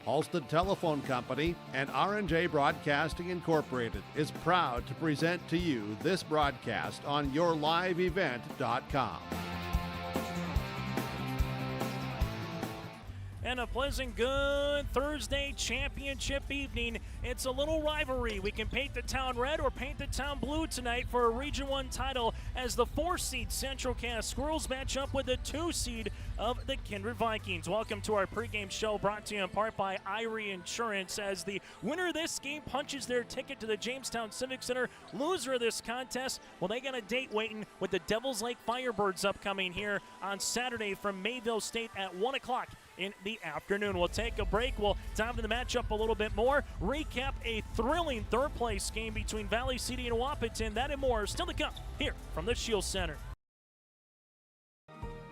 Halstead Telephone Company and R&J Broadcasting Incorporated is proud to present to you this broadcast on yourliveevent.com. And a pleasant good Thursday championship evening. It's a little rivalry. We can paint the town red or paint the town blue tonight for a Region 1 title as the 4-seed Central Cass Squirrels match up with the 2-seed of the Kindred Vikings. Welcome to our pregame show brought to you in part by Irie Insurance as the winner of this game punches their ticket to the Jamestown Civic Center. Loser of this contest, well, they got a date waiting with the Devils Lake Firebirds upcoming here on Saturday from Mayville State at 1 o'clock in the afternoon. We'll take a break. We'll dive into the matchup a little bit more. Recap a thrilling third-place game between Valley City and Wahpeton. That and more still to come here from the Shield Center.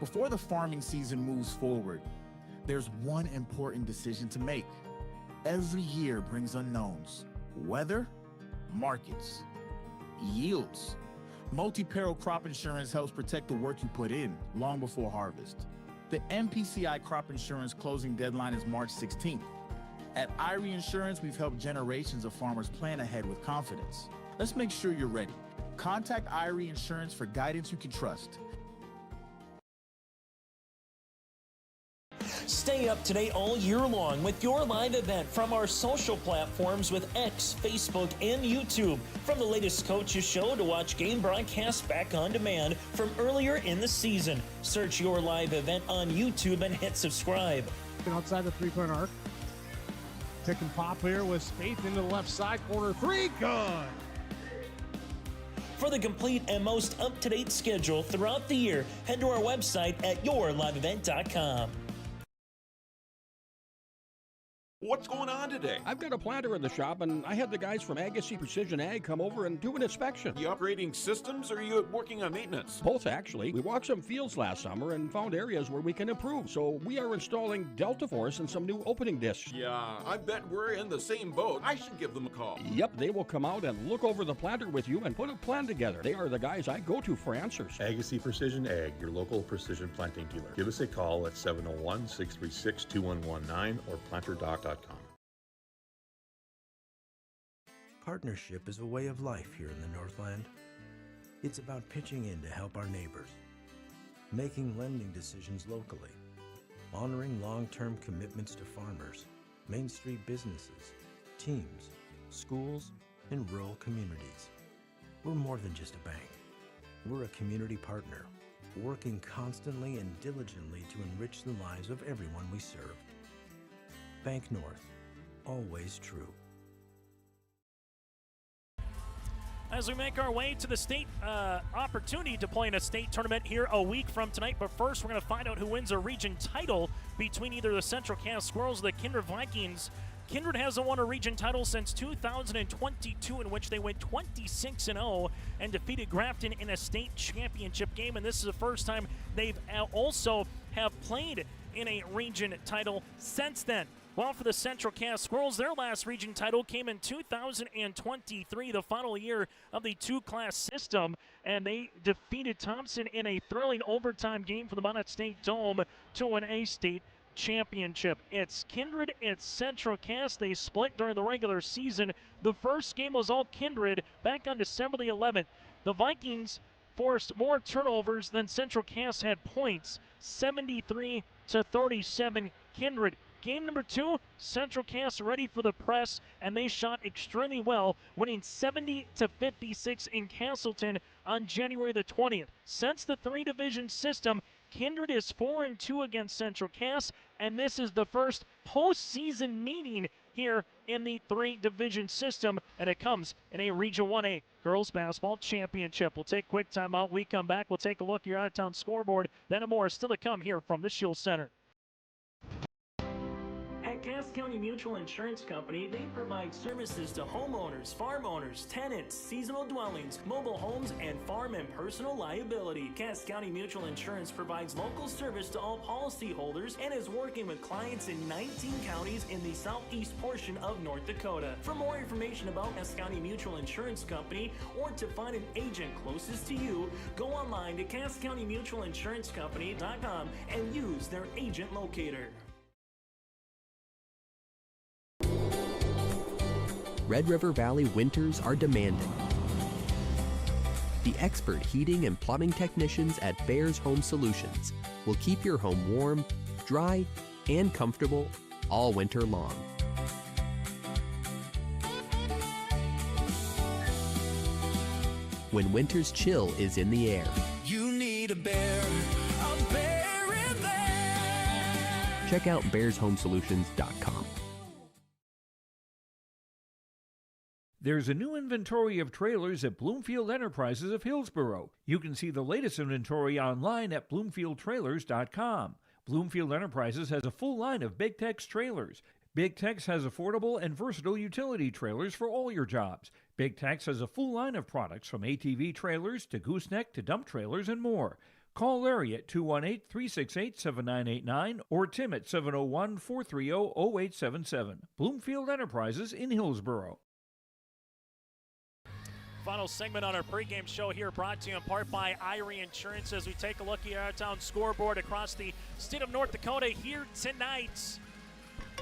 Before the farming season moves forward, there's one important decision to make. Every year brings unknowns. Weather, markets, yields. Multi-peril crop insurance helps protect the work you put in long before harvest. The MPCI crop insurance closing deadline is March 16th. At Irie Insurance, we've helped generations of farmers plan ahead with confidence. Let's make sure you're ready. Contact Irie Insurance for guidance you can trust. Stay up to date all year long with your live event from our social platforms with X, Facebook, and YouTube. From the latest coaches show to watch game broadcasts back on demand from earlier in the season. Search your live event on YouTube and hit subscribe. Outside the three-point arc. Pick and pop here with Spaeth into the left side corner. Three, good. For the complete and most up-to-date schedule throughout the year, head to our website at yourliveevent.com. What's going on today? I've got a planter in the shop, and I had the guys from Agassiz Precision Ag come over and do an inspection. You upgrading systems, or are you working on maintenance? Both, actually. We walked some fields last summer and found areas where we can improve. So we are installing Delta Force and some new opening discs. Yeah, I bet we're in the same boat. I should give them a call. Yep, they will come out and look over the planter with you and put a plan together. They are the guys I go to for answers. Agassiz Precision Ag, your local precision planting dealer. Give us a call at 701-636-2119 or planterdoc.com. Partnership is a way of life here in the Northland. It's about pitching in to help our neighbors, making lending decisions locally, honoring long-term commitments to farmers, Main Street businesses, teams, schools, and rural communities. We're more than just a bank. We're a community partner, working constantly and diligently to enrich the lives of everyone we serve. Bank North, always true. As we make our way to the state opportunity to play in a state tournament here a week from tonight. But first, we're going to find out who wins a region title between either the Central Cass Squirrels or the Kindred Vikings. Kindred hasn't won a region title since 2022, in which they went 26-0 and defeated Grafton in a state championship game. And this is the first time they've also have played in a region title since then. Well, for the Central Cass Squirrels, their last region title came in 2023, the final year of the two-class system, and they defeated Thompson in a thrilling overtime game for the Minot State Dome to win a state championship. It's Kindred, it's Central Cass. They split during the regular season. The first game was all Kindred back on December the 11th. The Vikings forced more turnovers than Central Cass had points, 73-37 Kindred. Game number 2, Central Cass ready for the press, and they shot extremely well, winning 70-56 in Castleton on January the 20th. Since the 3-division system, Kindred is 4-2 against Central Cass, and this is the first postseason meeting here in the 3-division system, and it comes in a Region 1A Girls Basketball Championship. We'll take a quick timeout. We come back. We'll take a look at your out-of-town scoreboard. Then and more is still to come here from the Shield Center. At Cass County Mutual Insurance Company, they provide services to homeowners, farm owners, tenants, seasonal dwellings, mobile homes, and farm and personal liability. Cass County Mutual Insurance provides local service to all policyholders and is working with clients in 19 counties in the southeast portion of North Dakota. For more information about Cass County Mutual Insurance Company or to find an agent closest to you, go online to CassCountyMutualInsuranceCompany.com and use their agent locator. Red River Valley winters are demanding. The expert heating and plumbing technicians at Bears Home Solutions will keep your home warm, dry, and comfortable all winter long. When winter's chill is in the air, you need a Bear in there. Check out bearshomesolutions.com. There's a new inventory of trailers at Bloomfield Enterprises of Hillsboro. You can see the latest inventory online at bloomfieldtrailers.com. Bloomfield Enterprises has a full line of Big Tex trailers. Big Tex has affordable and versatile utility trailers for all your jobs. Big Tex has a full line of products from ATV trailers to gooseneck to dump trailers and more. Call Larry at 218-368-7989 or Tim at 701-430-0877. Bloomfield Enterprises in Hillsboro. Final segment on our pregame show here, brought to you in part by Irie Insurance, as we take a look at our town scoreboard across the state of North Dakota here tonight.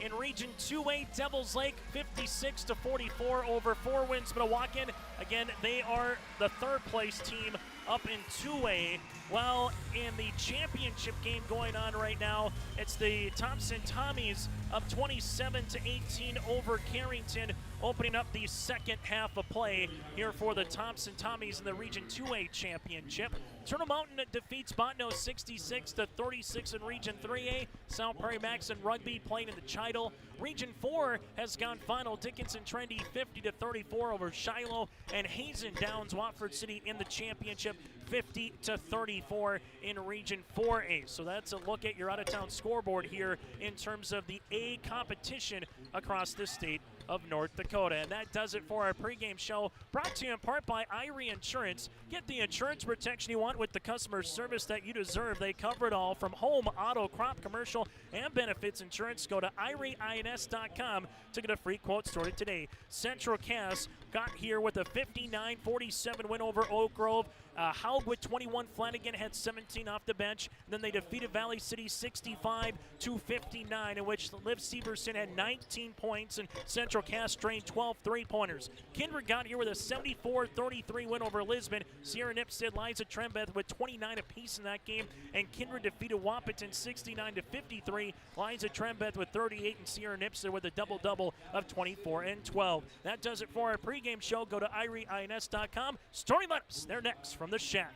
In Region 2A, Devils Lake 56-44 over 4 wins, but a walk-in. Again, they are the third place team up in 2A. While in the championship game going on right now, it's the Thompson Tommies up 27-18 over Carrington, opening up the second half of play here for the Thompson Tommies in the Region 2A championship. Turtle Mountain defeats Botno 66-36 in Region 3A. South Prairie Max and Rugby playing in the Chidle. Region 4 has gone final. Dickinson Trendy 50-34 over Shiloh, and Hazen Downs Watford City in the championship 50-34 in Region 4A. So that's a look at your out-of-town scoreboard here in terms of the A competition across the state of North Dakota. And that does it for our pregame show, brought to you in part by Irie Insurance. Get the insurance protection you want with the customer service that you deserve. They cover it all, from home, auto, crop, commercial, and benefits insurance. Go to IrieINS.com to get a free quote started today. Central Cass got here with a 59-47 win over Oak Grove. Haug with 21, Flanagan had 17 off the bench. Then they defeated Valley City 65-59, in which Liv Severson had 19 points and Central Cass drained 12 three-pointers. Kindred got here with a 74-33 win over Lisbon. Sierra Nipstead, Liza Trembeth with 29 apiece in that game, and Kindred defeated Wahpeton 69-53. Liza Trembeth with 38 and Sierra Nipstead with a double-double of 24 and 12. That does it for our pregame show. Go to IrieINS.com. Starting lineups, they're next from the Shack.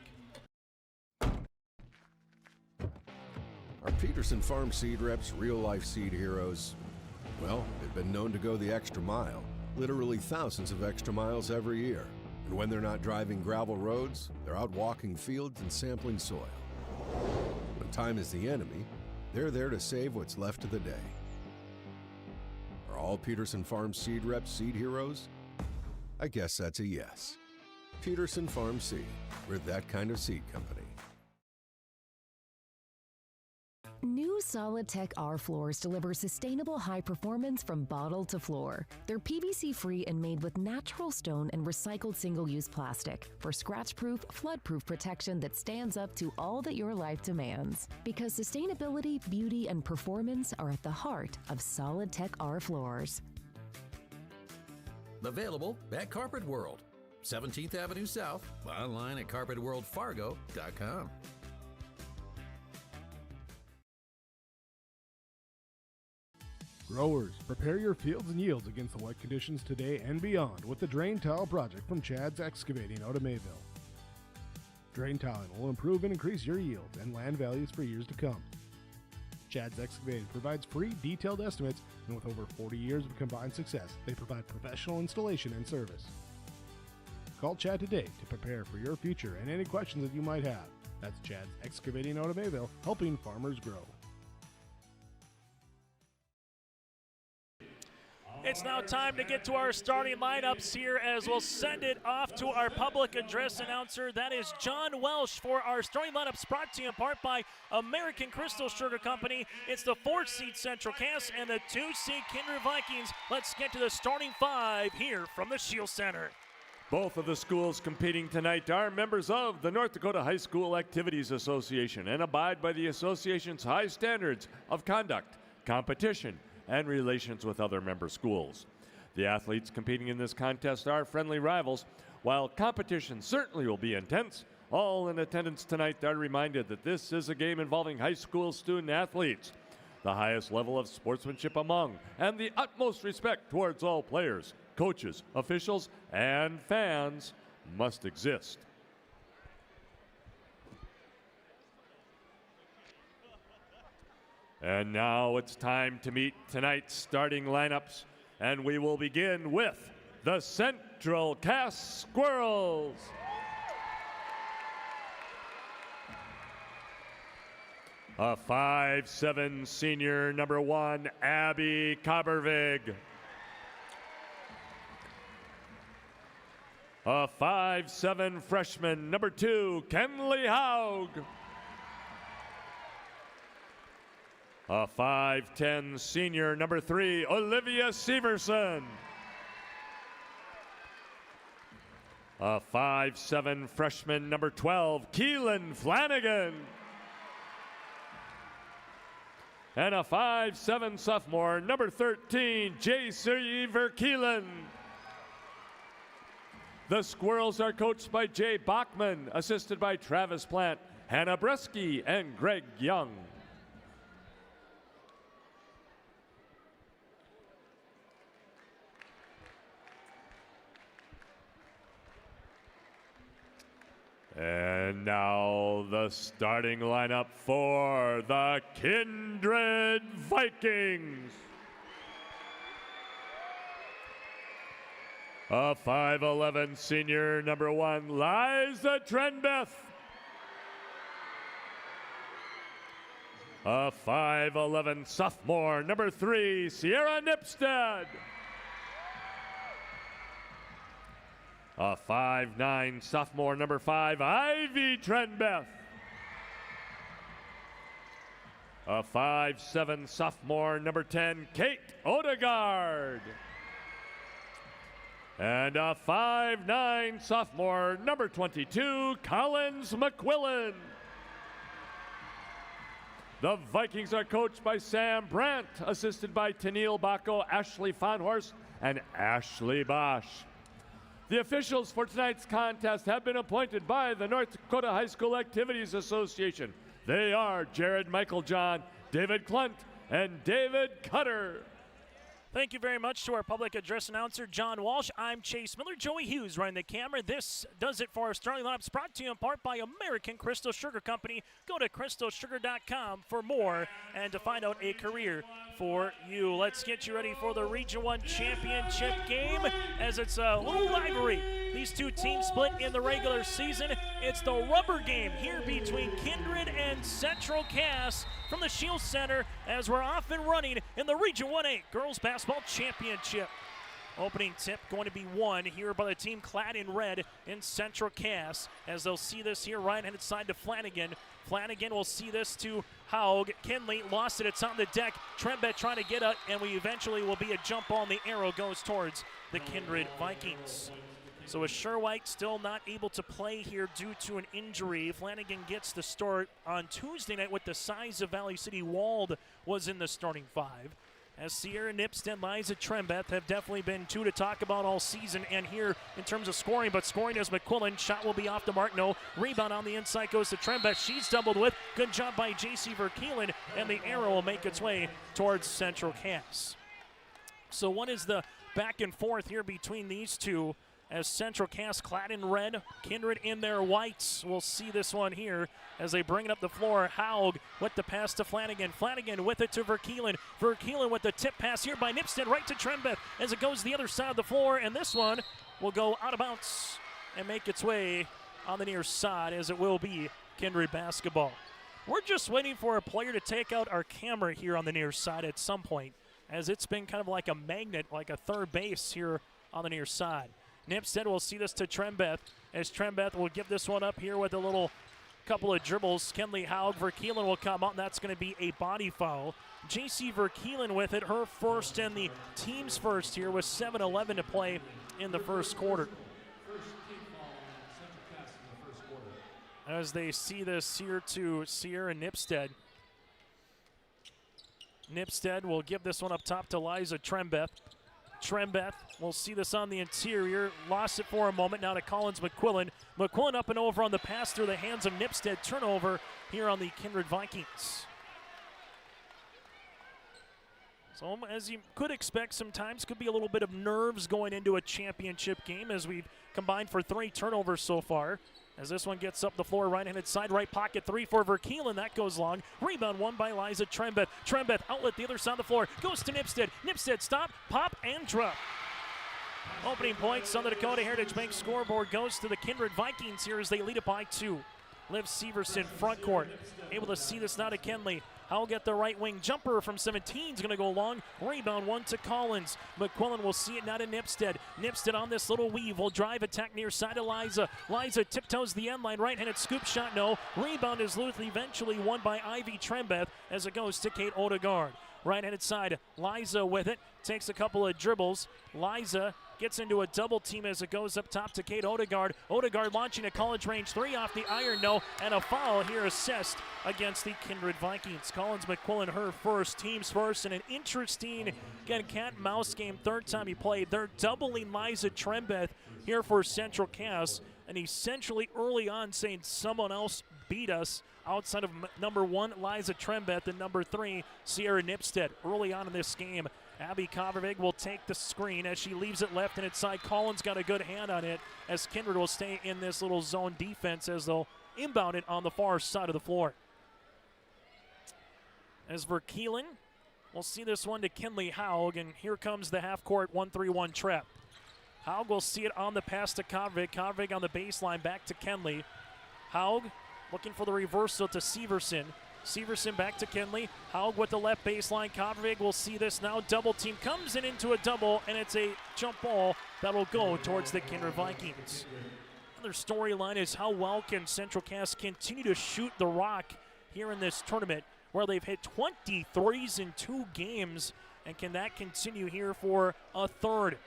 Are Peterson Farm seed reps real-life seed heroes? Well, they've been known to go the extra mile, literally thousands of extra miles every year. And when they're not driving gravel roads, they're out walking fields and sampling soil. When time is the enemy, they're there to save what's left of the day. Are all Peterson Farm seed reps seed heroes? I guess that's a yes. Peterson Farm Seed. We're that kind of seed company. New Solid Tech R floors deliver sustainable high performance from bottle to floor. They're PVC-free and made with natural stone and recycled single-use plastic for scratch-proof, flood-proof protection that stands up to all that your life demands. Because sustainability, beauty, and performance are at the heart of Solid Tech R floors. Available at Carpet World, 17th Avenue South, online at carpetworldfargo.com. Growers, prepare your fields and yields against the wet conditions today and beyond with the Drain Tile Project from Chad's Excavating out of Mayville. Drain tiling will improve and increase your yields and land values for years to come. Chad's Excavating provides free, detailed estimates, and with over 40 years of combined success, they provide professional installation and service. Call Chad today to prepare for your future and any questions that you might have. That's Chad's Excavating out of Mayville, helping farmers grow. It's now time to get to our starting lineups here as we'll send it off to our public address announcer. That is John Welsh for our starting lineups, brought to you in part by American Crystal Sugar Company. It's the 4th-seed Central Cass and the 2-seed Kindred Vikings. Let's get to the starting 5 here from the Shield Center. Both of the schools competing tonight are members of the North Dakota High School Activities Association and abide by the association's high standards of conduct, competition, and relations with other member schools. The athletes competing in this contest are friendly rivals. While competition certainly will be intense, all in attendance tonight are reminded that this is a game involving high school student athletes. The highest level of sportsmanship among and the utmost respect towards all players, coaches, officials, and fans must exist. And now it's time to meet tonight's starting lineups, and we will begin with the Central Cass Squirrels. A 5'7" senior, number 1, Abby Kabervig. A 5'7" freshman, number 2, Kenley Haug. A 5'10" senior, number 3, Olivia Severson. A 5'7" freshman, number 12, Keelan Flanagan. And a 5'7" sophomore, number 13, J.C. Verkeelen. The Squirrels are coached by Jay Bachman, assisted by Travis Plant, Hannah Bresky, and Greg Young. And now the starting lineup for the Kindred Vikings. A 5'11" senior, number 1, Liza Trenbeth. A 5'11" sophomore, number 3, Sierra Nipstead. A 5'9" sophomore, number 5, Ivy Trenbeth. A 5'7" sophomore, number 10, Kate Odegaard. And a 5'9" sophomore, number 22, Collins McQuillan. The Vikings are coached by Sam Brandt, assisted by Tennille Bacco, Ashley Fonhorst, and Ashley Bosch. The officials for tonight's contest have been appointed by the North Dakota High School Activities Association. They are Jared Michaeljohn, David Klunt, and David Cutter. Thank you very much to our public address announcer, John Walsh. I'm Chase Miller. Joey Hughes running the camera. This does it for our starting lineups, brought to you in part by American Crystal Sugar Company. Go to crystalsugar.com for more and to find out a career for you. Let's get you ready for the Region 1 championship game, as it's a little rivalry. These two teams split in the regular season. It's the rubber game here between Kindred and Central Cass from the Shield Center, as we're off and running in the Region 1A Girls Basketball Championship. Opening tip going to be won here by the team clad in red in Central Cass, as they'll see this here right-handed side to Flanagan. Flanagan will see this to Haug. Kinley lost it. It's on the deck. Trembet trying to get it, and we eventually will be a jump ball, and the arrow goes towards the Kindred Vikings. So a Sherwhite still not able to play here due to an injury. Flanagan gets the start on Tuesday night with the size of Valley City. Wald was in the starting 5. As Sierra Nipst and Liza Trembeth have definitely been two to talk about all season and here in terms of scoring, but scoring is McQuillan. Shot will be off the mark. No. Rebound on the inside goes to Trembeth. She's doubled with. Good job by J.C. Verkeelen, and the arrow will make its way towards Central Cass. So what is the back and forth here between these two? As Central Cass clad in red, Kindred in their whites. We'll see this one here as they bring it up the floor. Haug with the pass to Flanagan. Flanagan with it to Verkeelen. Verkeelen with the tip pass here by Nipstead right to Trembeth as it goes the other side of the floor. And this one will go out of bounds and make its way on the near side, as it will be Kindred basketball. We're just waiting for a player to take out our camera here on the near side at some point, as it's been kind of like a magnet, like a third base here on the near side. Nipstead will see this to Trembeth, as Trembeth will give this one up here with a little couple of dribbles. Kenley Haug, Verkeelen will come out, and that's going to be a body foul. JC Verkeelen with it, her first and the team's first here with 7:11 to play in the first quarter. As they see this here to Sierra Nipstead. Nipstead will give this one up top to Liza Trembeth. Trembeth will see this on the interior. Lost it for a moment. Now to Collins McQuillan. McQuillan up and over on the pass through the hands of Nipstead. Turnover here on the Kindred Vikings. So as you could expect, sometimes could be a little bit of nerves going into a championship game, as we've combined for 3 turnovers so far. As this one gets up the floor, right-handed side, right pocket, 3 for Verkeelen. That goes long. Rebound won by Liza Trembeth. Trembeth outlet the other side of the floor. Goes to Nipstead. Nipstead stop, pop, and drop. Opening points, Southern Dakota Heritage Bank scoreboard goes to the Kindred Vikings here as they lead it by 2. Liv Severson front court. Able to see this now to Kenley. I'll get the right wing jumper from 17 is going to go long. Rebound one to Collins. McQuillan will see it now to Nipstead. Nipstead on this little weave will drive attack near side to Liza. Liza tiptoes the end line. Right-handed scoop shot, no. Rebound is loose, eventually won by Ivy Trembeth as it goes to Kate Odegaard. Right-handed side, Liza with it. Takes a couple of dribbles. Liza gets into a double team as it goes up top to Kate Odegaard. Odegaard launching a college range 3 off the iron, no, and a foul here assessed against the Kindred Vikings. Collins McQuillan, her first, team's first, and an interesting, again, cat and mouse game, third time he played. They're doubling Liza Trembeth here for Central Cass, and essentially early on saying someone else beat us outside of number 1, Liza Trembeth, and number 3, Sierra Nipstead. Early on in this game, Abby Covervig will take the screen as she leaves it left and inside. Collins got a good hand on it as Kindred will stay in this little zone defense as they'll inbound it on the far side of the floor. As Verkeelen, we'll see this one to Kenley Haug, and here comes the half-court 1-3-1 trap. Haug will see it on the pass to Covervig. Covervig on the baseline, back to Kenley. Haug looking for the reversal to Severson. Severson back to Kenley. Haug with the left baseline. Covervig will see this now. Double team comes in into a double, and it's a jump ball that'll go towards the Kindred Vikings. Another storyline is how well can Central Cass continue to shoot the rock here in this tournament, where they've hit 20 threes in 2 games, and can that continue here for a third?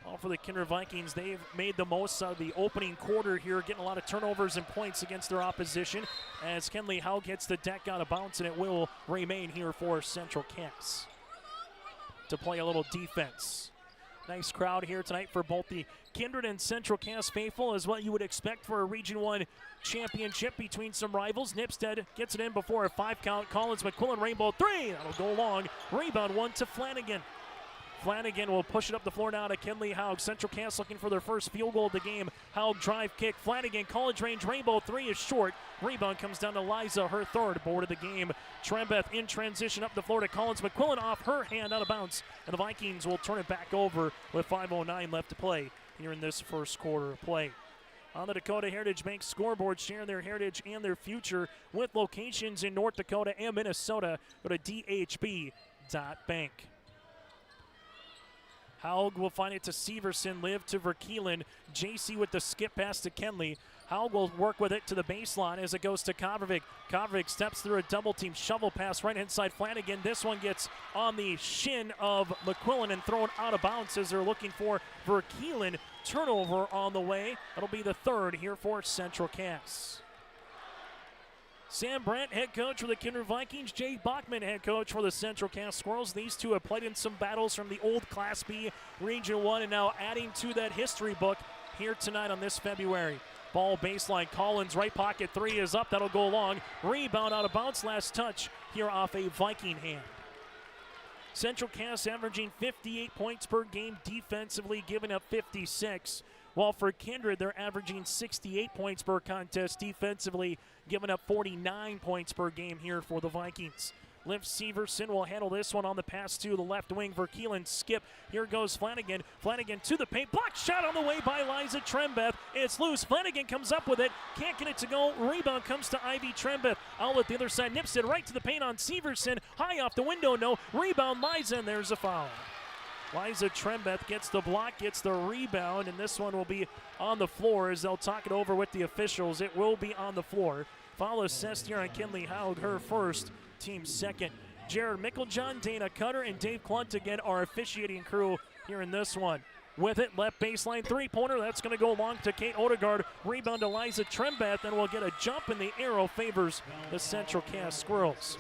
Well, for the Kindred Vikings, they've made the most out of the opening quarter here, getting a lot of turnovers and points against their opposition, as Kenley Haug hits the deck out of bounds, and it will remain here for Central Cass to play a little defense. Nice crowd here tonight for both the Kindred and Central Cass faithful, as what you would expect for a Region 1 championship between some rivals. Nipstead gets it in before a 5 count. Collins McQuillan, rainbow 3. That'll go long. Rebound 1 to Flanagan. Flanagan will push it up the floor now to Kenley Haug. Central Cass looking for their first field goal of the game. Haug drive kick. Flanagan, college range, rainbow 3 is short. Rebound comes down to Liza, her third board of the game. Trembeth in transition up the floor to Collins McQuillan, off her hand, out of bounds. And the Vikings will turn it back over with 5:09 left to play here in this first quarter of play. On the Dakota Heritage Bank scoreboard, sharing their heritage and their future with locations in North Dakota and Minnesota. Go to dhb.bank. Haug will find it to Severson, Liv to Verkeelen. JC with the skip pass to Kenley. Haug will work with it to the baseline as it goes to Covervig. Covervig steps through a double team shovel pass right inside Flanagan. This one gets on the shin of McQuillan and thrown out of bounds as they're looking for Verkeelen. Turnover on the way. That'll be the third here for Central Cass. Sam Brandt, head coach for the Kindred Vikings. Jay Bachman, head coach for the Central Cass Squirrels. These two have played in some battles from the old Class B Region 1 and now adding to that history book here tonight on this February. Ball baseline, Collins, right pocket, 3 is up. That'll go long. Rebound out of bounds, last touch here off a Viking hand. Central Cass averaging 58 points per game defensively, giving up 56. While for Kindred, they're averaging 68 points per contest defensively, giving up 49 points per game here for the Vikings. Liv Severson will handle this one on the pass to the left wing. Verkeelen skip. Here goes Flanagan. Flanagan to the paint. Block shot on the way by Liza Trembeth. It's loose. Flanagan comes up with it. Can't get it to go. Rebound comes to Ivy Trembeth. Outlet the other side. Nips it right to the paint on Severson. High off the window. No. Rebound Liza, and there's a foul. Liza Trembeth gets the block, gets the rebound, and this one will be on the floor as they'll talk it over with the officials. It will be on the floor. Foul assessed here on Kinley Haug, her first, team second. Jared Micklejohn, Dana Cutter, and Dave Klunt again our officiating crew here in this one. With it, left baseline three-pointer. That's going to go long to Kate Odegaard. Rebound to Liza Trembeth, and we'll get a jump, and the arrow favors the Central Cass Squirrels.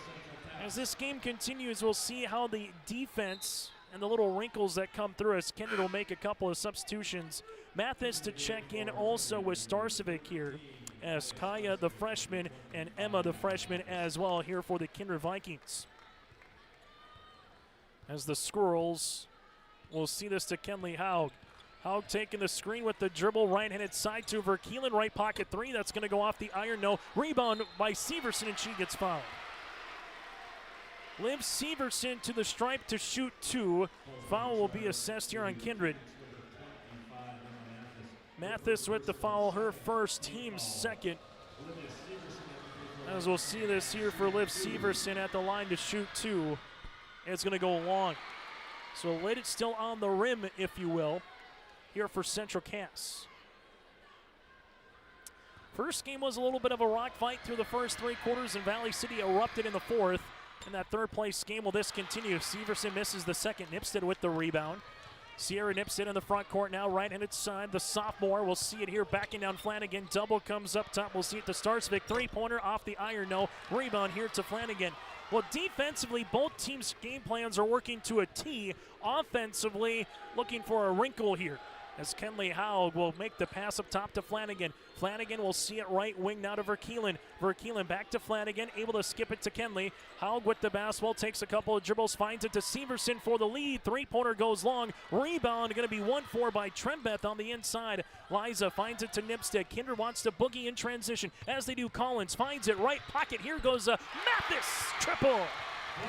As this game continues, we'll see how the defense and the little wrinkles that come through as Kindred will make a couple of substitutions. Mathis to check in also with Starcevic here, as Kaya, the freshman, and Emma, the freshman, as well here for the Kindred Vikings. As the Squirrels will see this to Kinley Haug. Haug taking the screen with the dribble, right-handed side to Verkeelen, right pocket three. That's going to go off the iron, no. Rebound by Severson, and she gets fouled. Liv Severson to the stripe to shoot two. Foul will be assessed here on Kindred. Mathis with the foul, her first, team second. As we'll see this here for Liv Severson at the line to shoot two. It's going to go long. So lid it still on the rim, if you will, here for Central Cass. First game was a little bit of a rock fight through the first three quarters, and Valley City erupted in the fourth. In that third place game, will this continue? Severson misses the second. Nipstead with the rebound. Sierra Nipstead in the front court now, right-handed side. The sophomore, we'll see it here, backing down Flanagan. Double comes up top. We'll see it to Starcevic. Three-pointer off the iron, no. Rebound here to Flanagan. Well, defensively, both teams' game plans are working to a T. Offensively, looking for a wrinkle here, as Kinley Haug will make the pass up top to Flanagan. Flanagan will see it right wing now to Verkeelen. Verkeelen back to Flanagan, able to skip it to Kenley. Haug with the basketball, takes a couple of dribbles, finds it to Severson for the lead. Three-pointer goes long. Rebound going to be 1-4 by Trembeth on the inside. Liza finds it to Nipstead. Kindred wants to boogie in transition. As they do, Collins finds it right pocket. Here goes Mathis, triple.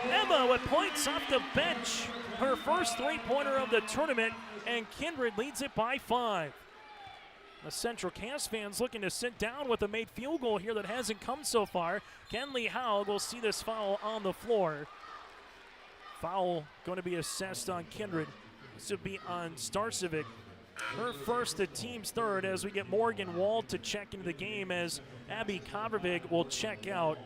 Emma with points off the bench. Her first three-pointer of the tournament, and Kindred leads it by 5. The Central Cass fans looking to sit down with a made field goal here that hasn't come so far. Kinley Haug will see this foul on the floor. Foul going to be assessed on Kindred. This will be on Starcevic. Her first, the team's third, as we get Morgan Wald to check into the game, as Abby Kovervig will check out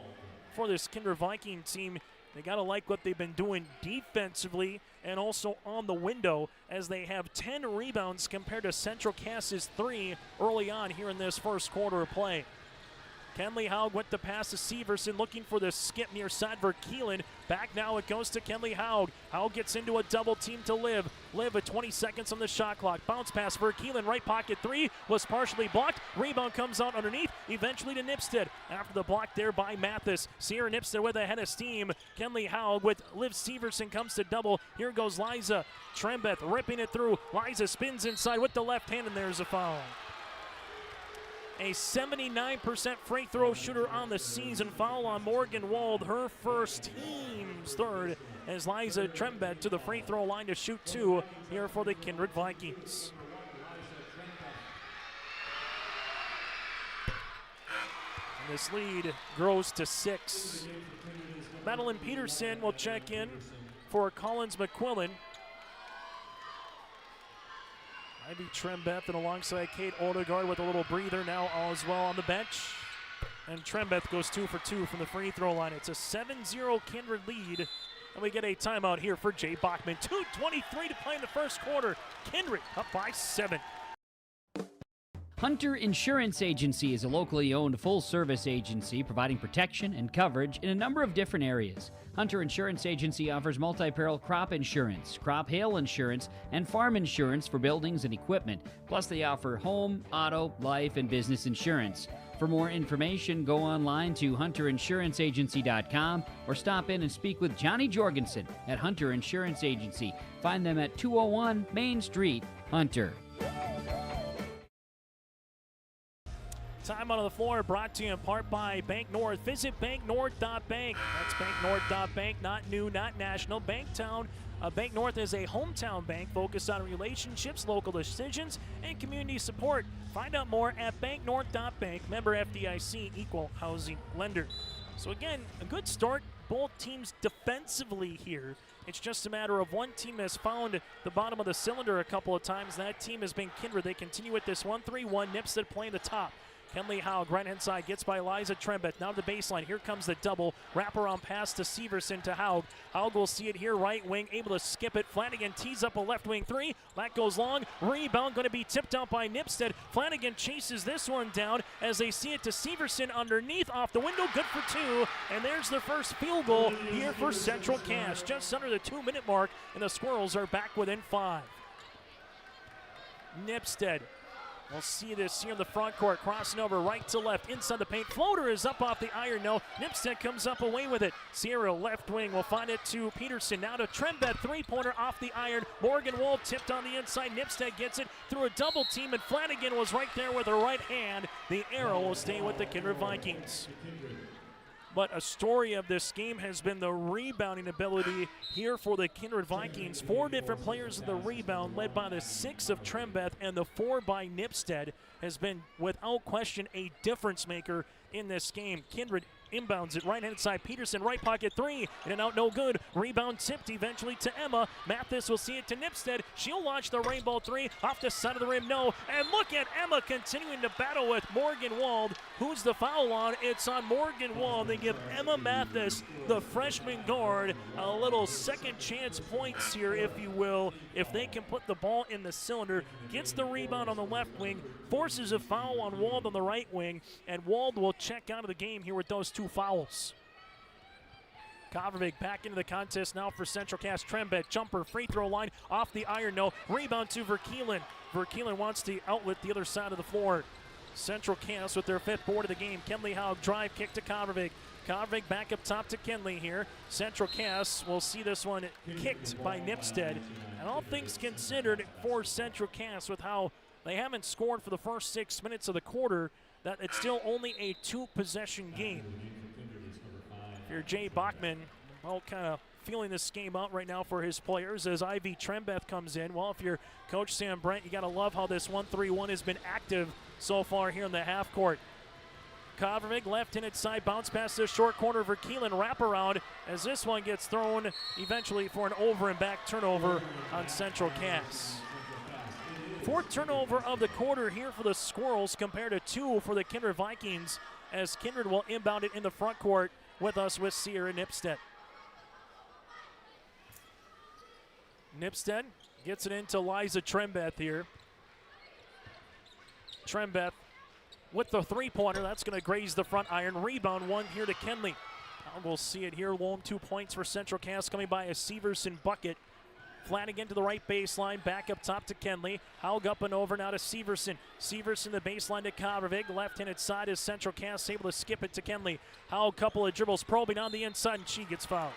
for this Kindred Viking team. They got to like what they've been doing defensively and also on the window, as they have 10 rebounds compared to Central Cass's 3 early on here in this first quarter of play. Kinley Haug with the pass to Severson, looking for the skip near side for Keelan. Back now it goes to Kinley Haug. Haug gets into a double team to Liv. Liv at 20 seconds on the shot clock. Bounce pass for Keelan, right pocket three, was partially blocked. Rebound comes out underneath, eventually to Nipstead. After the block there by Mathis. Sierra Nipstead with a head of steam. Kinley Haug with Liv Severson comes to double. Here goes Liza Trembeth ripping it through. Liza spins inside with the left hand, and there's a foul. A 79% free throw shooter on the season. Foul on Morgan Wald, her first, team's third, as Liza Trembeth to the free throw line to shoot 2 here for the Kindred Vikings. And this lead grows to 6. Madeline Peterson will check in for Collins McQuillan. Ivy Trembeth and alongside Kate Odegaard with a little breather now as well on the bench. And Trembeth goes 2 for 2 from the free throw line. It's a 7-0 Kindred lead. And we get a timeout here for Jay Bachman. 2:23 to play in the first quarter. Kindred up by 7. Hunter Insurance Agency is a locally owned full-service agency providing protection and coverage in a number of different areas. Hunter Insurance Agency offers multi-peril crop insurance, crop hail insurance, and farm insurance for buildings and equipment. Plus, they offer home, auto, life, and business insurance. For more information, go online to hunterinsuranceagency.com or stop in and speak with Johnny Jorgensen at Hunter Insurance Agency. Find them at 201 Main Street, Hunter. Time on the floor brought to you in part by Bank North. Visit banknorth.bank. That's banknorth.bank, not new, not national. Banktown. Bank North is a hometown bank focused on relationships, local decisions, and community support. Find out more at banknorth.bank. Member FDIC, equal housing lender. So again, a good start. Both teams defensively here. It's just a matter of one team has found the bottom of the cylinder a couple of times. That team has been Kindred. They continue with this 1-3-1. Nipstead playing the top. Kenley Haug, right-hand side, gets by Liza Trembeth. Now to the baseline. Here comes the double. Wraparound pass to Severson to Haug. Haug will see it here, right wing, able to skip it. Flanagan tees up a left wing three. That goes long. Rebound going to be tipped out by Nipstead. Flanagan chases this one down as they see it to Severson underneath, off the window. Good for two. And there's the first field goal here for Central Cass. Just under the 2-minute mark, and the Squirrels are back within 5. Nipstead. We'll see this here in the front court, crossing over right to left, inside the paint. Floater is up off the iron, no. Nipstead comes up away with it. Sierra left wing will find it to Peterson. Now to Trembeth, three-pointer off the iron. Morgan Wall tipped on the inside. Nipstead gets it through a double team, and Flanagan was right there with her right hand. The arrow will stay with the Kindred Vikings. But a story of this game has been the rebounding ability here for the Kindred Vikings. 4 different players in the rebound, led by the 6 of Trembeth and the 4 by Nipstead, has been without question a difference maker in this game. Kindred inbounds it, right-hand side, Peterson, right pocket three, in and out, no good. Rebound tipped eventually to Emma. Mathis will see it to Nipstead. She'll launch the rainbow three, off the side of the rim, no. And look at Emma continuing to battle with Morgan Wald. Who's the foul on? It's on Morgan Wald. They give Emma Mathis, the freshman guard, a little second chance points here, if you will, if they can put the ball in the cylinder. Gets the rebound on the left wing, forces a foul on Wald on the right wing, and Wald will check out of the game here with those 2 fouls. Kovervik back into the contest now for Central Cass. Trembeth, jumper, free throw line, off the iron, no. Rebound to Verkeelen. Verkeelen wants the outlet the other side of the floor. Central Cass with their 5th board of the game. Kenley Haug, drive kick to Kovervik. Kovervik back up top to Kenley here. Central Cass will see this one kicked by Nipstead. And all things considered for Central Cass, with how they haven't scored for the first 6 minutes of the quarter, that it's still only a 2-possession game. If you're Jay Bachman, well, kind of feeling this game out right now for his players as Ivy Trembeth comes in. Well, if you're Coach Sam Brent, you got to love how this 1-3-1 has been active so far here in the half court. Kovervik left-handed side, bounce pass to the short corner. Verkeelen wraparound as this one gets thrown eventually for an over and back turnover on Central Cass. 4th turnover of the quarter here for the Squirrels compared to 2 for the Kindred Vikings, as Kindred will inbound it in the front court with us with Sierra Nipstead. Nipstead gets it into Liza Trembeth here. Trembeth with the three-pointer. That's going to graze the front iron. Rebound one here to Kenley. We'll see it here. Lone 2 points for Central Cass coming by a Severson bucket. Flanagan to the right baseline, back up top to Kenley. Haug up and over now to Severson. Severson the baseline to Kovervik. Left-handed side is Central Cass able to skip it to Kenley. Haug couple of dribbles, probing on the inside, and she gets fouled.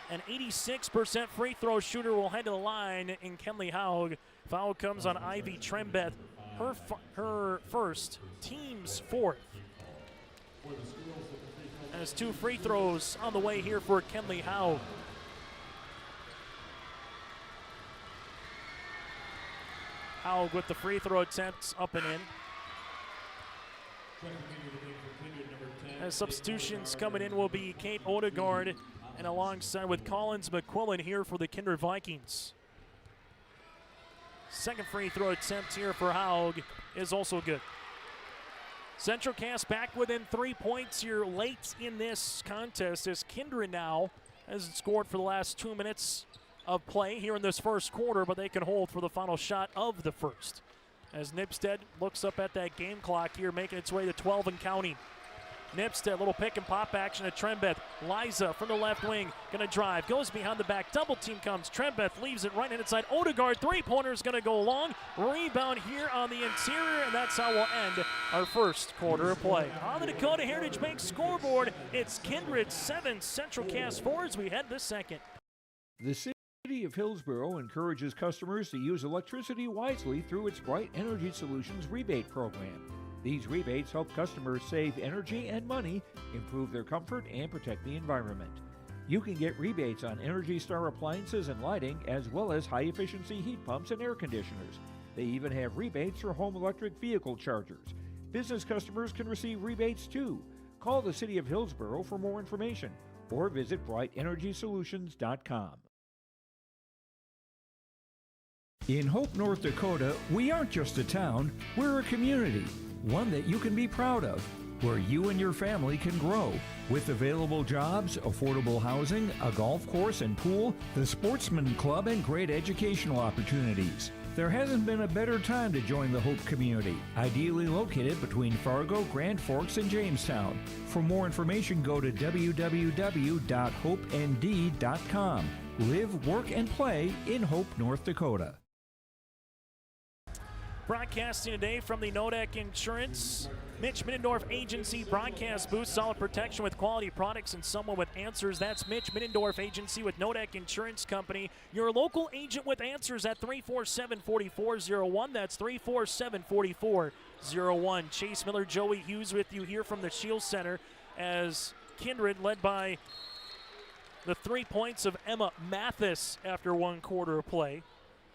An 86% free throw shooter will head to the line in Kenley Haug. Foul comes on Ivy Trembeth. Her first, team's 4th. And it's 2 free throws on the way here for Kenley Haug. Haug with the free throw attempts up and in. As substitutions coming in will be Kate Odegaard, and alongside with Collins McQuillan here for the Kindred Vikings. Second free throw attempt here for Haug is also good. Central Cass back within 3 points here late in this contest, as Kindred now hasn't scored for the last 2 minutes of play here in this first quarter, but they can hold for the final shot of the first. As Nipstead looks up at that game clock here, making its way to 12 and counting. Nipstead, little pick and pop action at Trembeth. Liza from the left wing, gonna drive, goes behind the back, double team comes. Trembeth leaves it right hand side. Odegaard, three-pointer is gonna go long. Rebound here on the interior, and that's how we'll end our first quarter of play. On the Dakota Heritage Bank scoreboard, it's Kindred 7, Central Cass 4 as we head the second. The City of Hillsborough encourages customers to use electricity wisely through its Bright Energy Solutions rebate program. These rebates help customers save energy and money, improve their comfort, and protect the environment. You can get rebates on Energy Star appliances and lighting, as well as high-efficiency heat pumps and air conditioners. They even have rebates for home electric vehicle chargers. Business customers can receive rebates too. Call the City of Hillsborough for more information or visit brightenergysolutions.com. In Hope, North Dakota, we aren't just a town, we're a community, one that you can be proud of, where you and your family can grow. With available jobs, affordable housing, a golf course and pool, the Sportsman Club, and great educational opportunities. There hasn't been a better time to join the Hope community, ideally located between Fargo, Grand Forks, and Jamestown. For more information, go to www.hopend.com. Live, work, and play in Hope, North Dakota. Broadcasting today from the Nodek Insurance Mitch Middendorf Agency broadcast booth. Solid protection with quality products and someone with answers. That's Mitch Middendorf Agency with Nodek Insurance Company. Your local agent with answers at 347-4401. That's 347-4401. Chase Miller, Joey Hughes with you here from the Shields Center as Kindred led by the 3 points of Emma Mathis after one quarter of play,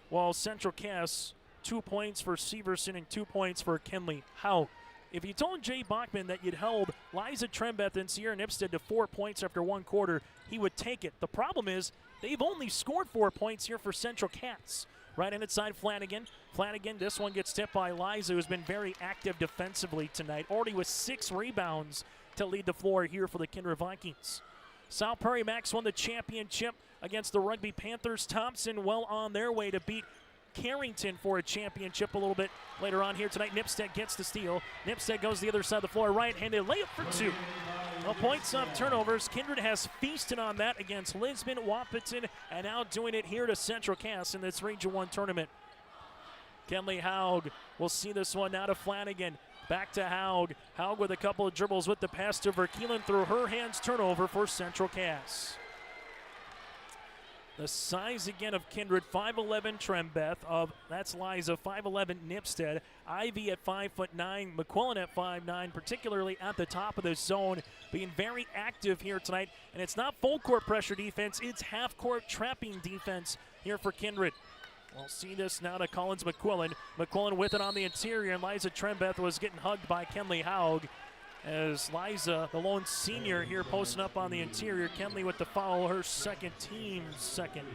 while Central Cass 2 points for Severson and 2 points for Kenley Howe. If you told Jay Bachman that you'd held Liza Trembeth and Sierra Nipstead to 4 points after one quarter, he would take it. The problem is they've only scored 4 points here for Central Cass. Right hand side, Flanagan. Flanagan, this one gets tipped by Liza, who's been very active defensively tonight, already with 6 rebounds to lead the floor here for the Kindred Vikings. South Prairie Max won the championship against the Rugby Panthers. Thompson well on their way to beat Carrington for a championship a little bit later on here tonight. Nipstead gets the steal. Nipstead goes the other side of the floor, right-handed layup for 2. No points on turnovers. Kindred has feasted on that against Lisbon, Wahpeton, and now doing it here to Central Cass in this Region 1 tournament. Kenley Haug will see this one now to Flanagan. Back to Haug. Haug with a couple of dribbles with the pass to Verkeelen through her hands. Turnover for Central Cass. The size again of Kindred, 5'11" Trembeth, that's Liza, 5'11" Nipstead, Ivy at 5'9", McQuillan at 5'9", particularly at the top of the zone, being very active here tonight. And it's not full court pressure defense, it's half court trapping defense here for Kindred. We'll see this now to Collins McQuillan. McQuillan with it on the interior, and Liza Trembeth was getting hugged by Kenley Haug. As Liza, the lone senior here, posting up on the interior. Kenley with the foul, her team's second.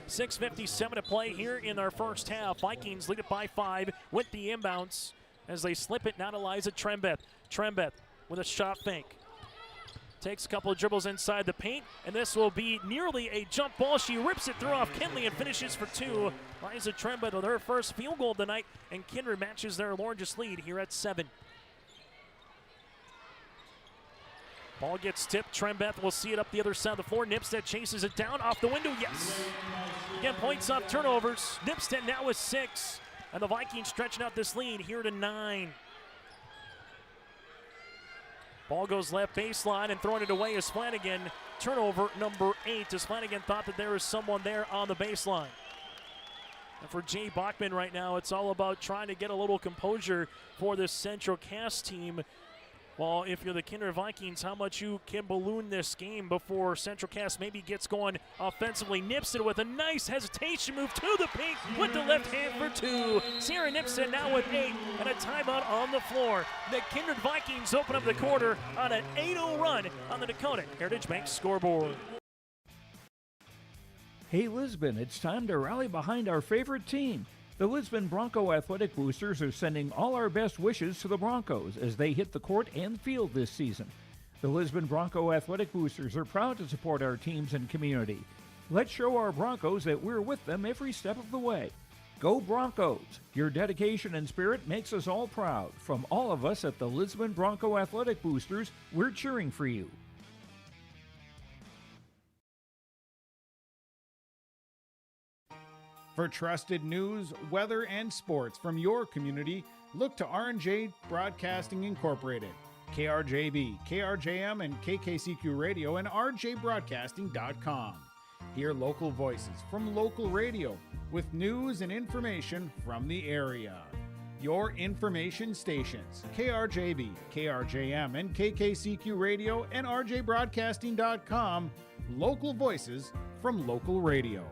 6:57 to play here in our first half. Vikings lead it by 5 with the inbounds as they slip it now to Liza Trembeth. Trembeth with a shot fake. Takes a couple of dribbles inside the paint, and this will be nearly a jump ball. She rips it through off Kenley and finishes for 2. Liza Trembeth with her first field goal of the night, and Kindred matches their largest lead here at 7. Ball gets tipped. Trembeth will see it up the other side of the floor. Nipstead chases it down off the window. Yes. Again, points off turnovers. Nipstead now with 6. And the Vikings stretching out this lead here to 9. Ball goes left baseline and throwing it away is Flanagan. Turnover number 8 as Flanagan thought that there was someone there on the baseline. And for Jay Bachman right now, it's all about trying to get a little composure for this Central Cass team. Well, if you're the Kindred Vikings, how much you can balloon this game before Central Cass maybe gets going offensively. Nipstead with a nice hesitation move to the paint with the left hand for 2. Sierra Nipstead now with 8 and a timeout on the floor. The Kindred Vikings open up the quarter on an 8-0 run on the Dakota Heritage Bank scoreboard. Hey Lisbon, it's time to rally behind our favorite team. The Lisbon Bronco Athletic Boosters are sending all our best wishes to the Broncos as they hit the court and field this season. The Lisbon Bronco Athletic Boosters are proud to support our teams and community. Let's show our Broncos that we're with them every step of the way. Go Broncos! Your dedication and spirit makes us all proud. From all of us at the Lisbon Bronco Athletic Boosters, we're cheering for you. For trusted news, weather, and sports from your community, look to R&J Broadcasting Incorporated, KRJB, KRJM, and KKCQ Radio, and rjbroadcasting.com. Hear local voices from local radio with news and information from the area. your information stations, KRJB, KRJM, and KKCQ Radio, and RJBroadcasting.com, local voices from local radio.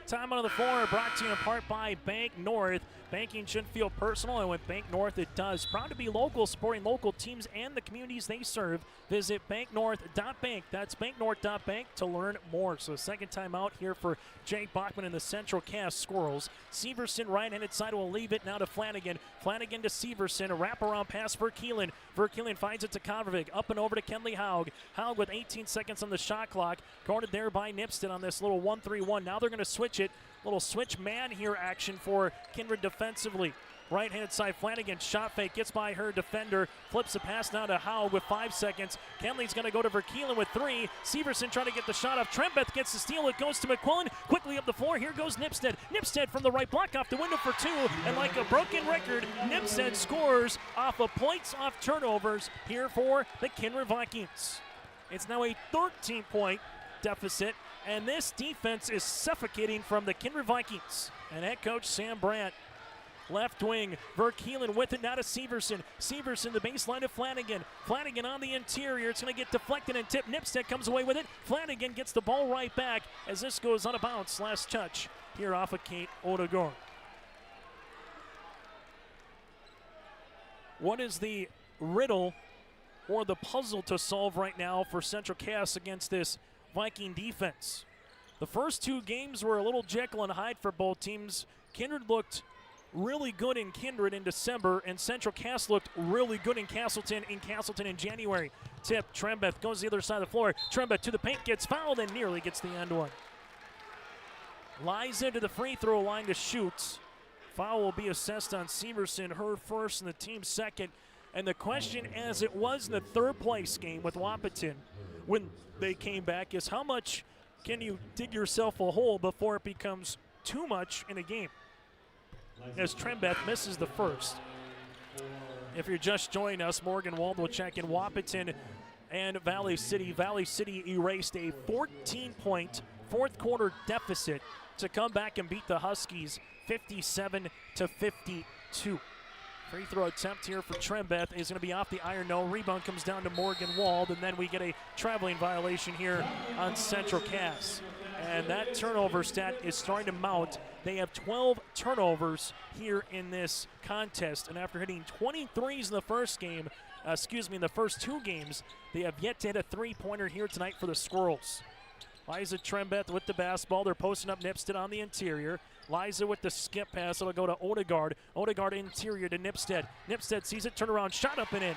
Time on the floor brought to you in part by Bank North. Banking shouldn't feel personal, and with Bank North it does. Proud to be local, supporting local teams and the communities they serve. Visit banknorth.bank. That's banknorth.bank to learn more. So second time out here for Jake Bachman and the Central Cass Squirrels. Severson right-handed side will leave it now to Flanagan. Flanagan to Severson. A wraparound pass for Keelan. Verkeelen finds it to Kovarovic. Up and over to Kenley Haug. Haug with 18 seconds on the shot clock. Guarded there by Nipstead on this little 1-3-1. Now they're going to switch it. Little switch man here action for Kindred defensively. Right-hand side, Flanagan, shot fake, gets by her defender, flips the pass now to Haug with 5 seconds. Kenley's going to go to Verkeelen with 3. Severson trying to get the shot off. Trembeth gets the steal. It goes to McQuillan. Quickly up the floor. Here goes Nipstead. Nipstead from the right block off the window for 2. And like a broken record, Nipstead scores off of points off turnovers here for the Kindred Vikings. It's now a 13-point deficit, and this defense is suffocating from the Kindred Vikings. And head coach Sam Brandt. Left wing, Verkeelen with it now to Severson. Severson, the baseline to Flanagan. Flanagan on the interior. It's going to get deflected and tipped. Nipstead comes away with it. Flanagan gets the ball right back as this goes out of bounds. Last touch here off of Kate Odegaard. What is the riddle or the puzzle to solve right now for Central Cass against this Viking defense? The first 2 games were a little Jekyll and Hyde for both teams. Kindred looked really good in Kindred in December, and Central Cass looked really good in Castleton in January. Tip, Trembeth goes to the other side of the floor. Trembeth to the paint, gets fouled, and nearly gets the end one. Liza to the free throw line to shoot. Foul will be assessed on Severson, her first and the team's second. And the question, as it was in the third place game with Wahpeton when they came back, is how much can you dig yourself a hole before it becomes too much in a game? As Trembeth misses the first. If you're just joining us, Morgan Wald will check in. Wahpeton and Valley City. Valley City erased a 14-point fourth quarter deficit to come back and beat the Huskies 57-52. Free throw attempt here for Trembeth is going to be off the iron. No, rebound comes down to Morgan Wald, and then we get a traveling violation here on Central Cass. And that turnover stat is starting to mount. They have 12 turnovers here in this contest, and after hitting 23s in the first game, in the first 2 games, they have yet to hit a 3-pointer here tonight for the Squirrels. Liza Trembeth with the basketball. They're posting up Nipstead on the interior. Liza with the skip pass. It'll go to Odegaard. Odegaard interior to Nipstead. Nipstead sees it, turn around, shot up and in.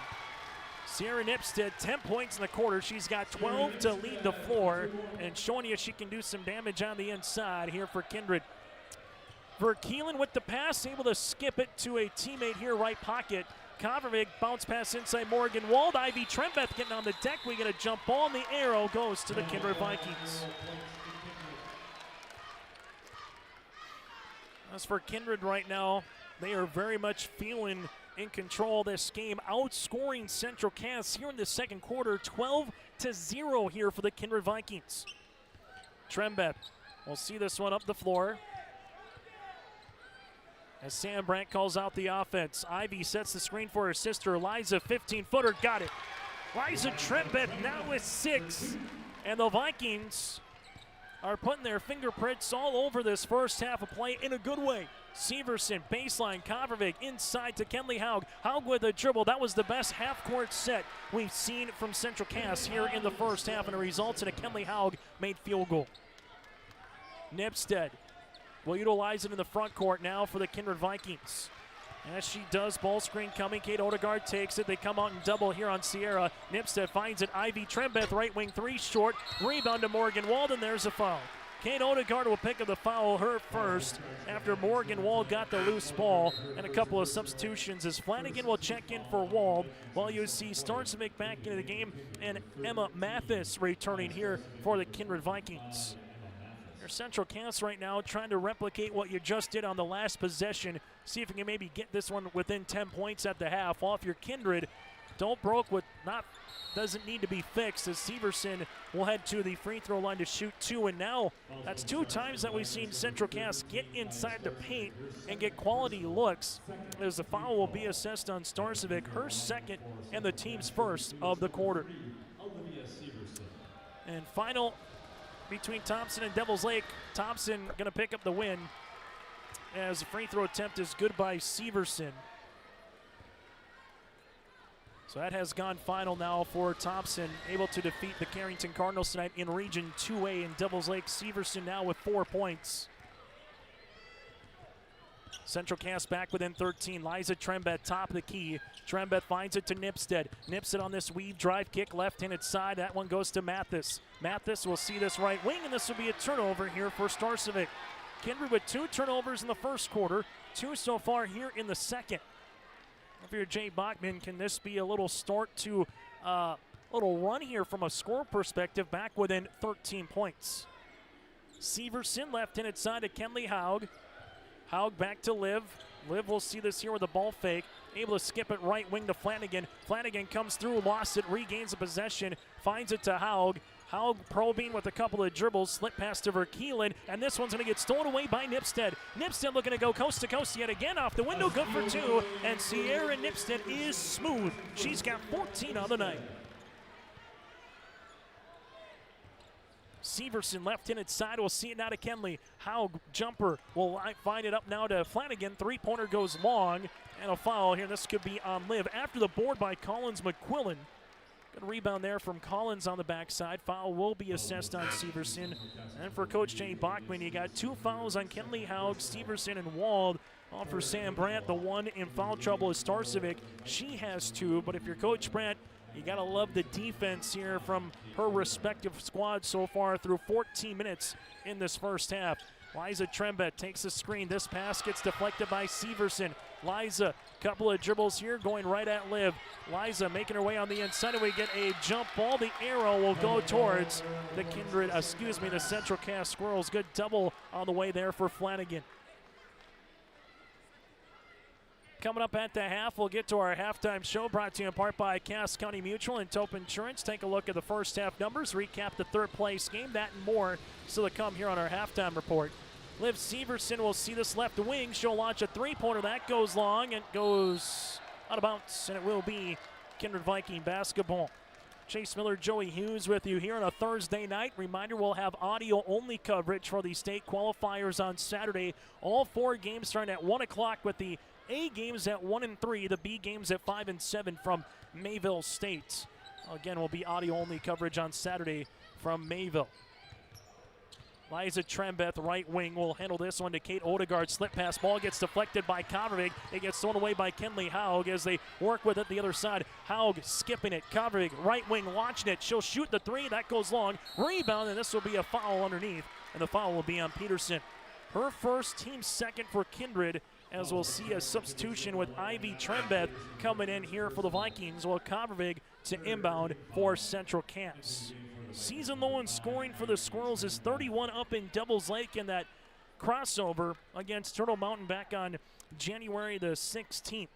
Sierra Nipstead, 10 points in the quarter. She's got 12 to lead the floor, and showing you she can do some damage on the inside here for Kindred. Verkeelen with the pass, able to skip it to a teammate here, right pocket. Kovarovic, bounce pass inside Morgan Wald. Ivy Trembeth getting on the deck. We get a jump ball, and the arrow goes to the Kindred Vikings. As for Kindred right now, they are very much feeling in control of this game, outscoring Central Cass here in the second quarter, 12-0 here for the Kindred Vikings. Trembeth will see this one up the floor. As Sam Brandt calls out the offense, Ivy sets the screen for her sister, Liza, 15-footer, got it. Liza Trembeth now with 6, and the Vikings are putting their fingerprints all over this first half of play in a good way. Severson, baseline, Kovarovic inside to Kenley Haug. Haug with a dribble. That was the best half-court set we've seen from Central Cass here in the first half, and it results in a Kenley Haug made field goal. Nipstead will utilize it in the front court now for the Kindred Vikings. As she does, ball screen coming. Kate Odegaard takes it. They come out and double here on Sierra. Nipstead finds it. Ivy Trembeth, right wing 3 short. Rebound to Morgan Wald, and there's a foul. Kate Odegaard will pick up the foul, her first, after Morgan Wald got the loose ball, and a couple of substitutions as Flanagan will check in for Wald, while you see Starczyk back into the game, and Emma Mathis returning here for the Kindred Vikings. Central Cass right now trying to replicate what you just did on the last possession. See if you can maybe get this one within 10 points at the half. While if you're Kindred, don't broke what doesn't need to be fixed, as Severson will head to the free throw line to shoot 2. And now that's 2 times that we've seen Central Cass get inside the paint and get quality looks, as the foul will be assessed on Starcevic, her second and the team's first of the quarter. And final between Thompson and Devils Lake. Thompson going to pick up the win, as the free throw attempt is good by Severson. So that has gone final now for Thompson, able to defeat the Carrington Cardinals tonight in Region 2A in Devils Lake. Severson now with 4 points. Central Cass back within 13. Liza Trembett top of the key. Trembett finds it to Nipstead. Nipstead on this weave drive kick, left-handed side. That one goes to Mathis. Mathis will see this right wing, and this will be a turnover here for Starcevic. Kindred with 2 turnovers in the first quarter, 2 so far here in the second. If you're Jay Bachman, can this be a little start to a little run here from a score perspective, back within 13 points? Severson left-handed side to Kenley Haug. Haug back to Liv. Liv will see this here with a ball fake. Able to skip it right wing to Flanagan. Flanagan comes through, lost it, regains the possession, finds it to Haug. Haug probing with a couple of dribbles, slip pass to Verkeelen, and this one's going to get stolen away by Nipstead. Nipstead looking to go coast to coast yet again, off the window, good for 2, and Sierra Nipstead is smooth. She's got 14 on the night. Severson left-handed side, we'll see it now to Kenley. Haug, jumper, will find it up now to Flanagan. 3-pointer goes long, and a foul here. This could be on Liv. After the board by Collins McQuillan. Good rebound there from Collins on the backside. Foul will be assessed on Severson. And for Coach Jay Bachman, you got 2 fouls on Kenley Haug, Severson, and Wald. On for Sam Brandt, the one in foul trouble is Starcevic. She has 2, but if you're Coach Brandt, you got to love the defense here from her respective squads so far through 14 minutes in this first half. Liza Trembett takes the screen. This pass gets deflected by Severson. Liza, couple of dribbles here, going right at Liv. Liza making her way on the inside, and we get a jump ball. The arrow will go towards the the Central Cass Squirrels. Good double on the way there for Flanagan. Coming up at the half, we'll get to our halftime show, brought to you in part by Cass County Mutual and Tope Insurance. Take a look at the first half numbers, recap the third place game, that and more still to come here on our halftime report. Liv Severson will see this left wing. She'll launch a 3-pointer. That goes long and goes out of bounds, and it will be Kindred Viking basketball. Chase Miller, Joey Hughes with you here on a Thursday night. Reminder, we'll have audio-only coverage for the state qualifiers on Saturday. All 4 games starting at 1 o'clock, with the A games at 1 and 3, the B games at 5 and 7 from Mayville State. Again, will be audio-only coverage on Saturday from Mayville. Liza Trembeth, right wing, will handle this one to Kate Odegaard. Slip pass, ball gets deflected by Kovarig. It gets thrown away by Kenley Haug as they work with it the other side. Haug skipping it. Kovarig, right wing, launching it. She'll shoot the 3. That goes long. Rebound, and this will be a foul underneath, and the foul will be on Peterson. Her first, team second for Kindred, as we'll see a substitution with Ivy Trembeth coming in here for the Vikings, while Kovarig to inbound for Central Cass. Season low in scoring for the Squirrels is 31 up in Devils Lake in that crossover against Turtle Mountain back on January the 16th.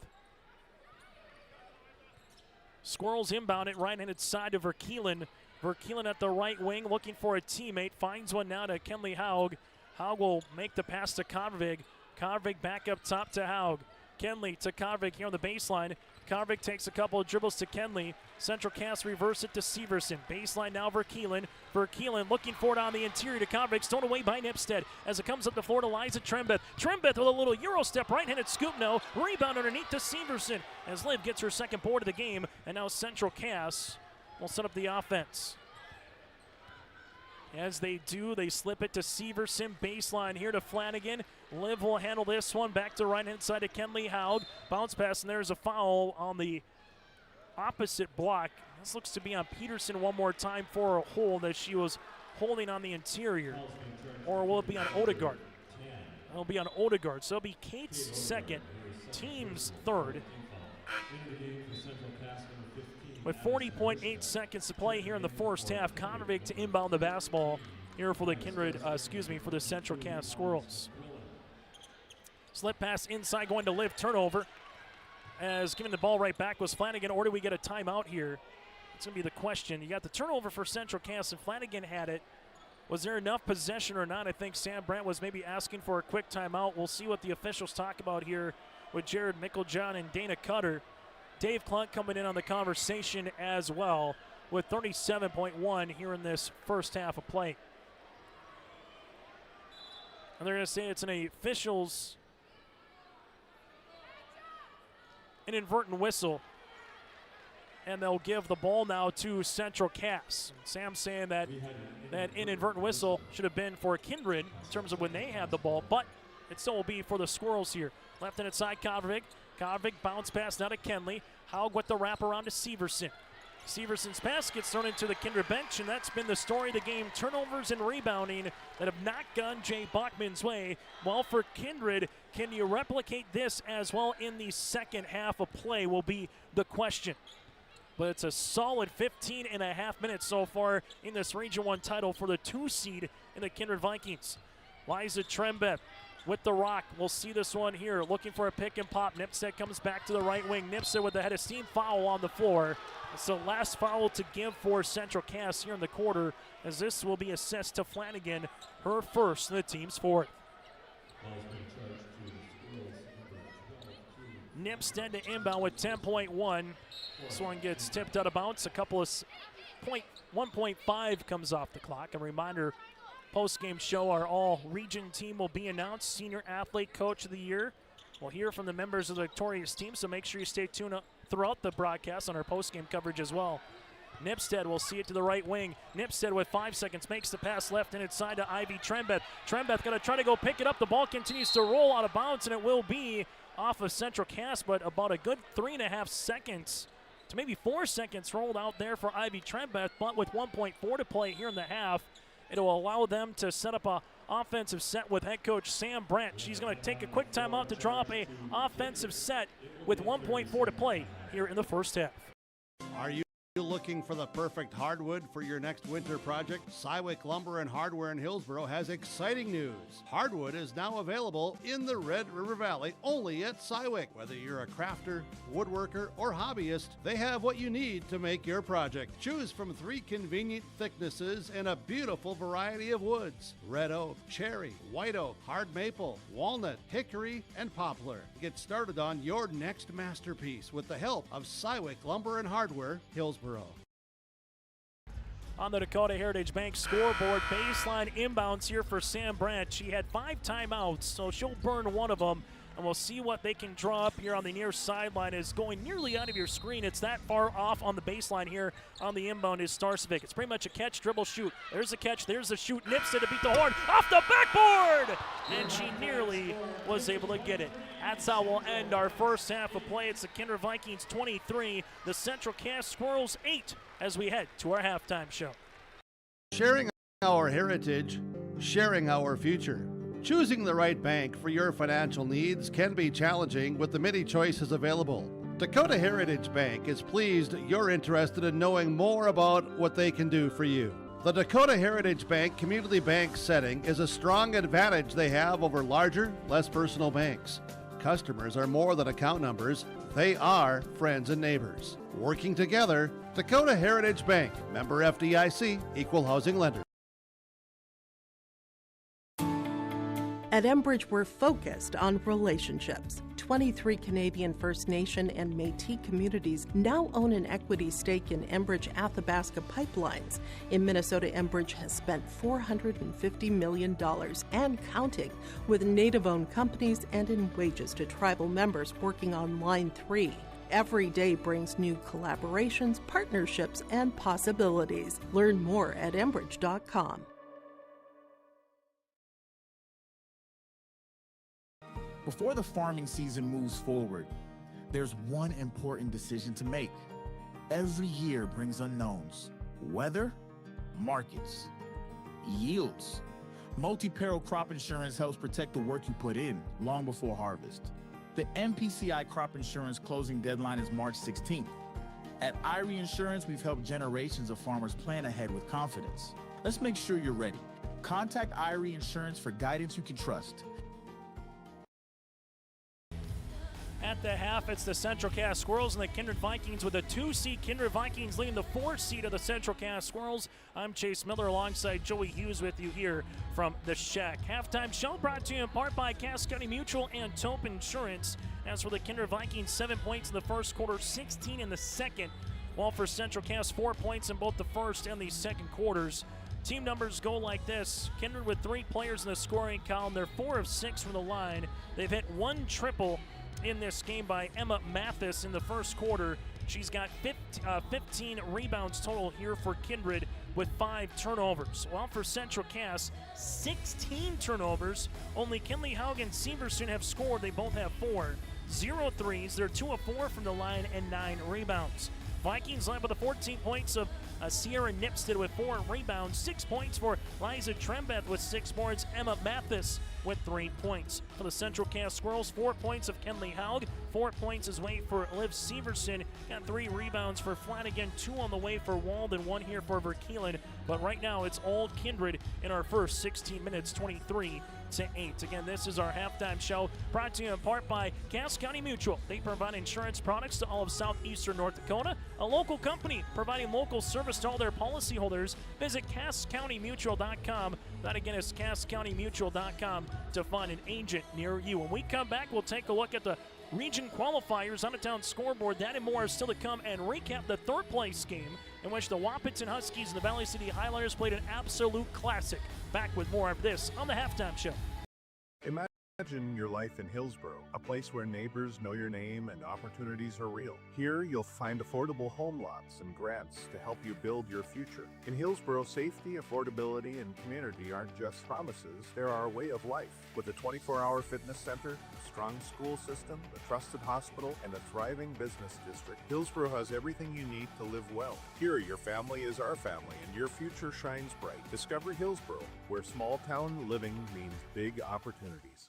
Squirrels inbound it, right-handed side to Verkeelen. Verkeelen at the right wing looking for a teammate. Finds one now to Kenley Haug. Haug will make the pass to Kovarig. Kovarig back up top to Haug. Kenley to Kovarig here on the baseline. Kovarig takes a couple of dribbles to Kenley. Central Cass reverse it to Severson. Baseline now Verkeelen. Verkeelen looking for it on the interior to Kovarig. Stolen away by Nipstead as it comes up the floor to Liza Trembeth. Trembeth with a little Euro step, right-handed scoop no. Rebound underneath to Severson as Liv gets her second board of the game. And now Central Cass will set up the offense. As they do, they slip it to Severson. Baseline here to Flanagan. Liv will handle this one. Back to right-hand side to Kenley Haug. Bounce pass, and there's a foul on the opposite block. This looks to be on Peterson one more time for a hold that she was holding on the interior. Or will it be on Odegaard? It'll be on Odegaard. So it'll be Kate's second, team's third. With 40.8 seconds to play here in the first half, Kovarig to inbound the basketball here for the for the Central Cass Squirrels. Slip pass inside going to Liv, turnover. as giving the ball right back was Flanagan, or do we get a timeout here? It's going to be the question. You got the turnover for Central Cass, and Flanagan had it. Was there enough possession or not? I think Sam Brandt was maybe asking for a quick timeout. We'll see what the officials talk about here with Jared Micklejohn and Dana Cutter. Dave Klunk coming in on the conversation as well with 37.1 here in this first half of play. And they're going to say it's an officials inadvertent whistle. And they'll give the ball now to Central Cass. Sam's saying that that inadvertent whistle should have been for Kindred in terms of when they had the ball, but it still will be for the Squirrels here. Left-handed side, Kovrig. Kovrig bounce pass now to Kenley. Haug with the wraparound to Severson. Severson's pass gets thrown into the Kindred bench, and that's been the story of the game. Turnovers and rebounding that have not gone Jay Bachman's way. Well, for Kindred, can you replicate this as well in the second half of play will be the question. But it's a solid 15 and a half minutes so far in this Region 1 title for the 2 seed in the Kindred Vikings. Liza Trembeth with the rock. We'll see this one here. Looking for a pick and pop. Nipstead comes back to the right wing. Nipstead with the head of steam foul on the floor. It's the last foul to give for Central Cass here in the quarter, as this will be assessed to Flanagan, her first and the team's fourth. Nipstead to inbound with 10.1. This one gets tipped out of bounds. A couple of 1.5 comes off the clock. A reminder, post-game show, our all-region team will be announced. Senior Athlete Coach of the Year. We'll hear from the members of the victorious team, so make sure you stay tuned throughout the broadcast on our post-game coverage as well. Nipstead will see it to the right wing. Nipstead with 5 seconds makes the pass left and inside to Ivy Trembeth. Trembeth going to try to go pick it up. The ball continues to roll out of bounds, and it will be off of Central Cass, but about a good 3.5 seconds to maybe 4 seconds rolled out there for Ivy Trembeth, but with 1.4 to play here in the half, it'll allow them to set up a offensive set with head coach Sam Brandt. She's going to take a quick timeout to draw up a offensive set with 1.4 to play here in the first half. Are you looking for the perfect hardwood for your next winter project? Cywick Lumber and Hardware in Hillsboro has exciting news. Hardwood is now available in the Red River Valley only at Cywick. Whether you're a crafter, woodworker, or hobbyist, they have what you need to make your project. Choose from 3 convenient thicknesses and a beautiful variety of woods: red oak, cherry, white oak, hard maple, walnut, hickory, and poplar. Get started on your next masterpiece with the help of Cywick Lumber and Hardware, Hillsboro. On the Dakota Heritage Bank scoreboard, baseline inbounds here for Sam Brandt. She had 5 timeouts, so she'll burn one of them, and we'll see what they can draw up here on the near sideline. Is going nearly out of your screen. It's that far off on the baseline here on the inbound is Starcevic. It's pretty much a catch, dribble, shoot. There's the catch, there's the shoot. Nipstead to beat the horn off the backboard, and she nearly was able to get it. That's how we'll end our first half of play. It's the Kindred Vikings 23, the Central Cass Squirrels 8, as we head to our halftime show. Sharing our heritage, sharing our future. Choosing the right bank for your financial needs can be challenging with the many choices available. Dakota Heritage Bank is pleased you're interested in knowing more about what they can do for you. The Dakota Heritage Bank community bank setting is a strong advantage they have over larger, less personal banks. Customers are more than account numbers. They are friends and neighbors. Working together, Dakota Heritage Bank, member FDIC, equal housing lender. At Enbridge, we're focused on relationships. 23 Canadian First Nation and Métis communities now own an equity stake in Enbridge Athabasca Pipelines. In Minnesota, Enbridge has spent $450 million and counting with Native-owned companies and in wages to tribal members working on Line 3. Every day brings new collaborations, partnerships, and possibilities. Learn more at Enbridge.com. Before the farming season moves forward, there's one important decision to make. Every year brings unknowns: weather, markets, yields. Multi-peril crop insurance helps protect the work you put in long before harvest. The MPCI crop insurance closing deadline is March 16th. At Irie Insurance, we've helped generations of farmers plan ahead with confidence. Let's make sure you're ready. Contact Irie Insurance for guidance you can trust. At the half, it's the Central Cass Squirrels and the Kindred Vikings, with a 2-seed Kindred Vikings leading the 4-seed of the Central Cass Squirrels. I'm Chase Miller alongside Joey Hughes with you here from the Shack. Halftime show brought to you in part by Cass County Mutual and Tope Insurance. As for the Kindred Vikings, 7 points in the first quarter, 16 in the second, while for Central Cass, 4 points in both the first and the second quarters. Team numbers go like this. Kindred with 3 players in the scoring column. They're 4 of 6 from the line. They've hit 1 triple in this game by Emma Mathis in the first quarter. She's got 15 rebounds total here for Kindred with 5 turnovers. While for Central Cass, 16 turnovers. Only Kinley Haug and Severson have scored. They both have 4. 0 threes. They're 2 of 4 from the line and 9 rebounds. Vikings led with the 14 points of Sierra Nipstead with 4 rebounds, 6 points for Liza Trembeth with 6 boards, Emma Mathis with 3 points. For the Central Cass Squirrels, 4 points of Kenley Haug, 4 points as way for Liv Severson, got 3 rebounds for Flanagan, 2 on the way for Walden, 1 here for Verkeelen. But right now it's all Kindred in our first 16 minutes, 23-8. Again, this is our halftime show, brought to you in part by Cass County Mutual. They provide insurance products to all of southeastern North Dakota, a local company providing local service to all their policyholders. Visit CassCountyMutual.com. That again is CassCountyMutual.com to find an agent near you. When we come back, we'll take a look at the region qualifiers on the town scoreboard. That and more is still to come, and recap the third place game in which the Wahpeton Huskies and the Valley City Highlanders played an absolute classic. Back with more of this on the halftime show. Imagine your life in Hillsborough, a place where neighbors know your name and opportunities are real. Here, you'll find affordable home lots and grants to help you build your future. In Hillsborough, safety, affordability, and community aren't just promises, they're our way of life. With a 24-hour fitness center, a strong school system, a trusted hospital, and a thriving business district, Hillsborough has everything you need to live well. Here, your family is our family, and your future shines bright. Discover Hillsborough, where small-town living means big opportunities.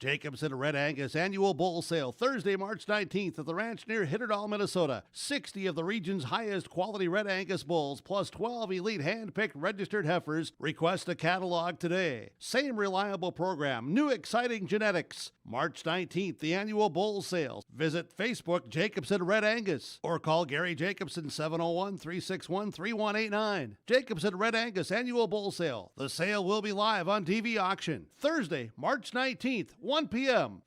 Jacobson Red Angus Annual Bull Sale, Thursday, March 19th at the ranch near Hitterdall, Minnesota. 60 of the region's highest quality Red Angus bulls, plus 12 elite hand-picked registered heifers. Request a catalog today. Same reliable program, new exciting genetics. March 19th, the Annual Bull Sale. Visit Facebook Jacobson Red Angus or call Gary Jacobson 701-361-3189. Jacobson Red Angus Annual Bull Sale. The sale will be live on TV auction. Thursday, March 19th, 1 p.m.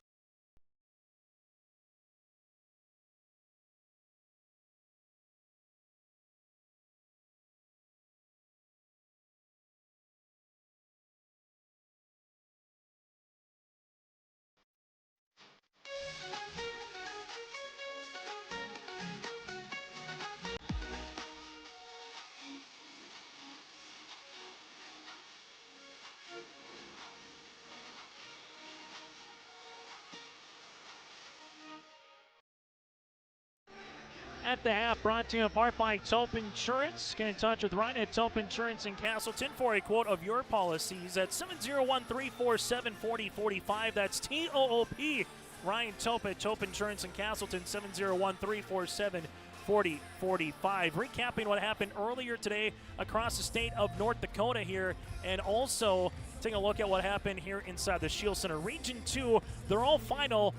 At the half, brought to you in part by Tope Insurance. Get in touch with Ryan at Tope Insurance in Castleton for a quote of your policies at 701-347-4045. That's T-O-O-P. Ryan Tope at Tope Insurance in Castleton, 701-347-4045. Recapping what happened earlier today across the state of North Dakota here, and also taking a look at what happened here inside the Shield Center. Region 2, they're all final.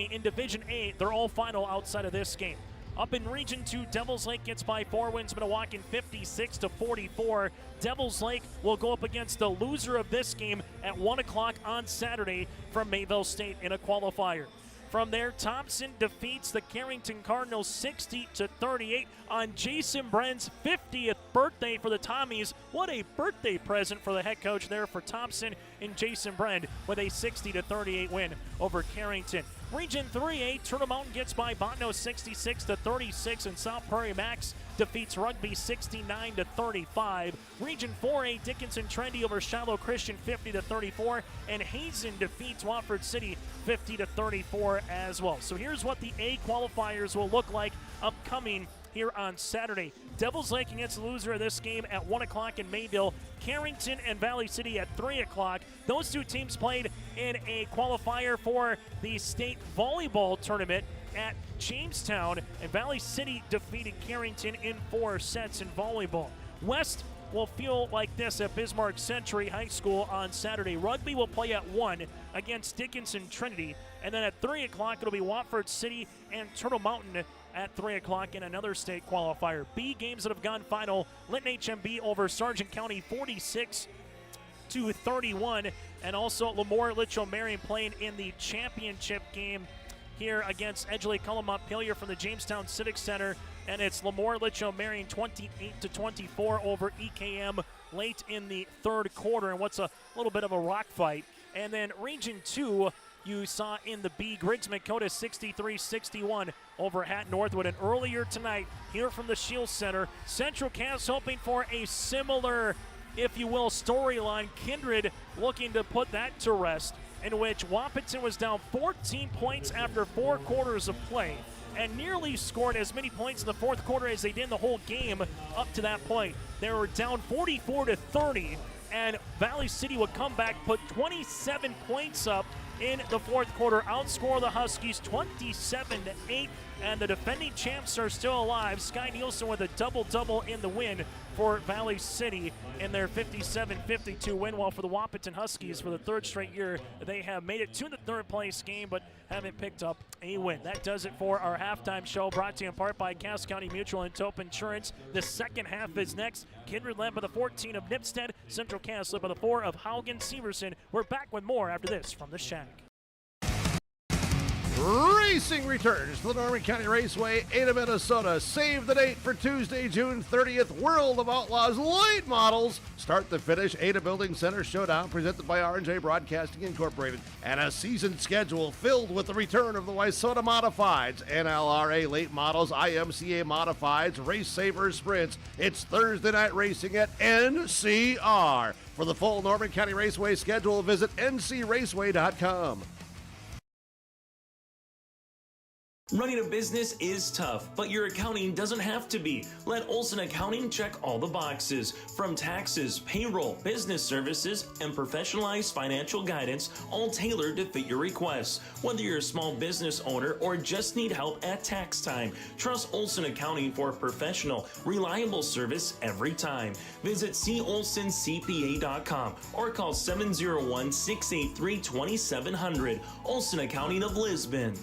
In Division A, they're all final outside of this game. Up in Region 2, Devils Lake gets by 4 wins, Minnewacan 56-44. Devils Lake will go up against the loser of this game at 1 o'clock on Saturday from Mayville State in a qualifier. From there, Thompson defeats the Carrington Cardinals 60-38 on Jason Brenn's 50th birthday for the Tommies. What a birthday present for the head coach there for Thompson and Jason Brenn with a 60-38 win over Carrington. Region 3A, Turtle Mountain gets by Botno 66-36, and South Prairie Max defeats Rugby 69-35. Region 4A, Dickinson Trendy over Shiloh Christian 50-34, and Hazen defeats Watford City 50-34 as well. So here's what the A qualifiers will look like upcoming here on Saturday. Devils Lake against the loser of this game at 1 o'clock in Mayville. Carrington and Valley City at 3 o'clock. Those two teams played in a qualifier for the state volleyball tournament at Jamestown, and Valley City defeated Carrington in 4 sets in volleyball. West will feel like this at Bismarck Century High School on Saturday. Rugby will play at 1 against Dickinson Trinity. And then at 3 o'clock, it'll be Watford City and Turtle Mountain at 3 o'clock in another state qualifier. B games that have gone final. Linton HMB over Sargent County 46-31. And also Lemoore Litchfield Marion playing in the championship game here against Edgeley-Cullum Montpelier from the Jamestown Civic Center. And it's Lemoore Litchfield Marion 28-24 over EKM late in the third quarter, and what's a little bit of a rock fight. And then Region 2, you saw in the B, Griggs Makota 63-61 over Hat Northwood. And earlier tonight, here from the Shield Center, Central Cass hoping for a similar, if you will, storyline. Kindred looking to put that to rest, in which Wahpeton was down 14 points after 4 quarters of play and nearly scored as many points in the fourth quarter as they did in the whole game up to that point. They were down 44-30, and Valley City would come back, put 27 points up in the fourth quarter, outscore the Huskies 27-8, and the defending champs are still alive. Sky Nielsen with a double-double in the win for Valley City in their 57-52 win. While for the Wahpeton Huskies, for the third straight year, they have made it to the third place game but haven't picked up a win. That does it for our halftime show, brought to you in part by Cass County Mutual and Tope Insurance. The second half is next. Kindred led by the 14 of Nipstead, Central Cass led by the 4 of Haugen Severson. We're back with more after this from the Shack. Racing returns to the Norman County Raceway, Ada, Minnesota. Save the date for Tuesday, June 30th. World of Outlaws late models. Start the finish. Ada Building Center Showdown presented by R&J Broadcasting Incorporated. And a season schedule filled with the return of the Wayzata Modifieds, NLRA late models, IMCA Modifieds, Race Savers Sprints. It's Thursday night racing at NCR. For the full Norman County Raceway schedule, visit ncraceway.com. Running a business is tough, but your accounting doesn't have to be. Let Olson Accounting check all the boxes. From taxes, payroll, business services, and professionalized financial guidance, all tailored to fit your requests. Whether you're a small business owner or just need help at tax time, trust Olson Accounting for professional, reliable service every time. Visit colsoncpa.com or call 701-683-2700. Olson Accounting of Lisbon.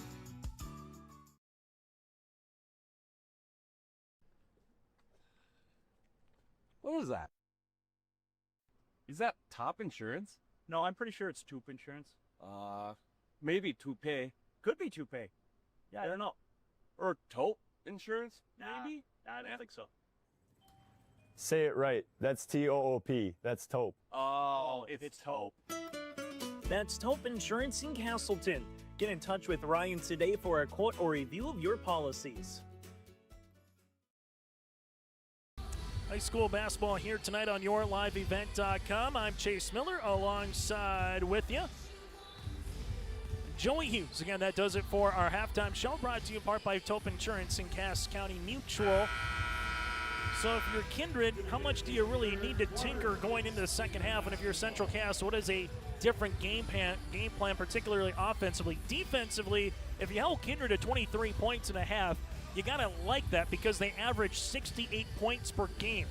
What was that? Is that Top Insurance? No, I'm pretty sure it's Toop Insurance. Maybe Toupee. Could be Toupee. Yeah, I don't know. Or Taupe Insurance, maybe? I don't think so. Say it right. That's T-O-O-P. That's Taupe. Oh, it's Taupe. That's Taupe Insurance in Castleton. Get in touch with Ryan today for a quote or review of your policies. High school basketball here tonight on YourLiveEvent.com. I'm Chase Miller alongside with you, Joey Hughes. Again, that does it for our halftime show, brought to you in part by Tope Insurance and Cass County Mutual. So if you're Kindred, how much do you really need to tinker going into the second half? And if you're Central Cass, what is a different game plan, particularly offensively? Defensively, if you held Kindred to 23 points and a half, you got to like that because they average 68 points per game.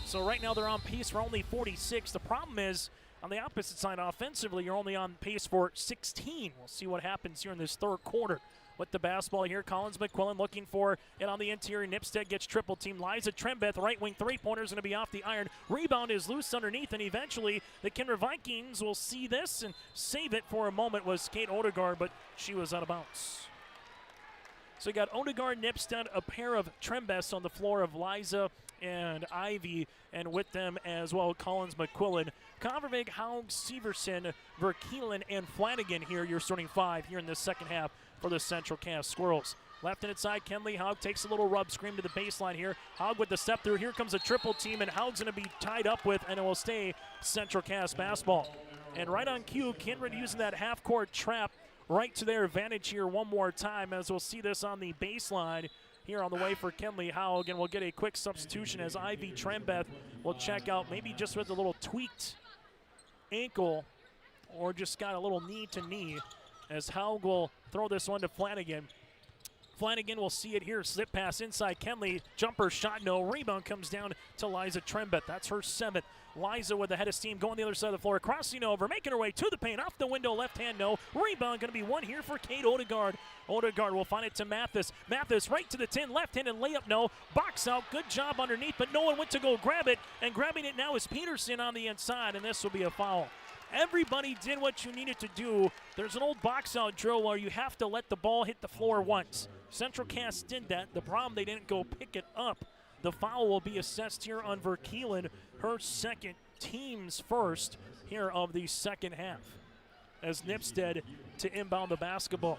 So right now they're on pace for only 46. The problem is, on the opposite side, offensively, you're only on pace for 16. We'll see what happens here in this third quarter. With the basketball here, Collins McQuillan looking for it on the interior. Nipstead gets triple team. Liza Trembeth, right wing three-pointer, is going to be off the iron. Rebound is loose underneath, and eventually the Kindred Vikings will see this and save it for a moment. Was Kate Odegaard, but she was out of bounds. So you got Odegaard, Nipstead, a pair of Trembeths on the floor of Liza and Ivy, and with them as well, Collins McQuillan, Convervig, Haug, Severson, Verkeelen, and Flanagan here, your starting 5 here in the second half for the Central Cass Squirrels. Left-handed side, Kenley Haug takes a little rub scream to the baseline here. Haug with the step through. Here comes a triple team, and Haug's going to be tied up with, and it will stay Central Cass basketball. And right on cue, Kindred using that half-court trap right to their advantage here one more time, as we'll see this on the baseline here on the way for Kenley Haug, and we'll get a quick substitution as Ivy Trembeth will check out, maybe just with a little tweaked ankle or just got a little knee to knee, as Haug will throw this one to Flanagan. Flanagan will see it here. Slip pass inside Kenley. Jumper shot, no. Rebound comes down to Liza Trembeth. That's her 7th. Liza with the head of steam going the other side of the floor. Crossing over, making her way to the paint. Off the window, left hand, no. Rebound going to be one here for Kate Odegaard. Odegaard will find it to Mathis. Mathis right to the 10, left-handed layup, no. Box out, good job underneath, but no one went to go grab it. And grabbing it now is Peterson on the inside, and this will be a foul. Everybody did what you needed to do. There's an old box out drill where you have to let the ball hit the floor once. Central Cass did that. The problem, they didn't go pick it up. The foul will be assessed here on Verkeelen, her 2nd, team's 1st here of the 2nd half. As Nipstead to inbound the basketball.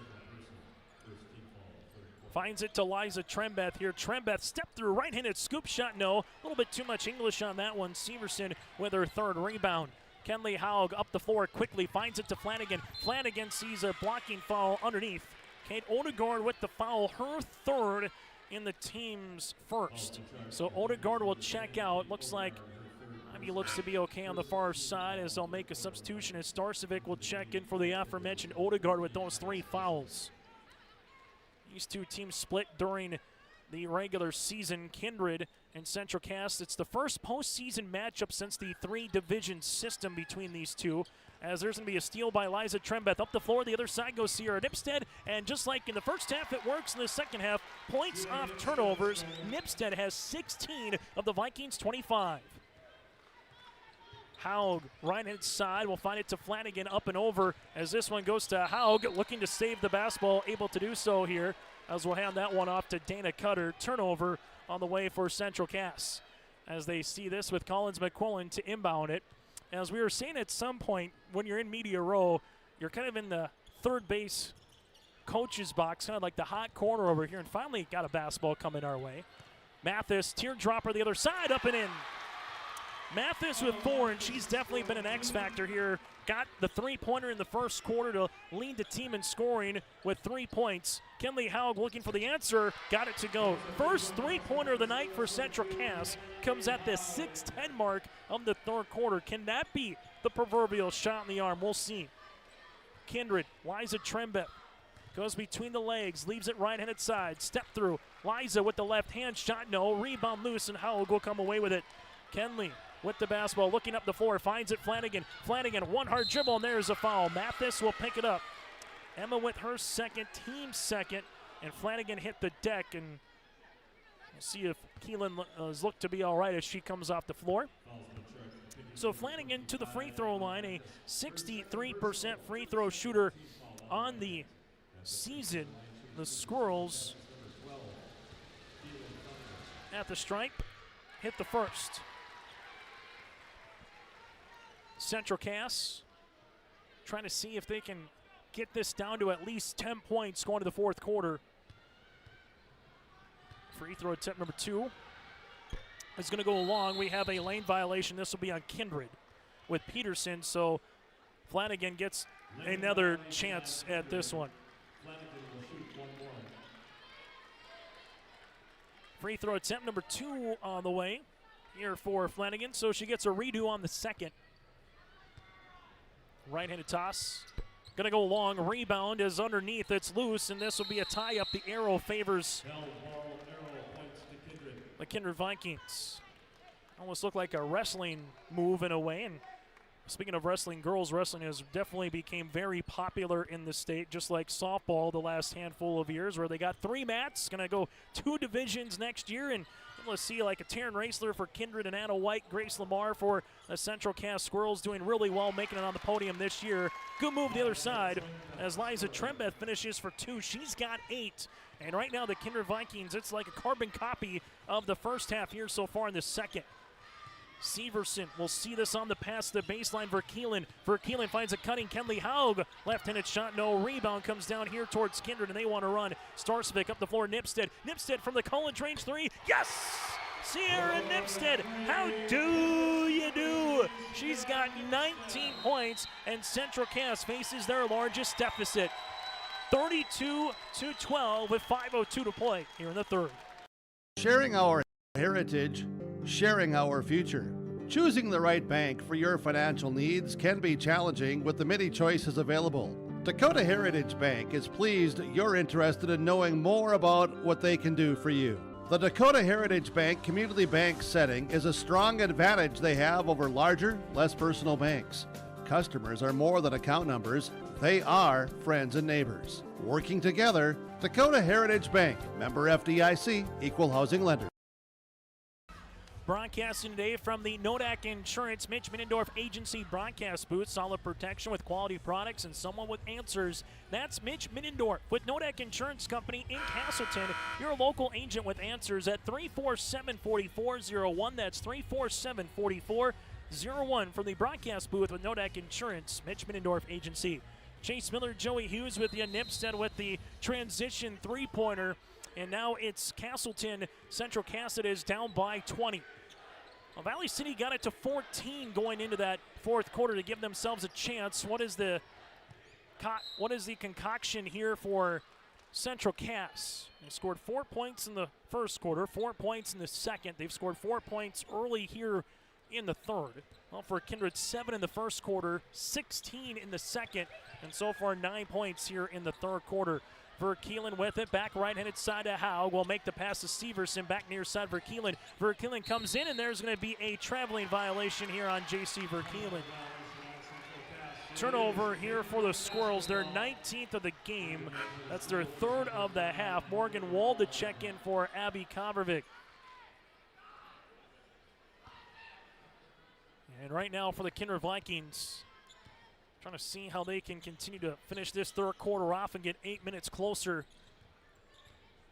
Finds it to Liza Trembeth here. Trembeth step through, right-handed scoop shot, no. A little bit too much English on that one. Severson with her 3rd rebound. Kenley Haug up the floor quickly, finds it to Flanagan. Flanagan sees a blocking foul underneath. Kate Odegaard with the foul, her 3rd in the team's 1st. So Odegaard will check out. Looks like he looks to be okay on the far side as they'll make a substitution as Starcevic will check in for the aforementioned Odegaard with those 3 fouls. These two teams split during the regular season. Kindred and Central Cass. It's the first postseason matchup since the 3-division system between these two. As there's going to be a steal by Liza Trembeth. Up the floor, the other side goes Sierra Nipstead. And just like in the first half, it works in the second half. Points off turnovers. Nipstead has 16 of the Vikings' 25. Haug, right-hand side, will find it to Flanagan up and over as this one goes to Haug, looking to save the basketball, able to do so here as we'll hand that one off to Dana Cutter. Turnover on the way for Central Cass as they see this with Collins McQuillan to inbound it. As we were saying at some point, when you're in media row, you're kind of in the third base coach's box, kind of like the hot corner over here, and finally got a basketball coming our way. Mathis, teardropper the other side, up and in. Mathis with 4, and she's definitely been an X factor here. Got the 3-pointer in the first quarter to lead the team in scoring with 3 points. Kenley Haug looking for the answer, got it to go. First 3-pointer of the night for Central Cass comes at the 6:10 mark of the 3rd quarter. Can that be the proverbial shot in the arm? We'll see. Kindred, Liza Trembeth goes between the legs, leaves it right-handed side, step through. Liza with the left hand shot, no. Rebound loose, and Haug will come away with it. Kenley with the basketball, looking up the floor, finds it Flanagan. Flanagan, one hard dribble, and there's a foul. Mathis will pick it up. Emma with her 2nd, team 2nd, and Flanagan hit the deck, and we'll see if Keelan is looked to be all right as she comes off the floor. So Flanagan to the free throw line, a 63% free throw shooter on the season. The Squirrels at the stripe hit the first. Central Cass trying to see if they can get this down to at least 10 points going to the 4th quarter. Free throw attempt number 2 is going to go along. We have a lane violation. This will be on Kindred with Peterson, so Flanagan gets another chance at this one. Free throw attempt number 2 on the way here for Flanagan, so she gets a redo on the 2nd. Right-handed toss. Going to go long. Rebound is underneath. It's loose, and this will be a tie-up. The arrow favors the Kindred Vikings. Almost looked like a wrestling move in a way. And speaking of wrestling, girls wrestling has definitely became very popular in the state, just like softball the last handful of years, where they got 3 mats. Going to go 2 divisions next year, and let's see like a Taryn Raisler for Kindred and Anna White, Grace Lamar for the Central Cass Squirrels, doing really well, making it on the podium this year. Good move the other side as Liza Trembeth finishes for 2. She's got 8. And right now the Kindred Vikings, it's like a carbon copy of the first half here so far in the 2nd. Severson will see this on the pass to the baseline. Verkeelen finds a cutting Kenley Haug. Left-handed shot, no. Rebound comes down here towards Kindred, and they want to run. Starcevic up the floor, Nipstead. Nipstead from the college range 3. Yes! Sierra Nipstead, how do you do? She's got 19 points, and Central Cass faces their largest deficit. 32-12 with 5:02 to play here in the 3rd. Sharing our heritage, sharing our future. Choosing the right bank for your financial needs can be challenging with the many choices available. Dakota Heritage Bank is pleased you're interested in knowing more about what they can do for you. The Dakota Heritage Bank community bank setting is a strong advantage they have over larger, less personal banks. Customers are more than account numbers, they are friends and neighbors. Working together, Dakota Heritage Bank, member FDIC, equal housing lender. Broadcasting today from the Nodak Insurance Mitch Middendorf Agency broadcast booth. Solid protection with quality products and someone with answers. That's Mitch Middendorf with Nodak Insurance Company in Castleton. Your local agent with answers at 347-4401. That's 347-4401 from the broadcast booth with Nodak Insurance, Mitch Middendorf Agency. Chase Miller, Joey Hughes with you. Nipstead with the transition three-pointer. And now it's Castleton. Central Cass is down by 20. Well, Valley City got it to 14 going into that fourth quarter to give themselves a chance. What is the concoction here for Central Cass? They scored 4 points in the first quarter, 4 points in the second. They've scored 4 points early here in the third. Well, for Kindred, 7 in the first quarter, 16 in the second, and so far 9 points here in the third quarter. Verkeelen with it, back right-handed side to Haug. Will make the pass to Severson, back near side Verkeelen. Verkeelen comes in, and there's going to be a traveling violation here on J.C. Verkeelen. Turnover here for the Squirrels, their 19th of the game. That's their third of the half. Morgan Wald to check in for Abby Kovervik. And right now for the Kindred Vikings, trying to see how they can continue to finish this third quarter off and get 8 minutes closer,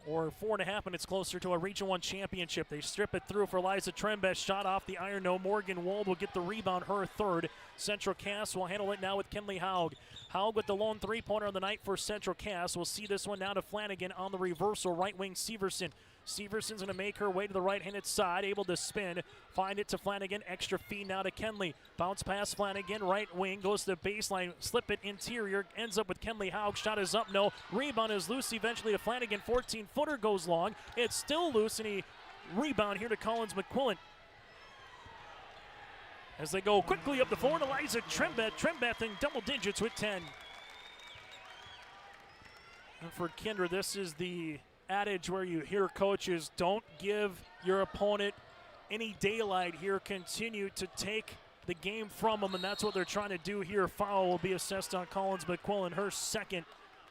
or 4.5 minutes closer to a Region 1 championship. They strip it through for Eliza Trembest. Shot off the iron. No. Morgan Wold will get the rebound, her third. Central Cass will handle it now with Kenley Haug. Haug with the lone three-pointer on the night for Central Cass. We'll see this one now to Flanagan on the reversal. Right wing Severson. Severson's going to make her way to the right-handed side, able to spin, find it to Flanagan, extra feed now to Kenley. Bounce pass Flanagan, right wing, goes to the baseline, slip it interior, ends up with Kenley Haug. Shot is up, no. Rebound is loose eventually to Flanagan. 14-footer goes long. It's still loose, and he rebound here to Collins McQuillan. As they go quickly up the floor, Eliza Trembeth in double digits with 10. And for Kindred, this is the adage where you hear coaches, don't give your opponent any daylight here, continue to take the game from them, and that's what they're trying to do here. Foul will be assessed on Collins McQuillan, her second,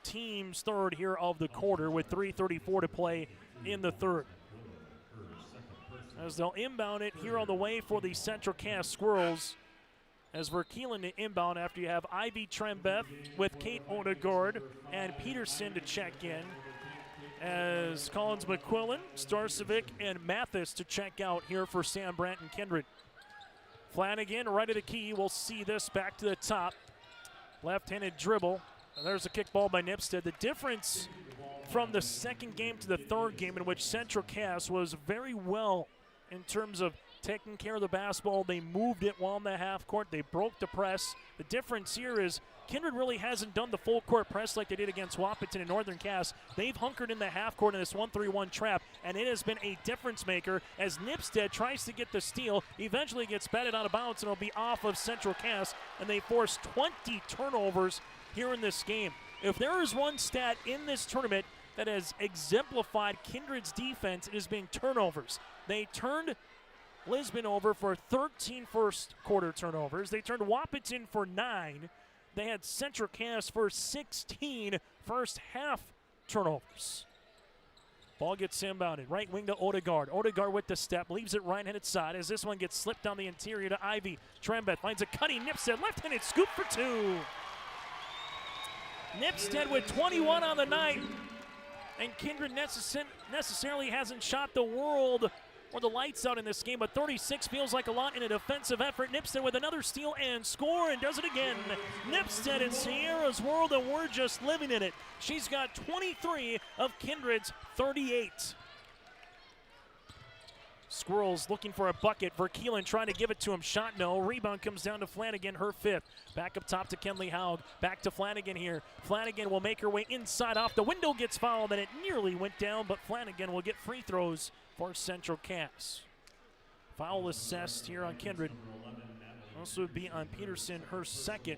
team's third here of the quarter with 3:34 to play in the third. As they'll inbound it here on the way for the Central Cass Squirrels, as Verkeelen to inbound after you have Ivy Trembeth with Kate Odegaard and Peterson to check in, as Collins McQuillan, Starcevic, and Mathis to check out here for Sam Brandt and Kindred. Flanagan right at the key. We'll see this back to the top. Left-handed dribble. And there's a kick ball by Nipstead. The difference from the second game to the third game, in which Central Cass was very well in terms of taking care of the basketball. They moved it while in the half court. They broke the press. The difference here is Kindred really hasn't done the full court press like they did against Wahpeton and Northern Cass. They've hunkered in the half court in this 1-3-1 trap, and it has been a difference maker as Nipstead tries to get the steal, eventually gets batted out of bounds, and it'll be off of Central Cass, and they force 20 turnovers here in this game. If there is one stat in this tournament that has exemplified Kindred's defense, it has been turnovers. They turned Lisbon over for 13 first quarter turnovers. They turned Wahpeton for 9. They had Central Cass for 16 first half turnovers. Ball gets inbounded. Right wing to Odegaard. Odegaard with the step. Leaves it right-handed side as this one gets slipped down the interior to Ivy. Trembeth finds a cutting Nipstead. Left-handed scoop for 2. Nipstead with 21 on the night. And Kindred necessarily hasn't shot the world or the lights out in this game, but 36 feels like a lot in a defensive effort. Nipstead with another steal and score, and does it again. Nipstead in Sierra's world, and we're just living in it. She's got 23 of Kindred's 38. Squirrels looking for a bucket. Verkeelen trying to give it to him. Shot no. Rebound comes down to Flanagan, her fifth. Back up top to Kenley Haug. Back to Flanagan here. Flanagan will make her way inside off the window. Gets fouled, and it nearly went down, but Flanagan will get free throws for Central Cass. Foul assessed here on Kindred. Also would be on Peterson, her second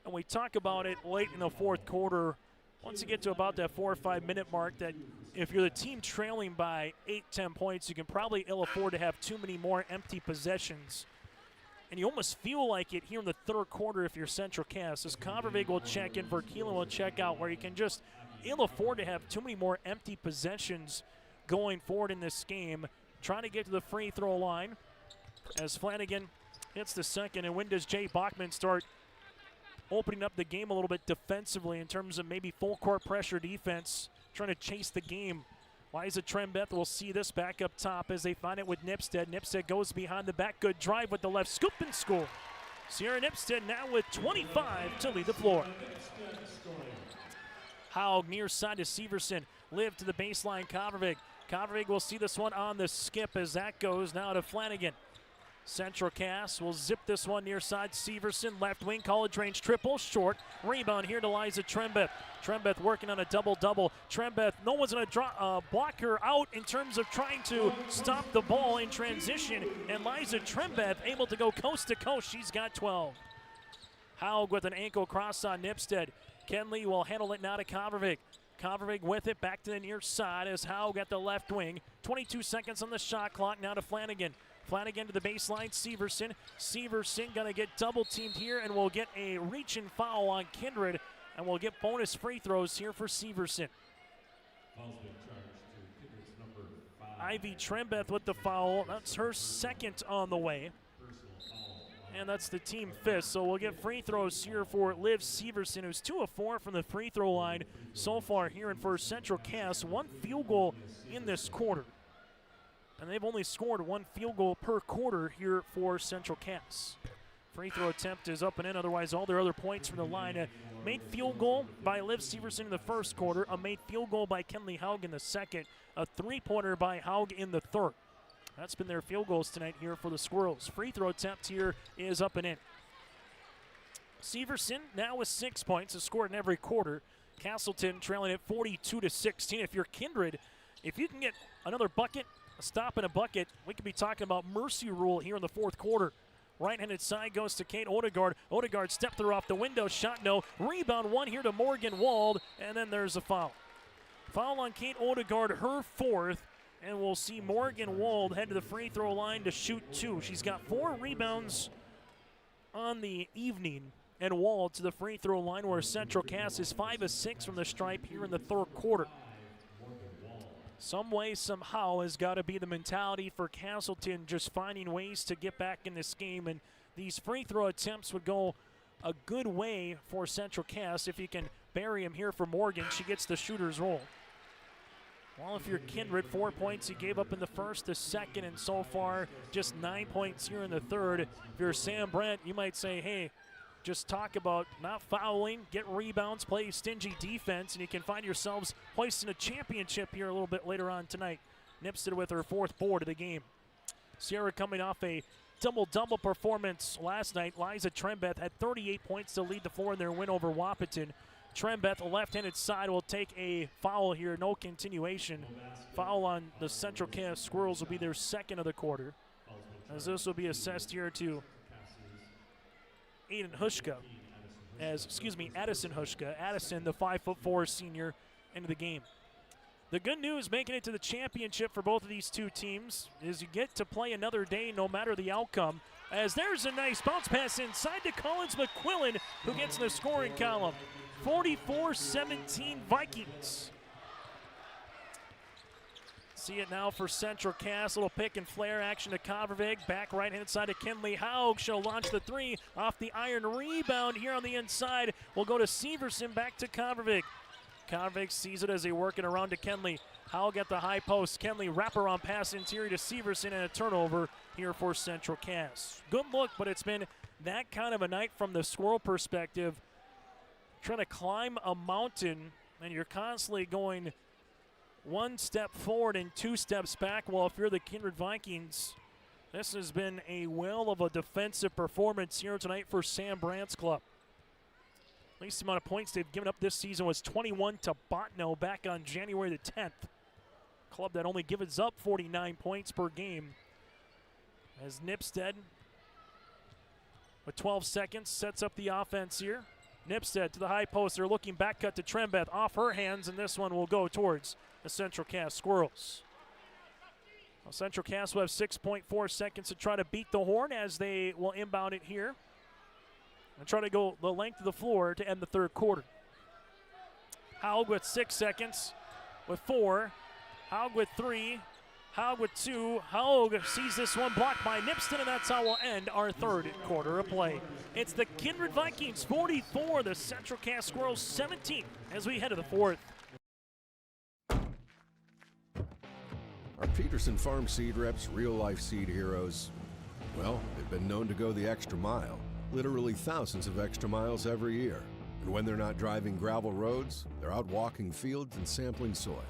And we talk about it late in the fourth quarter. Once you get to about that 4 or 5 minute mark, that if you're the team trailing by 8-10 points, you can probably ill afford to have too many more empty possessions. And you almost feel like it here in the third quarter if you're Central Cass, as Convervig will check in, Verkeelen will check out, where you can just ill afford to have too many more empty possessions going forward in this game. Trying to get to the free throw line as Flanagan hits the second. And when does Jay Bachman start opening up the game a little bit defensively in terms of maybe full court pressure defense, trying to chase the game? Liza Trembeth will see this back up top as they find it with Nipstead. Nipstead goes behind the back. Good drive with the left scoop and score. Sierra Nipstead now with 25 to lead the floor. Haug near side to Severson. Live to the baseline, Convervig. Convervig will see this one on the skip as that goes now to Flanagan. Central Cass will zip this one near side. Severson, left wing, college range triple, short. Rebound here to Liza Trembeth. Trembeth working on a double-double. Trembeth, no one's going to block her out in terms of trying to stop the ball in transition. And Liza Trembeth able to go coast to coast. She's got 12. Haug with an ankle cross on Nipstead. Kenley will handle it now to Convervig. Convervig with it back to the near side as Haug at the left wing. 22 seconds on the shot clock now to Flanagan. Flanagan to the baseline, Severson. Severson going to get double teamed here and will get a reach and foul on Kindred, and we'll get bonus free throws here for Severson. Ivy Trembeth with the foul. That's her second on the way. And that's the team fifth. So we'll get free throws here for Liv Severson, who's 2 of 4 from the free throw line so far here. And for Central Cass, 1 field goal in this quarter. And they've only scored 1 field goal per quarter here for Central Cass. Free throw attempt is up and in, otherwise all their other points from the line. A made field goal by Liv Severson in the first quarter, a made field goal by Kenley Haug in the second, a 3-pointer by Haug in the third. That's been their field goals tonight here for the Squirrels. Free throw attempt here is up and in. Severson now with 6 points, has scored in every quarter. Castleton trailing at 42-16. If you're Kindred, if you can get another bucket, a stop and a bucket, we could be talking about mercy rule here in the fourth quarter. Right-handed side goes to Kate Odegaard. Odegaard step through off the window, shot no. Rebound one here to Morgan Wald, and then there's a foul. Foul on Kate Odegaard, her fourth, and we'll see Morgan Wald head to the free throw line to shoot 2. She's got 4 rebounds on the evening, and Wald to the free throw line where Central Cass is 5 of 6 from the stripe here in the third quarter. Some way, somehow, has got to be the mentality for Castleton, just finding ways to get back in this game. And these free throw attempts would go a good way for Central Cass. If you can bury him here for Morgan, she gets the shooter's roll. Well, if you're Kindred, 4 points he gave up in the first, the second, and so far just 9 points here in the third. If you're Sam Brandt, you might say, hey, just talk about not fouling, get rebounds, play stingy defense, and you can find yourselves hoisting a championship here a little bit later on tonight. Nipstead with her 4th board of the game. Sierra coming off a double-double performance last night. Liza Trembeth had 38 points to lead the floor in their win over Wahpeton. Trembeth, left-handed side, will take a foul here, no continuation. Foul on the Central Cass Squirrels will be their second of the quarter, as this will be assessed here to Addison Hushka. Addison, the 5'4" senior, into the game. The good news making it to the championship for both of these two teams is you get to play another day no matter the outcome, as there's a nice bounce pass inside to Collins McQuillan, who gets in the scoring column. 44-17 Vikings. See it now for Central Cass. Little pick and flare action to Convervig. Back right-hand side to Kenley Haug. She'll launch the 3 off the iron. Rebound here on the inside. We'll go to Severson, back to Convervig. Convervig sees it as they work it around to Kenley. Haug at the high post. Kenley wraparound pass interior to Severson, and a turnover here for Central Cass. Good look, but it's been that kind of a night from the Squirrel perspective. Trying to climb a mountain, and you're constantly going 1 step forward and 2 steps back. Well, if you're the Kindred Vikings, this has been a whale of a defensive performance here tonight for Sam Brandt's club. Least amount of points they've given up this season was 21 to Botno back on January the 10th. Club that only gives up 49 points per game. As Nipstead, with 12 seconds, sets up the offense here. Nipstead to the high post. They're looking back cut to Trembeth off her hands, and this one will go towards the Central Cass Squirrels. Well, Central Cass will have 6.4 seconds to try to beat the horn as they will inbound it here and try to go the length of the floor to end the third quarter. Haug with 6 seconds, with 4. Haug with 3. Haug with 2. Haug sees this one blocked by Nipston, and that's how we'll end our third quarter of play. It's the Kindred Vikings 44, the Central Cass Squirrels 17 as we head to the fourth. Our Peterson Farm seed reps, real-life seed heroes, well, they've been known to go the extra mile, literally thousands of extra miles every year. And when they're not driving gravel roads, they're out walking fields and sampling soil.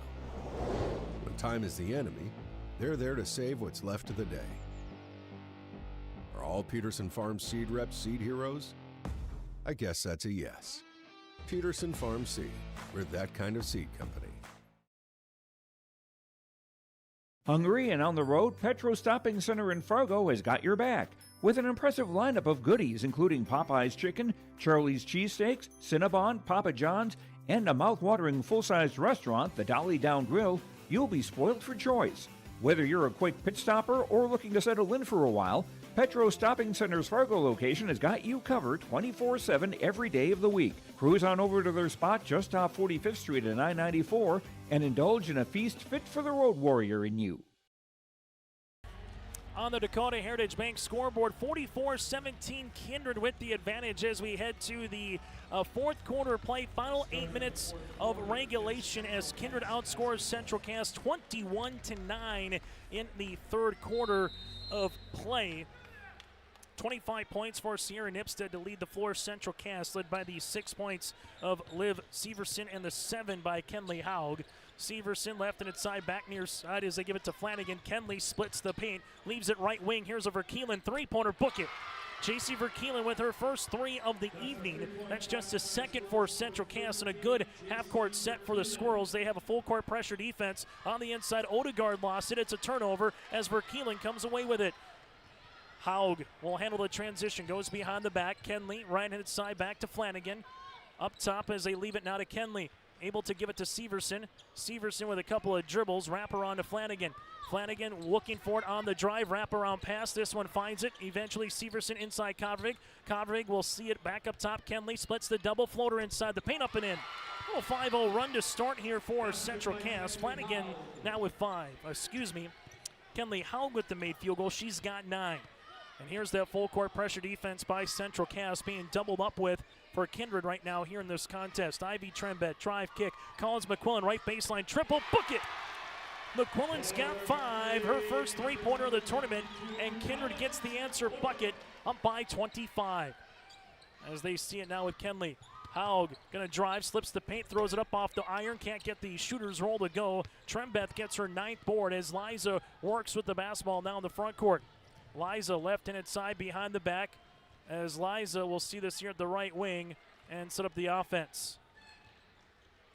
When time is the enemy, they're there to save what's left of the day. Are all Peterson Farm seed reps seed heroes? I guess that's a yes. Peterson Farm Seed, we're that kind of seed company. Hungry and on the road, Petro Stopping Center in Fargo has got your back with an impressive lineup of goodies including Popeye's Chicken, Charlie's Cheesesteaks, Cinnabon, Papa John's, and a mouth-watering full-sized restaurant, the Dolly Down Grill. You'll be spoiled for choice. Whether you're a quick pit stopper or looking to settle in for a while, Petro Stopping Center's Fargo location has got you covered 24/7 every day of the week. Cruise on over to their spot just off 45th Street and I-94 and indulge in a feast fit for the road warrior in you. On the Dakota Heritage Bank scoreboard, 44-17 Kindred with the advantage as we head to the fourth quarter play. Final 8 minutes of regulation as Kindred outscores Central Cass 21-9 in the third quarter of play. 25 points for Sierra Nipstead to lead the floor. Central Cass led by the 6 points of Liv Severson and the 7 by Kenley Haug. Severson left and inside, back near side as they give it to Flanagan. Kenley splits the paint, leaves it right wing. Here's a Verkeelen three-pointer, book it. JC Verkeelen with her first 3 of the evening. That's just a second for Central Cass and a good half-court set for the Squirrels. They have a full-court pressure defense on the inside. Odegaard lost it. It's a turnover as Verkeelen comes away with it. Haug will handle the transition, goes behind the back. Kenley, right-handed side, back to Flanagan. Up top as they leave it now to Kenley. Able to give it to Severson. Severson with a couple of dribbles, wrap around to Flanagan. Flanagan looking for it on the drive, wrap around pass. This one finds it. Eventually Severson inside Kovrig. Kovrig will see it back up top. Kenley splits the double floater inside the paint, up and in. A 5-0 run to start here for Central Cass. Flanagan now with 5. Kenley Haug with the made field goal. She's got 9. And here's that full court pressure defense by Central Cass being doubled up with for Kindred right now here in this contest. Ivy Trembett, drive kick. Collins McQuillan, right baseline, triple, book it! McQuillan's got 5, her first three-pointer of the tournament, and Kindred gets the answer bucket up by 25. As they see it now with Kenley. Haug gonna drive, slips the paint, throws it up off the iron, can't get the shooter's roll to go. Trembeth gets her 9th board as Liza works with the basketball now in the front court. Liza left-handed side behind the back as Liza will see this here at the right wing and set up the offense.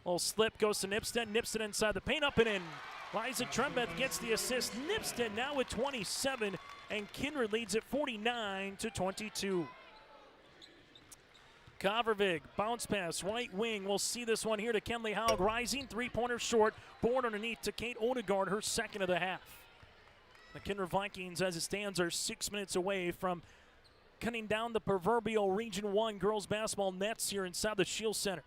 Little slip goes to Nipstead. Nipstead inside the paint, up and in. Liza Trembeth gets the assist. Nipstead now with 27, and Kindred leads it 49-22. Kovervig, bounce pass, right wing. We'll see this one here to Kenley Haug, rising, three-pointer short. Board underneath to Kate Odegaard, her second of the half. The Kindred Vikings, as it stands, are 6 minutes away from cutting down the proverbial Region 1 girls basketball nets here inside the Shield Center.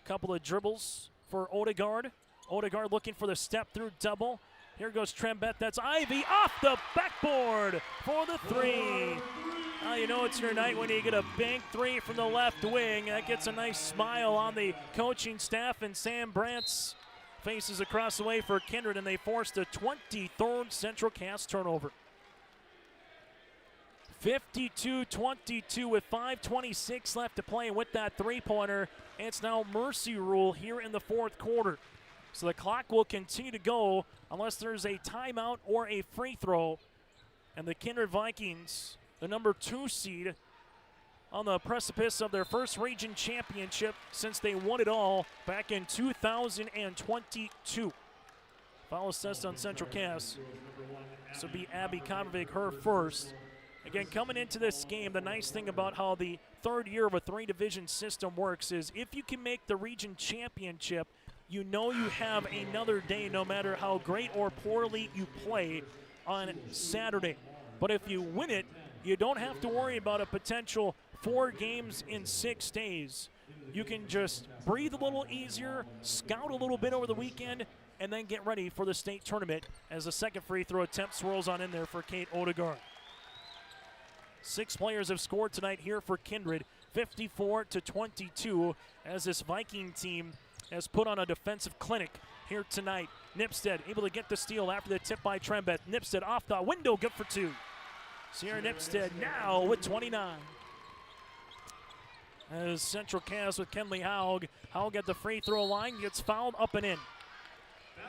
Couple of dribbles for Odegaard. Odegaard looking for the step-through double. Here goes Trembeth. That's Ivy off the backboard for the 3. You know it's your night when you get a bank 3 from the left wing. That gets a nice smile on the coaching staff, and Sam Brantz faces across the way for Kindred, and they forced a 23rd Central Cass turnover. 52-22 with 5:26 left to play, and with that three-pointer, it's now mercy rule here in the fourth quarter. So the clock will continue to go unless there's a timeout or a free throw. And the Kindred Vikings, the number 2 seed, on the precipice of their first region championship since they won it all back in 2022. Foul assessed on Central Cass. So be Abby Kovervig, her first. Again, coming into this game, the nice thing about how the third year of a 3-division system works is if you can make the region championship, you know you have another day no matter how great or poorly you play on Saturday. But if you win it, you don't have to worry about a potential 4 games in 6 days. You can just breathe a little easier, scout a little bit over the weekend, and then get ready for the state tournament as the second free throw attempt swirls on in there for Kate Odegaard. 6 players have scored tonight here for Kindred, 54-22, as this Viking team has put on a defensive clinic here tonight. Nipstead able to get the steal after the tip by Trembeth. Nipstead off the window, good for 2. Sierra Nipstead now with 29. As Central Cass with Kenley Haug. Haug at the free throw line, gets fouled up and in.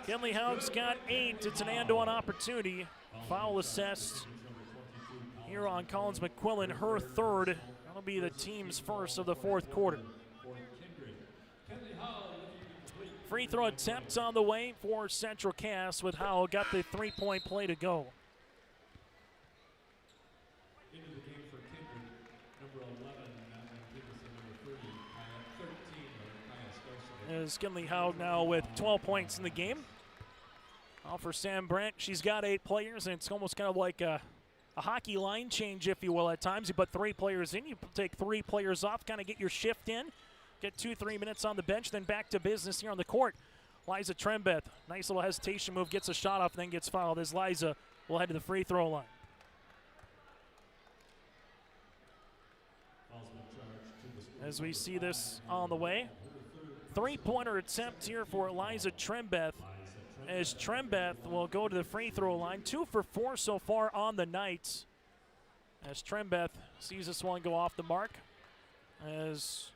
Kenley Haug's got 8. It's an and-one opportunity. Foul assessed here on Collins McQuillan, her third. That'll be the team's first of the fourth quarter. Free throw attempts on the way for Central Cass with Howell got the 3-point play to go. As Kinley Howell now with 12 points in the game. Now for Sam Brandt, she's got 8 players, and it's almost kind of like a hockey line change, if you will, at times. You put 3 players in, you take 3 players off, kind of get your shift in. Get 2-3 minutes on the bench, then back to business here on the court. Liza Trembeth, nice little hesitation move, gets a shot off, then gets fouled as Liza will head to the free throw line. As we see this on the way. 3-pointer attempt here for Liza Trembeth, as Trembeth will go to the free throw line. 2 for 4 so far on the night, as Trembeth sees this one go off the mark. As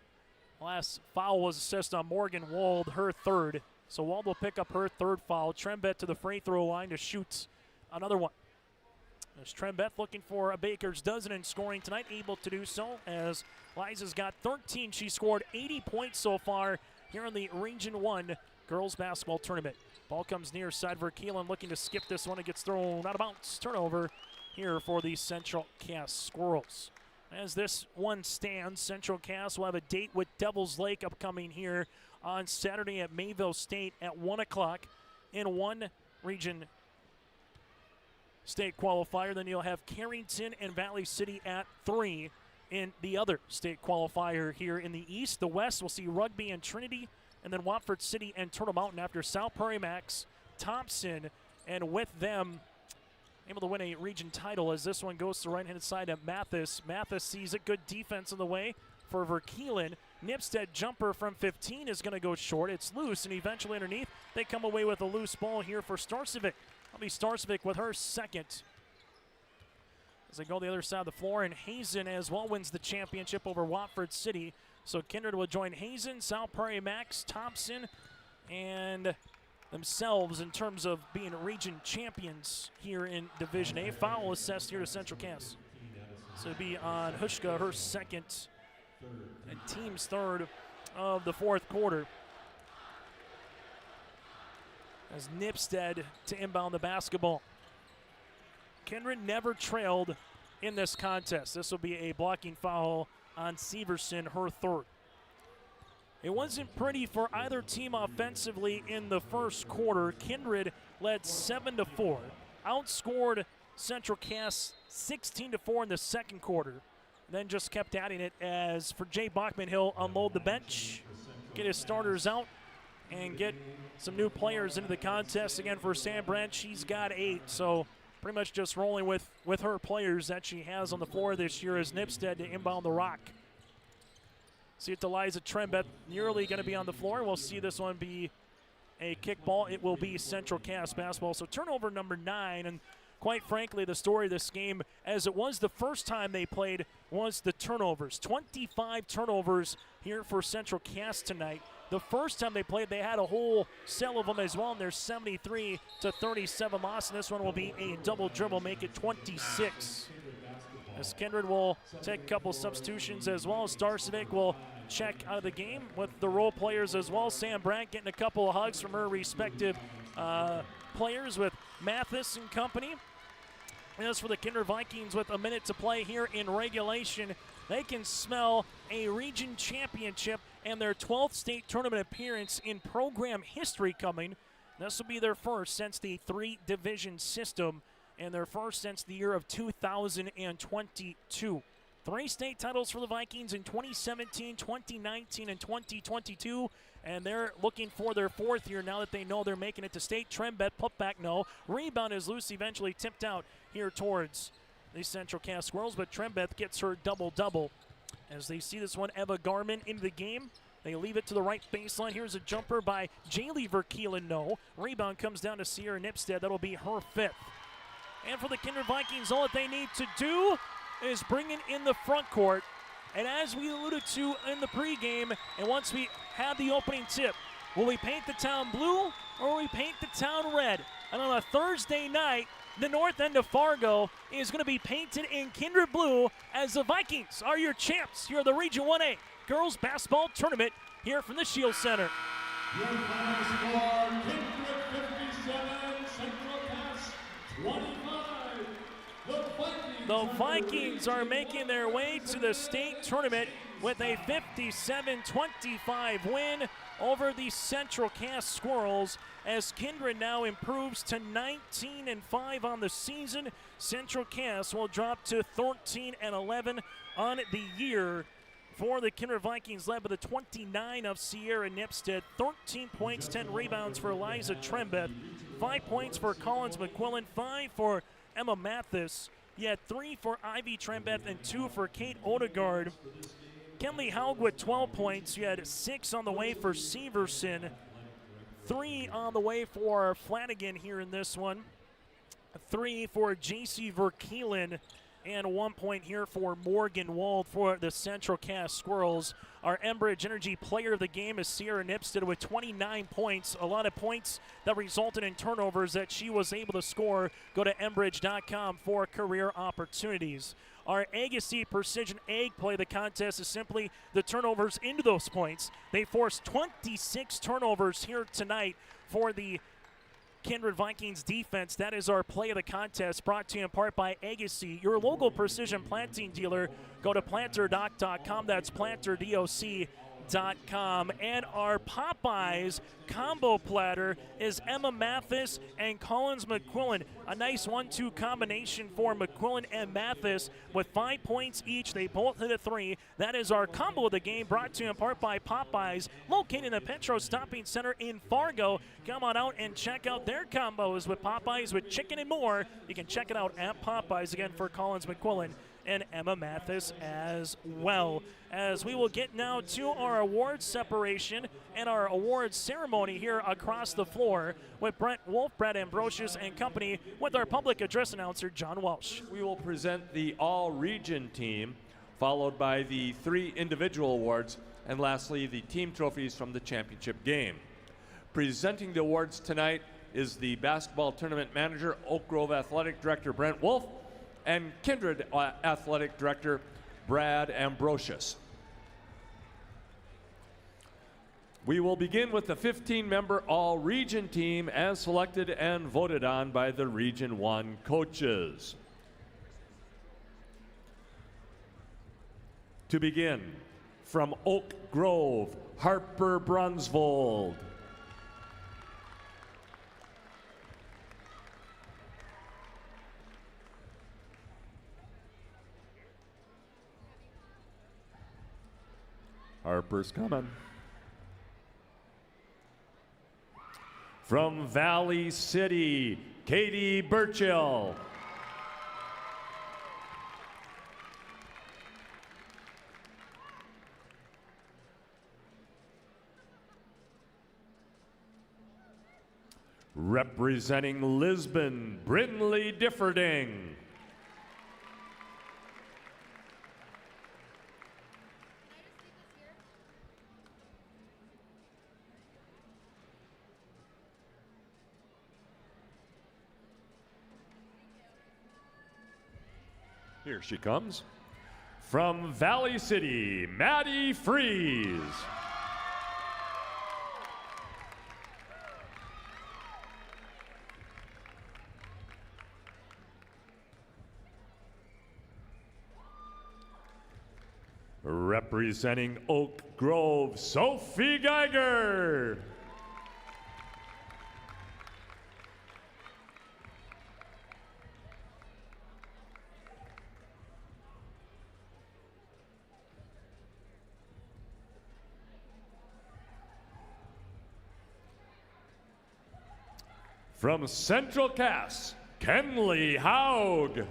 last foul was assessed on Morgan Wald, her third. So Wald will pick up her third foul. Trembeth to the free throw line to shoot another one. As Trembeth looking for a baker's dozen in scoring tonight, able to do so as Liza's got 13. She scored 80 points so far here in the Region 1 girls basketball tournament. Ball comes near side for Keelan, looking to skip this one. It gets thrown out of bounds. Turnover here for the Central Cass Squirrels. As this one stands, Central Cass will have a date with Devils Lake upcoming here on Saturday at Mayville State at 1 o'clock in one region state qualifier. Then you'll have Carrington and Valley City at 3 in the other state qualifier here in the East. The West will see Rugby and Trinity, and then Watford City and Turtle Mountain after South Prairie Max, Thompson, and with them able to win a region title as this one goes to the right-hand side of Mathis. Mathis sees it. Good defense on the way for Verkeelen. Nipstead jumper from 15 is going to go short. It's loose, and eventually underneath, they come away with a loose ball here for Starcevic. That'll be Starcevic with her second. As they go the other side of the floor, and Hazen as well wins the championship over Watford City. So Kindred will join Hazen, South Prairie Max, Thompson, and themselves in terms of being region champions here in Division A. Foul assessed here to Central Cass. So it'll be on Hushka, her second, and team's third of the fourth quarter. As Nipstead to inbound the basketball. Kindred never trailed in this contest. This will be a blocking foul on Severson, her third. It wasn't pretty for either team offensively in the first quarter. Kindred led 7-4, outscored Central Cass 16-4 in the second quarter, then just kept adding it as for Jay Bachman, he'll unload the bench, get his starters out, and get some new players into the contest. Again, for Sam Brandt, she's got 8, so pretty much just rolling with her players that she has on the floor this year as Nipstead to inbound the rock. See it to Liza Trembeth, nearly going to be on the floor. We'll see this one be a kickball. It will be Central Cass basketball. So turnover number 9, and quite frankly, the story of this game, as it was the first time they played, was the turnovers. 25 turnovers here for Central Cass tonight. The first time they played, they had a whole cell of them as well, and their 73-37 loss, and this one will be a double dribble, make it 26. As Kindred will take a couple substitutions as well. Starcevic will check out of the game with the role players as well. Sam Brandt getting a couple of hugs from her respective players with Mathis and company. As for the Kindred Vikings with a minute to play here in regulation, they can smell a region championship and their 12th state tournament appearance in program history coming. This will be their first since the 3-division system and their first since the year of 2022. 3 state titles for the Vikings in 2017, 2019, and 2022. And they're looking for their 4th year now that they know they're making it to state. Trembet, putback, no. Rebound is loose, eventually tipped out here towards the Central Cass Squirrels, but Trembeth gets her double-double. As they see this one, Eva Garman into the game. They leave it to the right baseline. Here's a jumper by Jaylee Verkeelen, no. Rebound comes down to Sierra Nipstead. That'll be her 5th. And for the Kindred Vikings, all that they need to do is bring it in the front court. And as we alluded to in the pregame, and once we have the opening tip, will we paint the town blue or will we paint the town red? And on a Thursday night, the north end of Fargo is going to be painted in Kindred blue as the Vikings are your champs here at the Region 1A Girls Basketball Tournament here from the Shield Center. Your final score, Kindred 57, Central Cass 25. The Vikings are making their way to the state tournament with a 57-25 win over the Central Cass Squirrels, as Kindred now improves to 19-5 on the season. Central Cass will drop to 13-11 on the year. For the Kindred Vikings, led by the 29 of Sierra Nipstead, 13 points, 10 rebounds for Eliza Trembeth, 5 points for Collins McQuillan, 5 for Emma Mathis. He had 3 for Ivy Trembeth and 2 for Kate Odegaard. Kenley Haug with 12 points. You had 6 on the way for Severson, 3 on the way for Flanagan here in this one, 3 for J.C. Verkeelen, and 1 point here for Morgan Wald for the Central Cass Squirrels. Our Enbridge Energy player of the game is Sierra Nipstead with 29 points. A lot of points that resulted in turnovers that she was able to score. Go to Enbridge.com for career opportunities. Our Agassiz Precision Egg play of the contest is simply the turnovers into those points. They forced 26 turnovers here tonight for the Kindred Vikings defense. That is our play of the contest, brought to you in part by Agassiz, your local precision planting dealer. Go to planterdoc.com. That's planterdoc.com. And our Popeyes combo platter is Emma Mathis and Collins McQuillan. A nice 1-2 combination for McQuillan and Mathis with 5 points each. They both hit a 3. That is our combo of the game, brought to you in part by Popeyes, located in the Petro Shopping Center in Fargo. Come on out and check out their combos with Popeyes with chicken and more. You can check it out at Popeyes again for Collins McQuillan and Emma Mathis as well. As we will get now to our awards separation and our awards ceremony here across the floor with Brent Wolf, Brad Ambrosius, and company, with our public address announcer, John Walsh. We will present the all-region team, followed by the 3 individual awards, and lastly, the team trophies from the championship game. Presenting the awards tonight is the basketball tournament manager, Oak Grove Athletic Director Brent Wolf, and Kindred Athletic Director Brad Ambrosius. We will begin with the 15-member all-region team as selected and voted on by the Region 1 coaches. To begin, from Oak Grove, Harper Brunsvold. Harper's coming. From Valley City, Katie Burchill. Representing Lisbon, Brindley Differding. Here she comes. From Valley City, Maddie Freeze. Representing Oak Grove, Sophie Geiger. From Central Cass, Kenley Haug.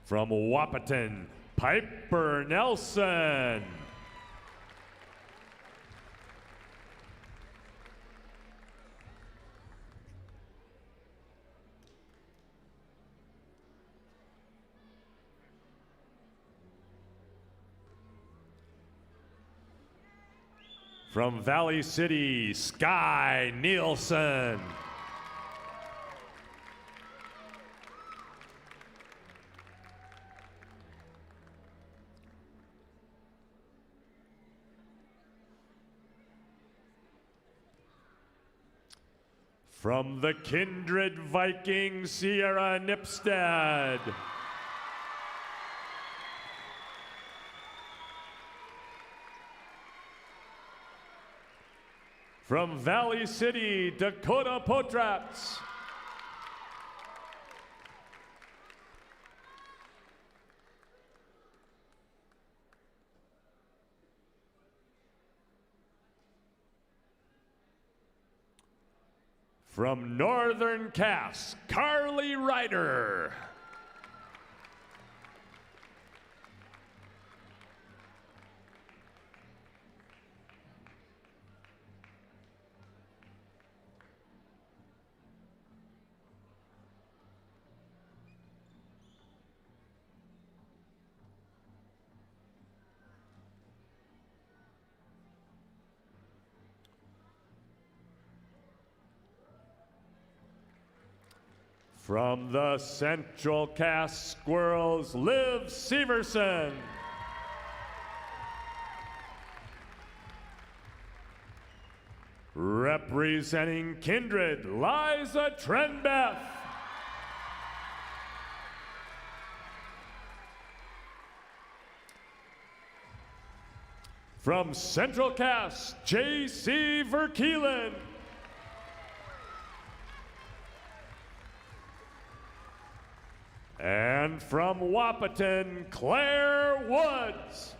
From Wahpeton, Piper Nelson. From Valley City, Sky Nielsen. From the Kindred Vikings, Sierra Nipstead. From Valley City, Dakota Potrats. From Northern Cass, Carly Ryder. From the Central Cass Squirrels, Liv Severson. Representing Kindred, Liza Trenbeth. From Central Cass, J.C. Verkeelen. And from Wahpeton, Claire Woods.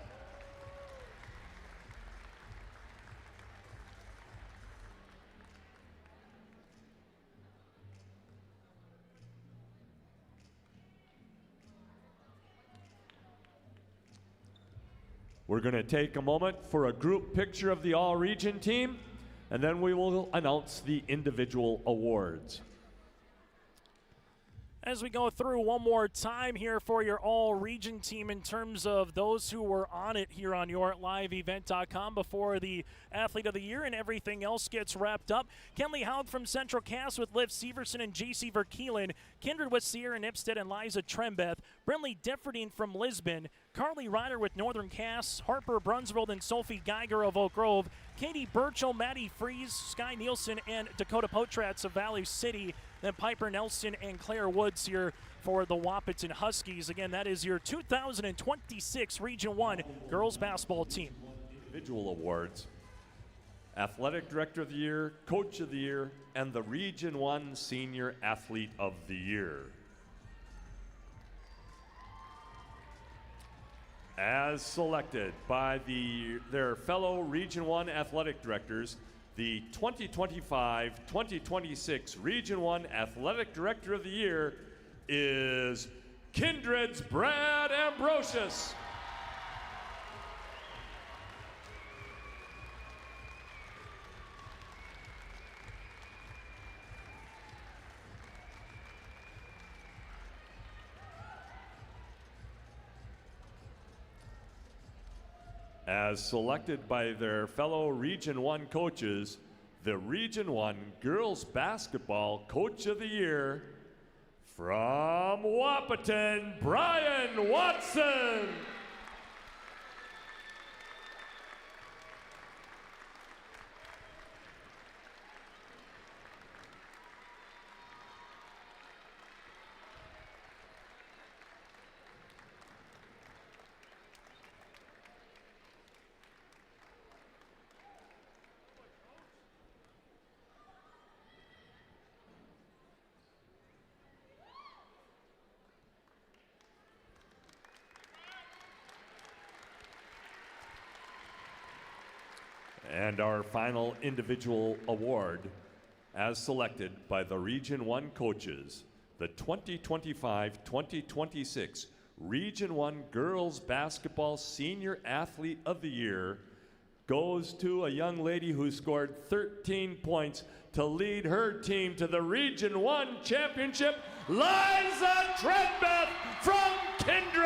We're going to take a moment for a group picture of the all-region team, and then we will announce the individual awards. As we go through one more time here for your all-region team in terms of those who were on it here on YourLiveEvent.com before the Athlete of the Year and everything else gets wrapped up. Kenley Haug from Central Cass with Liv Severson and J.C. Verkeelen. Kindred with Sierra Nipstead and Liza Trenbeth. Brinley Differding from Lisbon. Carly Ryder with Northern Cass. Harper Brunsvold and Sophie Geiger of Oak Grove. Katie Burchell, Maddie Fries, Sky Nielsen, and Dakota Potrats of Valley City. Then Piper Nelson and Claire Woods here for the Wahpeton Huskies. Again, that is your 2026 Region 1 girls basketball team. Individual awards: Athletic Director of the Year, Coach of the Year, and the Region 1 Senior Athlete of the Year. As selected by their fellow Region 1 athletic directors, the 2025-2026 Region 1 Athletic Director of the Year is Kindred's Brad Ambrosius. As selected by their fellow Region 1 coaches, the Region 1 Girls Basketball Coach of the Year, from Wahpeton, Brian Watson. And our final individual award, as selected by the Region 1 coaches, the 2025-2026 Region 1 Girls Basketball Senior Athlete of the Year goes to a young lady who scored 13 points to lead her team to the Region 1 Championship, Liza Treadbeth from Kindred.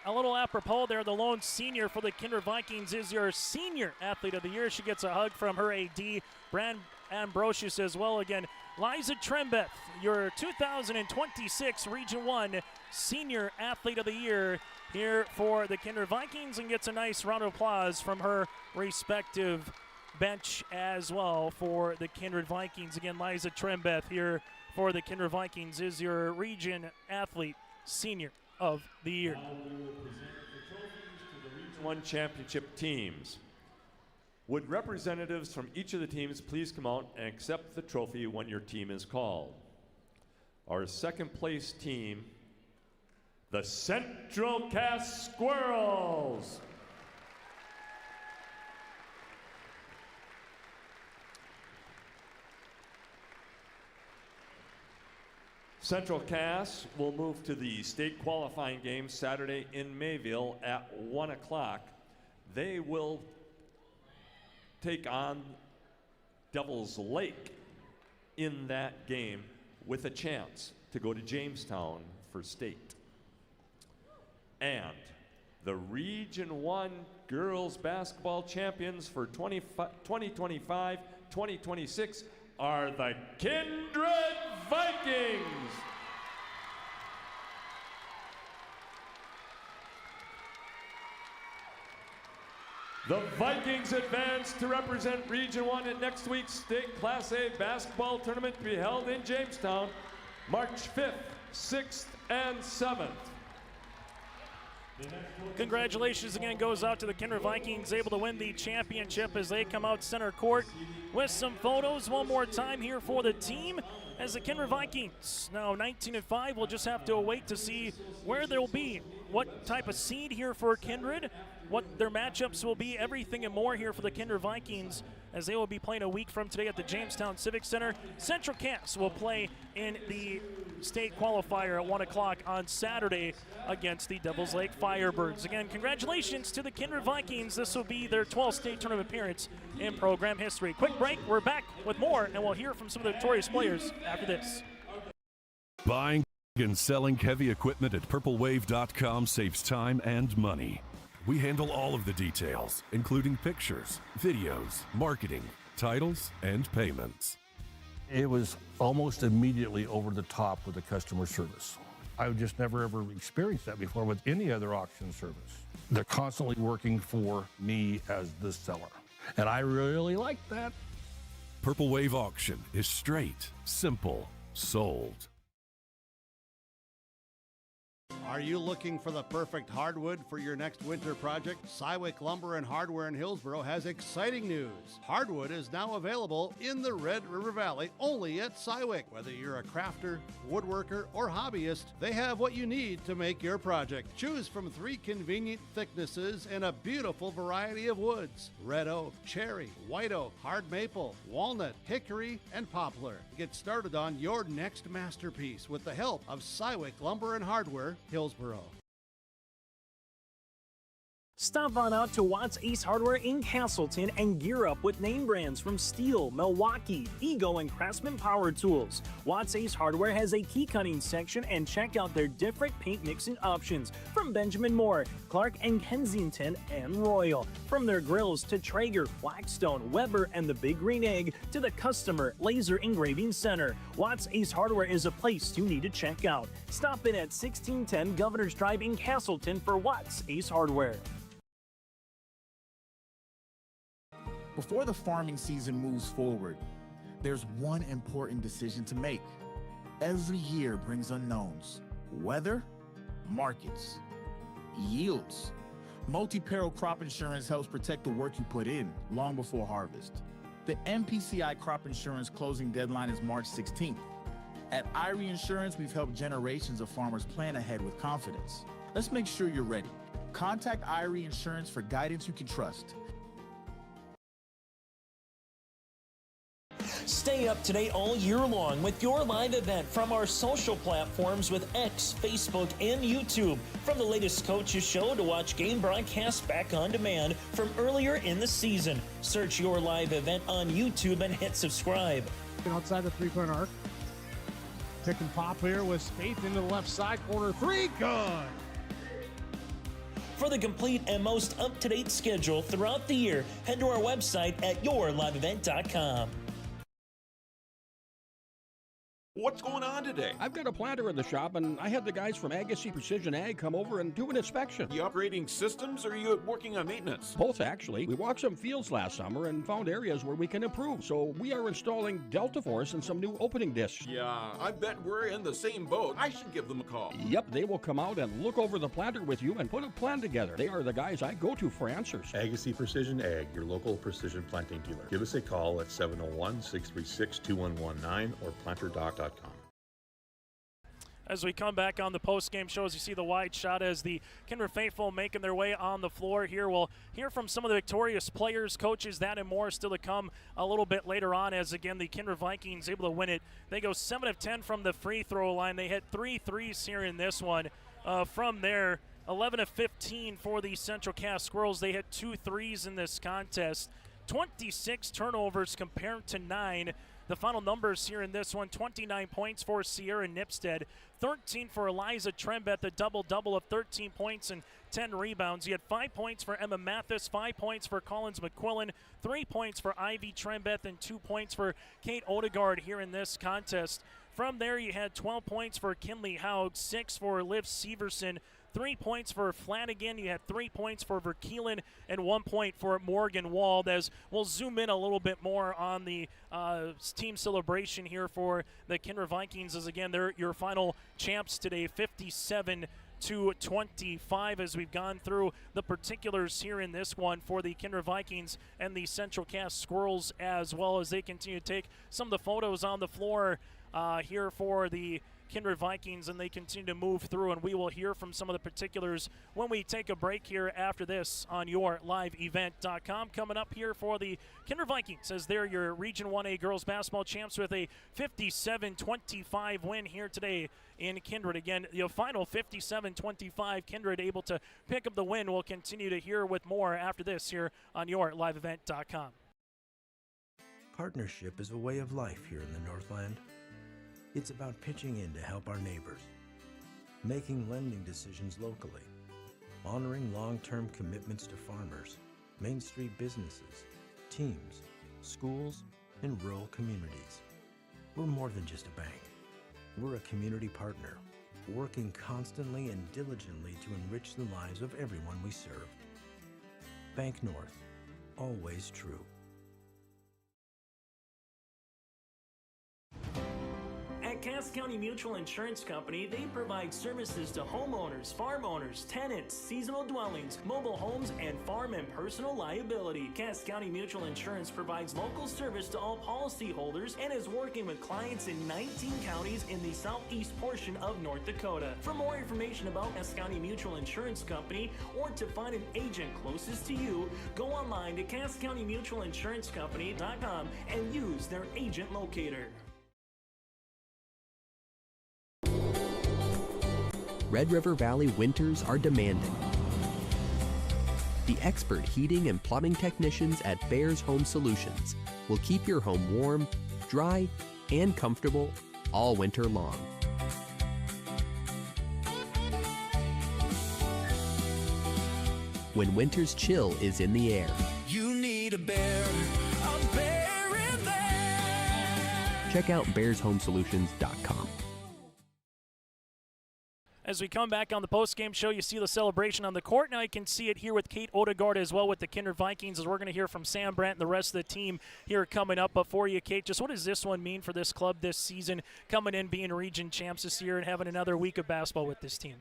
A little apropos there, the lone senior for the Kindred Vikings is your Senior Athlete of the Year. She gets a hug from her AD, Brand Ambrosius, as well. Again, Liza Trembeth, your 2026 Region 1 Senior Athlete of the Year here for the Kindred Vikings, and gets a nice round of applause from her respective bench as well for the Kindred Vikings. Again, Liza Trembeth here for the Kindred Vikings is your Region Athlete Senior of the Year. Now we will present the trophies to the Region 1 Championship teams. Would representatives from each of the teams please come out and accept the trophy when your team is called? Our second place team, the Central Cass Squirrels. Central Cass will move to the state qualifying game Saturday in Mayville at 1 o'clock. They will take on Devil's Lake in that game with a chance to go to Jamestown for state. And the Region 1 girls basketball champions for 2025-2026 are the Kindred Vikings. The Vikings advance to represent Region 1 at next week's state Class A basketball tournament to be held in Jamestown, March 5th, 6th, and 7th. Congratulations again goes out to the Kindred Vikings, able to win the championship as they come out center court with some photos one more time here for the team. As the Kindred Vikings, now 19-5, we'll just have to wait to see where they'll be, what type of seed here for Kindred, what their matchups will be, everything and more here for the Kindred Vikings as they will be playing a week from today at the Jamestown Civic Center. Central Cass will play in the state qualifier at 1 o'clock on Saturday against the Devil's Lake Firebirds. Again, congratulations to the Kindred Vikings. This will be their 12th state tournament appearance in program history. Quick break, we're back with more, and we'll hear from some of the victorious players after this. Buying and selling heavy equipment at purplewave.com saves time and money. We handle all of the details, including pictures, videos, marketing, titles, and payments. It was almost immediately over the top with the customer service. I've just never ever experienced that before with any other auction service. They're constantly working for me as the seller, and I really like that. Purple Wave Auction is straight, simple, sold. Are you looking for the perfect hardwood for your next winter project? Cywick Lumber and Hardware in Hillsboro has exciting news. Hardwood is now available in the Red River Valley only at Cywick. Whether you're a crafter, woodworker, or hobbyist, they have what you need to make your project. Choose from 3 convenient thicknesses and a beautiful variety of woods: red oak, cherry, white oak, hard maple, walnut, hickory, and poplar. Get started on your next masterpiece with the help of Cywick Lumber and Hardware, Hillsboro. Stop on out to Watts Ace Hardware in Castleton and gear up with name brands from Steel, Milwaukee, Ego, and Craftsman Power Tools. Watts Ace Hardware has a key cutting section, and check out their different paint mixing options from Benjamin Moore, Clark and Kensington, and Royal. From their grills to Traeger, Blackstone, Weber, and the Big Green Egg to the Customer Laser Engraving Center, Watts Ace Hardware is a place you need to check out. Stop in at 1610 Governor's Drive in Castleton for Watts Ace Hardware. Before the farming season moves forward, there's one important decision to make. Every year brings unknowns: weather, markets, yields. Multi-peril crop insurance helps protect the work you put in long before harvest. The MPCI crop insurance closing deadline is March 16th. At Irie Insurance, we've helped generations of farmers plan ahead with confidence. Let's make sure you're ready. Contact Irie Insurance for guidance you can trust. Stay up to date all year long with your live event from our social platforms with X, Facebook, and YouTube. From the latest coaches show to watch game broadcasts back on demand from earlier in the season. Search your live event on YouTube and hit subscribe. Outside the three-point arc. Pick and pop here with Spaeth into the left side corner. Three, good. For the complete and most up-to-date schedule throughout the year, head to our website at yourliveevent.com. What's going on today? I've got a planter in the shop, and I had the guys from Agassi Precision Ag come over and do an inspection. You upgrading systems, or are you working on maintenance? Both, actually. We walked some fields last summer and found areas where we can improve, so we are installing Delta Force and some new opening discs. Yeah, I bet we're in the same boat. I should give them a call. Yep, they will come out and look over the planter with you and put a plan together. They are the guys I go to for answers. Agassi Precision Ag, your local precision planting dealer. Give us a call at 701-636-2119 or planterdoc.com. As we come back on the post-game show, as you see the wide shot as the Kindred faithful making their way on the floor here. We'll hear from some of the victorious players, coaches, that and more still to come a little bit later on as, again, the Kindred Vikings able to win it. They go 7 of 10 from the free throw line. They hit 3 threes here in this one. From there, 11 of 15 for the Central Cass Squirrels. They hit 2 threes in this contest. 26 turnovers compared to 9. The final numbers here in this one: 29 points for Sierra Nipstead, 13 for Eliza Trembeth, a double-double of 13 points and 10 rebounds. You had 5 points for Emma Mathis, 5 points for Collins McQuillan, 3 points for Ivy Trembeth, and 2 points for Kate Odegaard here in this contest. From there, you had 12 points for Kinley Haug, 6 for Liv Severson, 3 points for Flanagan. You had 3 points for Verkeelen and 1 point for Morgan Wald. As we'll zoom in a little bit more on the team celebration here for the Kindred Vikings, as again, they're your final champs today, 57-25, as we've gone through the particulars here in this one for the Kindred Vikings and the Central Cass Squirrels, as well as they continue to take some of the photos on the floor here for the Kindred Vikings, and they continue to move through, and we will hear from some of the particulars when we take a break here after this on yourliveevent.com. Coming up here for the Kindred Vikings, as they're your Region 1A girls basketball champs with a 57-25 win here today in Kindred. Again, the final 57-25, Kindred able to pick up the win. We'll continue to hear with more after this here on yourliveevent.com. Partnership is a way of life here in the Northland. It's about pitching in to help our neighbors, making lending decisions locally, honoring long-term commitments to farmers, Main Street businesses, teams, schools, and rural communities. We're more than just a bank. We're a community partner, working constantly and diligently to enrich the lives of everyone we serve. Bank North, always true. At Cass County Mutual Insurance Company, they provide services to homeowners, farm owners, tenants, seasonal dwellings, mobile homes, and farm and personal liability. Cass County Mutual Insurance provides local service to all policyholders and is working with clients in 19 counties in the southeast portion of North Dakota. For more information about Cass County Mutual Insurance Company or to find an agent closest to you, go online to CassCountyMutualInsuranceCompany.com and use their agent locator. Red River Valley winters are demanding. The expert heating and plumbing technicians at Bears Home Solutions will keep your home warm, dry, and comfortable all winter long. When winter's chill is in the air, You need a bear in there. check out bearshomesolutions.com. As we come back on the post-game show, you see the celebration on the court. Now you can see it here with Kate Odegaard as well with the Kindred Vikings, as we're going to hear from Sam Brandt and the rest of the team here coming up. But for you, Kate, just what does this one mean for this club this season, coming in, being region champs this year, and having another week of basketball with this team?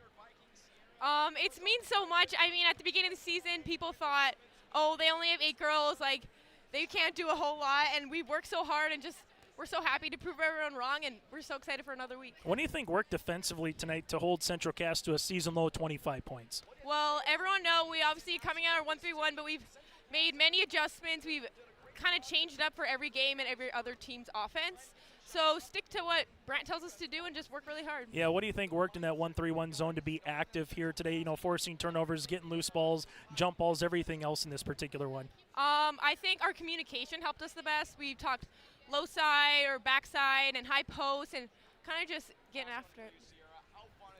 It means so much. I mean, at the beginning of the season, people thought, oh, they only have 8 girls, like, they can't do a whole lot, and we worked so hard, and just we're so happy to prove everyone wrong, and we're so excited for another week. What do you think worked defensively tonight to hold Central Cass to a season low 25 points? Well, everyone know we obviously coming out of 1-3-1, but we've made many adjustments. We've kind of changed it up for every game and every other team's offense. So stick to what Brant tells us to do and just work really hard. Yeah, what do you think worked in that 1-3-1 zone to be active here today? You know, forcing turnovers, getting loose balls, jump balls, everything else in this particular one. I think our communication helped us the best. We talked low side or backside and high post and kind of just getting after it.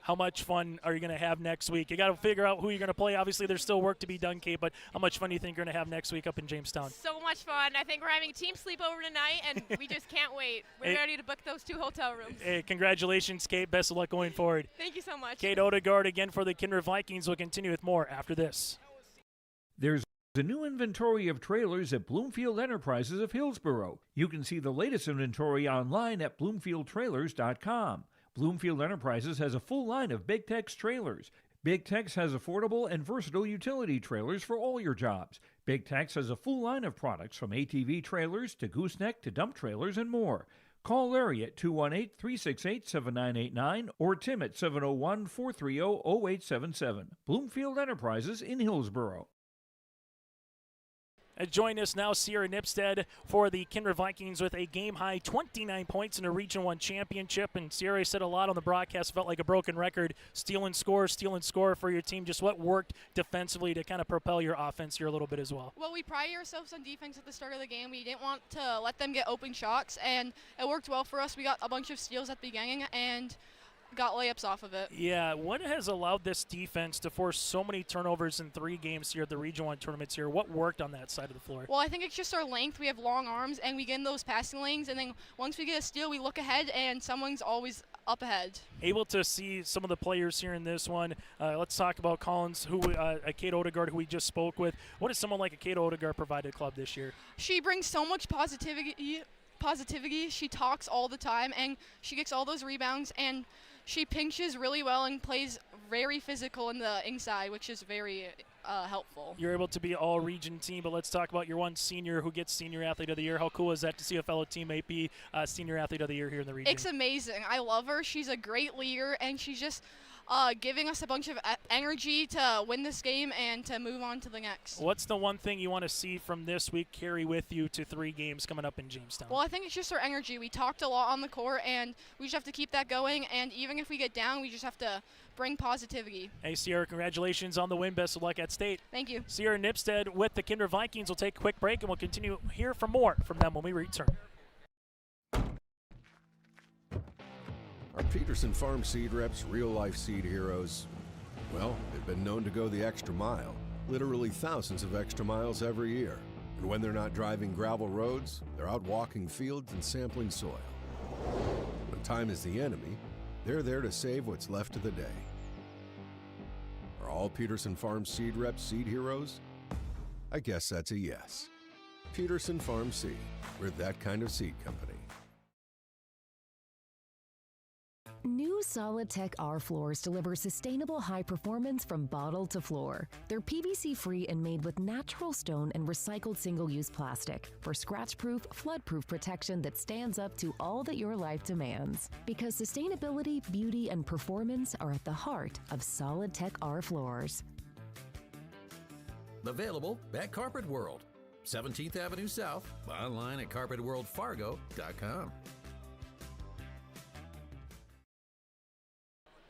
How much fun are you going to have next week? You got to figure out who you're going to play. Obviously, there's still work to be done, Kate, but how much fun do you think you're going to have next week up in Jamestown? So much fun. I think we're having a team sleepover tonight, and we just can't wait. We're ready to book those 2 hotel rooms. Hey, congratulations, Kate. Best of luck going forward. Thank you so much. Kate Odegaard again for the Kindred Vikings. We'll continue with more after this. There's a new inventory of trailers at Bloomfield Enterprises of Hillsborough. You can see the latest inventory online at bloomfieldtrailers.com. Bloomfield Enterprises has a full line of Big Tex trailers. Big Tex has affordable and versatile utility trailers for all your jobs. Big Tex has a full line of products from ATV trailers to gooseneck to dump trailers and more. Call Larry at 218-368-7989 or Tim at 701-430-0877. Bloomfield Enterprises in Hillsborough. Join us now, Sierra Nipstead, for the Kindred Vikings with a game-high 29 points in a Region 1 championship. And Sierra said a lot on the broadcast, felt like a broken record. Steal and score for your team. Just what worked defensively to kind of propel your offense here a little bit as well? Well, we pride ourselves on defense at the start of the game. We didn't want to let them get open shots, and it worked well for us. We got a bunch of steals at the beginning and got layups off of it. Yeah, what has allowed this defense to force so many turnovers in 3 games here at the Region 1 tournaments here? What worked on that side of the floor? Well, I think it's just our length. We have long arms, and we get in those passing lanes, and then once we get a steal, we look ahead, and someone's always up ahead. Able to see some of the players here in this one. Let's talk about Collins, Kate Odegaard, who we just spoke with. What does someone like a Kate Odegaard provide to the club this year? She brings so much positivity. She talks all the time, and she gets all those rebounds, and she pinches really well and plays very physical in the inside, which is very helpful. You're able to be all-region team, but let's talk about your one senior who gets Senior Athlete of the Year. How cool is that to see a fellow teammate be Senior Athlete of the Year here in the region? It's amazing. I love her. She's a great leader, and she's just giving us a bunch of energy to win this game and to move on to the next. What's the one thing you want to see from this week carry with you to 3 games coming up in Jamestown? Well, I think it's just our energy. We talked a lot on the court, and we just have to keep that going, and even if we get down, we just have to bring positivity. Hey, Sierra, congratulations on the win. Best of luck at state. Thank you. Sierra Nipstead with the Kindred Vikings. We'll take a quick break, and we'll continue to hear from more from them when we return. Our Peterson Farm seed reps, real-life seed heroes, well, they've been known to go the extra mile, literally thousands of extra miles every year. And when they're not driving gravel roads, they're out walking fields and sampling soil. When time is the enemy, they're there to save what's left of the day. Are all Peterson Farm seed reps seed heroes? I guess that's a yes. Peterson Farm Seed, we're that kind of seed company. New Solid-Tech R floors deliver sustainable high performance from bottle to floor. They're PVC-free and made with natural stone and recycled single-use plastic for scratch-proof, flood-proof protection that stands up to all that your life demands. Because sustainability, beauty, and performance are at the heart of Solid-Tech R floors. Available at Carpet World, 17th Avenue South, online at carpetworldfargo.com.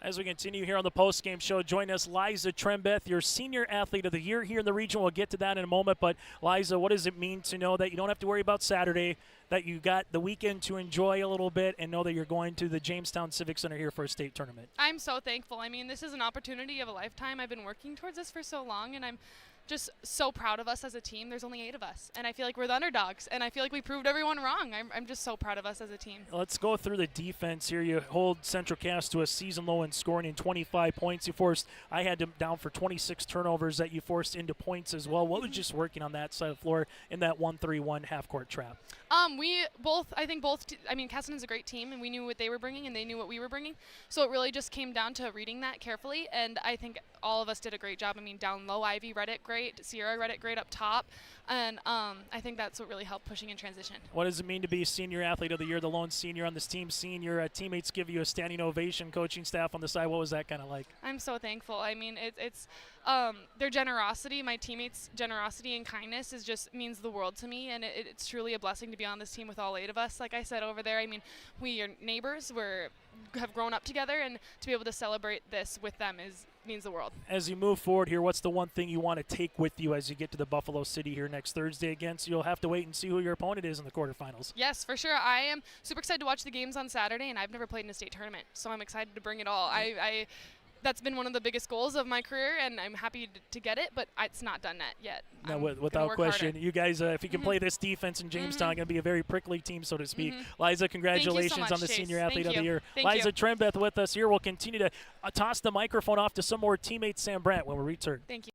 As we continue here on the Postgame Show, join us, Liza Trembeth, your Senior Athlete of the Year here in the region. We'll get to that in a moment. But, Liza, what does it mean to know that you don't have to worry about Saturday, that you got the weekend to enjoy a little bit, and know that you're going to the Jamestown Civic Center here for a state tournament? I'm so thankful. I mean, this is an opportunity of a lifetime. I've been working towards this for so long, and I'm just so proud of us as a team. There's only 8 of us, and I feel like we're the underdogs, and I feel like we proved everyone wrong. I'm just so proud of us as a team. Let's go through the defense here. You hold Central Cass to a season low in scoring in 25 points. I had them down for 26 turnovers that you forced into points as well. What was just working on that side of the floor in that 1-3-1 half-court trap? Caston's a great team, and we knew what they were bringing, and they knew what we were bringing. So it really just came down to reading that carefully, and I think all of us did a great job. I mean, down low, Ivy read it great, Sierra read it great up top, and I think that's what really helped pushing in transition. What does it mean to be Senior Athlete of the Year, the lone senior on this team? Seeing your teammates give you a standing ovation, coaching staff on the side, what was that kind of like? I'm so thankful. I mean, it's their generosity, my teammates' generosity and kindness just means the world to me, and it's truly a blessing to be on this team with all 8 of us. Like I said over there, I mean, we are neighbors, have grown up together, and to be able to celebrate this with them means the world. As you move forward here, what's the one thing you want to take with you as you get to the Buffalo City here next Thursday again? So you'll have to wait and see who your opponent is in the quarterfinals. Yes, for sure. I am super excited to watch the games on Saturday, and I've never played in a state tournament, so I'm excited to bring it all. That's been one of the biggest goals of my career, and I'm happy to get it, but it's not done yet. No, without question. You guys, if you can play this defense in Jamestown, going to be a very prickly team, so to speak. Liza, congratulations so much, on the Chase. Senior Athlete of the Year. Thank Liza you. Trembeth with us here. We'll continue to toss the microphone off to some more teammates, Sam Brandt, when we return. Thank you.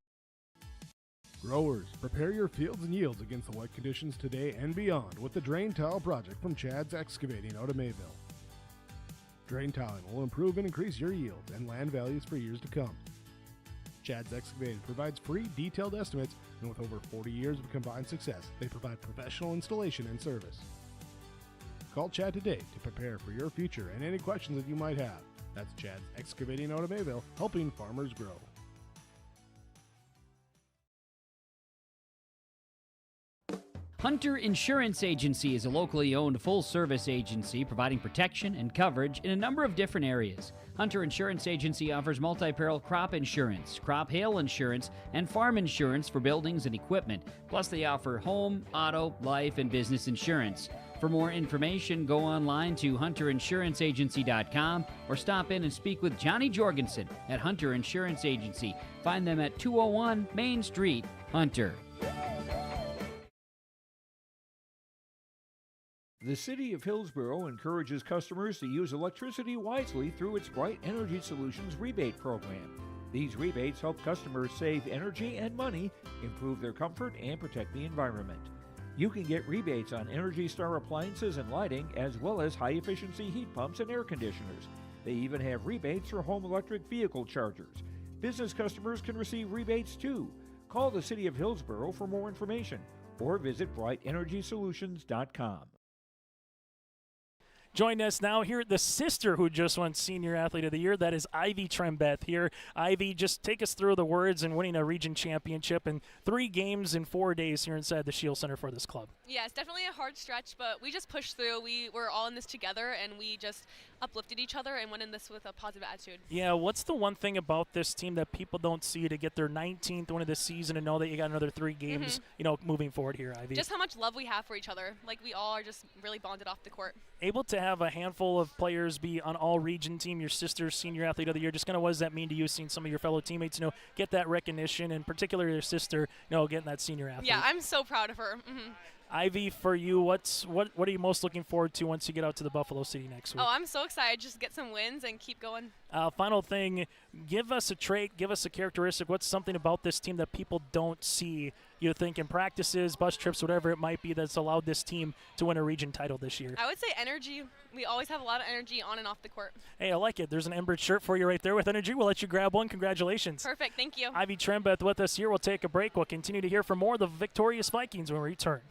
Growers, prepare your fields and yields against the wet conditions today and beyond with the Drain Tile Project from Chad's Excavating out of Mayville. Drain tiling will improve and increase your yields and land values for years to come. Chad's Excavating provides free detailed estimates, and with over 40 years of combined success, they provide professional installation and service. Call Chad today to prepare for your future and any questions that you might have. That's Chad's Excavating out of Mayville, helping farmers grow. Hunter Insurance Agency is a locally owned full-service agency providing protection and coverage in a number of different areas. Hunter Insurance Agency offers multi-peril crop insurance, crop hail insurance, and farm insurance for buildings and equipment. Plus, they offer home, auto, life, and business insurance. For more information, go online to hunterinsuranceagency.com or stop in and speak with Johnny Jorgensen at Hunter Insurance Agency. Find them at 201 Main Street, Hunter. The City of Hillsborough encourages customers to use electricity wisely through its Bright Energy Solutions rebate program. These rebates help customers save energy and money, improve their comfort, and protect the environment. You can get rebates on Energy Star appliances and lighting, as well as high-efficiency heat pumps and air conditioners. They even have rebates for home electric vehicle chargers. Business customers can receive rebates too. Call the City of Hillsborough for more information or visit brightenergysolutions.com. Join us now here, the sister who just won Senior Athlete of the Year. That is Ivy Trembeth here. Ivy, just take us through the words and winning a region championship in 3 games in 4 days here inside the Shield Center for this club. Yeah, it's definitely a hard stretch, but we just pushed through. We were all in this together, and we just uplifted each other and went in this with a positive attitude. Yeah, what's the one thing about this team that people don't see to get their 19th win of the season and know that you got another 3 games, moving forward here, Ivy? Just how much love we have for each other. Like, we all are just really bonded off the court. Able to have a handful of players be on all-region team, your sister's Senior Athlete of the Year, just kind of what does that mean to you, seeing some of your fellow teammates, get that recognition, and particularly your sister, getting that Senior Athlete? Yeah, I'm so proud of her. Ivy, for you, what are you most looking forward to once you get out to the Buffalo City next week? Oh, I'm so excited just to get some wins and keep going. Final thing, give us a trait, give us a characteristic. What's something about this team that people don't see, you think, in practices, bus trips, whatever it might be, that's allowed this team to win a region title this year? I would say energy. We always have a lot of energy on and off the court. Hey, I like it. There's an Ember shirt for you right there with energy. We'll let you grab one. Congratulations. Perfect. Thank you. Ivy Trembeth with us here. We'll take a break. We'll continue to hear from more of the victorious Vikings when we return.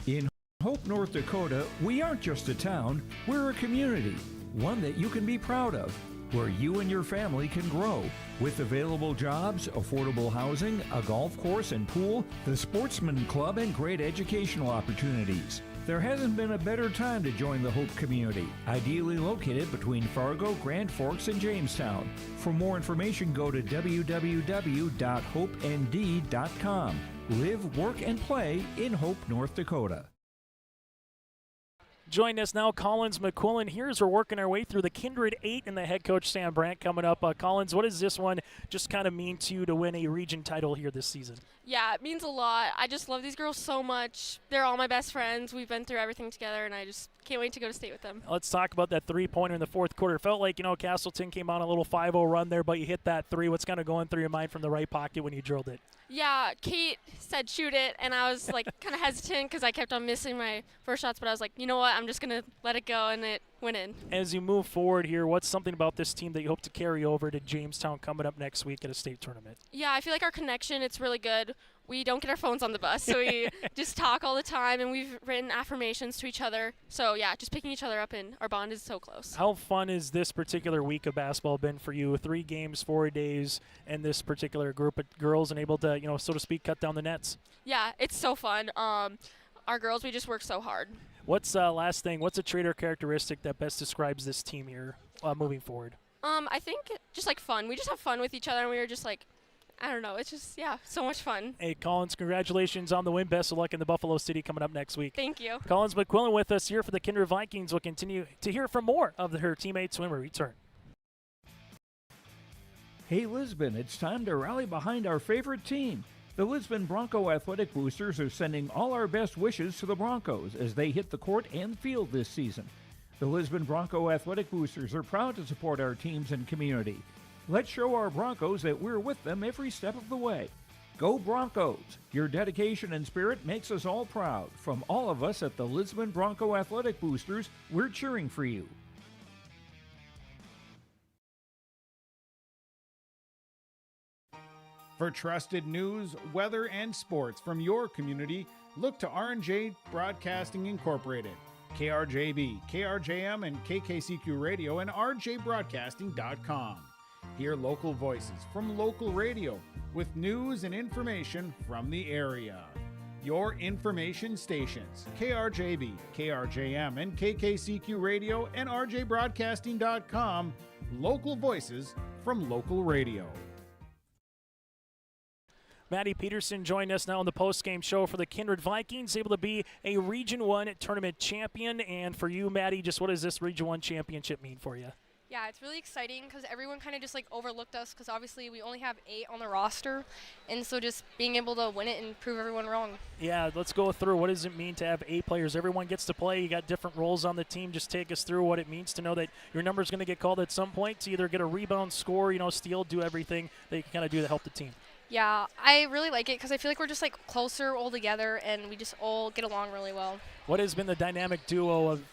In Hope, North Dakota, we aren't just a town, we're a community, one that you can be proud of, where you and your family can grow. With available jobs, affordable housing, a golf course and pool, the Sportsman Club, and great educational opportunities. There hasn't been a better time to join the Hope community, ideally located between Fargo, Grand Forks, and Jamestown. For more information, go to www.hopend.com. Live, work, and play in Hope, North Dakota. Join us now, Collins McQuillan. Here's we're working our way through the Kindred 8 and the head coach, Sam Brandt, coming up. Collins, what does this one just kind of mean to you to win a region title here this season? Yeah, it means a lot. I just love these girls so much. They're all my best friends. We've been through everything together, and I just can't wait to go to state with them. Let's talk about that three-pointer in the fourth quarter. It felt like, Castleton came on a little 5-0 run there, but you hit that 3. What's kind of going through your mind from the right pocket when you drilled it? Yeah, Kate said shoot it, and I was like kind of hesitant because I kept on missing my first shots, but I was like, you know what, I'm just going to let it go, and it went in. As you move forward here, what's something about this team that you hope to carry over to Jamestown coming up next week at a state tournament? Yeah, I feel like our connection, it's really good. We don't get our phones on the bus, so we just talk all the time, and we've written affirmations to each other. So, yeah, just picking each other up, and our bond is so close. How fun has this particular week of basketball been for you? 3 games, 4 days, and this particular group of girls and able to, so to speak, cut down the nets? Yeah, it's so fun. Our girls, we just work so hard. What's last thing? What's a trait or characteristic that best describes this team here moving forward? I think just like fun. We just have fun with each other, and we were just like, I don't know. It's just, yeah, so much fun. Hey, Collins, congratulations on the win. Best of luck in the Buffalo City coming up next week. Thank you. Collins McQuillan with us here for the Kindred Vikings. We'll continue to hear from more of her teammates when we return. Hey, Lisbon, it's time to rally behind our favorite team. The Lisbon Bronco Athletic Boosters are sending all our best wishes to the Broncos as they hit the court and field this season. The Lisbon Bronco Athletic Boosters are proud to support our teams and community. Let's show our Broncos that we're with them every step of the way. Go Broncos! Your dedication and spirit makes us all proud. From all of us at the Lisbon Bronco Athletic Boosters, we're cheering for you. For trusted news, weather, and sports from your community, look to R&J Broadcasting Incorporated. KRJB, KRJM, and KKCQ Radio and rjbroadcasting.com. Hear local voices from local radio with news and information from the area. Your information stations, KRJB, KRJM, and KKCQ Radio and rjbroadcasting.com. Local voices from local radio. Maddie Peterson joined us now on the postgame show for the Kindred Vikings, able to be a Region 1 tournament champion. And for you, Maddie, just what does this Region 1 championship mean for you? Yeah, it's really exciting because everyone kind of just overlooked us because obviously we only have 8 on the roster, and so just being able to win it and prove everyone wrong. Yeah, let's go through. What does it mean to have 8 players? Everyone gets to play. You got different roles on the team. Just take us through what it means to know that your number is going to get called at some point to either get a rebound, score, steal, do everything that you can kind of do to help the team. Yeah, I really like it because I feel like we're just closer all together and we just all get along really well. What has been the dynamic duo of,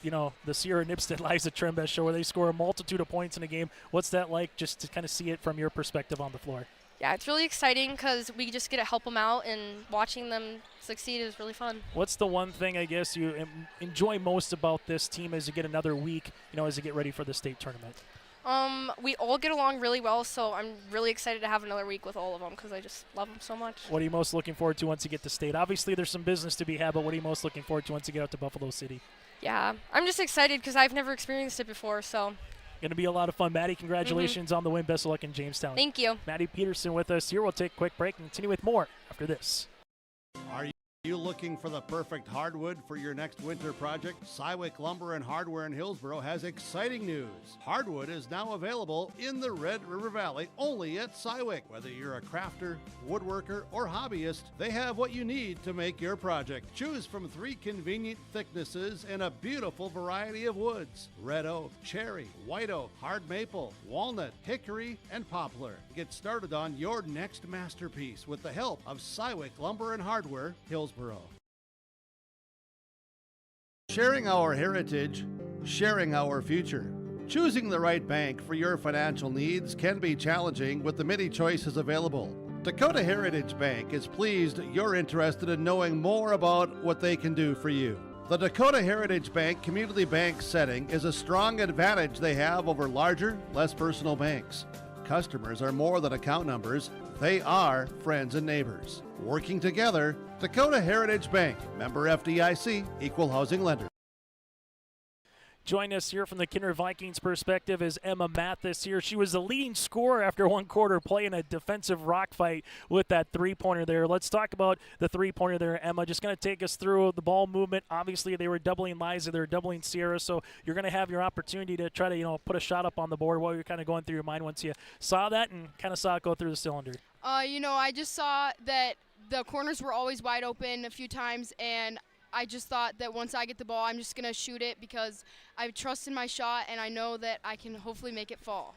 the Sierra Nipstead Liza Trembest show where they score a multitude of points in a game? What's that like just to kind of see it from your perspective on the floor? Yeah, it's really exciting because we just get to help them out, and watching them succeed is really fun. What's the one thing I guess you enjoy most about this team as you get another week, as you get ready for the state tournament? We all get along really well, so I'm really excited to have another week with all of them because I just love them so much. What are you most looking forward to once you get to state? Obviously, there's some business to be had, but what are you most looking forward to once you get out to Buffalo City? Yeah, I'm just excited because I've never experienced it before, so. Going to be a lot of fun. Maddie, congratulations on the win. Best of luck in Jamestown. Thank you. Maddie Peterson with us here. We'll take a quick break and continue with more after this. Are you looking for the perfect hardwood for your next winter project? Cywick Lumber and Hardware in Hillsboro has exciting news. Hardwood is now available in the Red River Valley only at Cywick. Whether you're a crafter, woodworker, or hobbyist, they have what you need to make your project. Choose from 3 convenient thicknesses and a beautiful variety of woods: red oak, cherry, white oak, hard maple, walnut, hickory, and poplar. Get started on your next masterpiece with the help of Cywick Lumber and Hardware, Hillsboro. Sharing our heritage, sharing our future. Choosing the right bank for your financial needs can be challenging with the many choices available. Dakota Heritage Bank is pleased you're interested in knowing more about what they can do for you. The Dakota Heritage Bank community bank setting is a strong advantage they have over larger, less personal banks. Customers are more than account numbers. They are friends and neighbors. Working together, Dakota Heritage Bank, member FDIC, equal housing lender. Join us here from the Kindred Vikings perspective is Emma Mathis here. She was the leading scorer after one quarter, playing a defensive rock fight with that three-pointer there. Let's talk about the three-pointer there, Emma. Just going to take us through the ball movement. Obviously, they were doubling Liza, they were doubling Sierra, so you're going to have your opportunity to try to, put a shot up on the board. What you're kind of going through your mind once you saw that and kind of saw it go through the cylinder? I just saw that the corners were always wide open a few times, and I just thought that once I get the ball, I'm just going to shoot it because I trust in my shot, and I know that I can hopefully make it fall.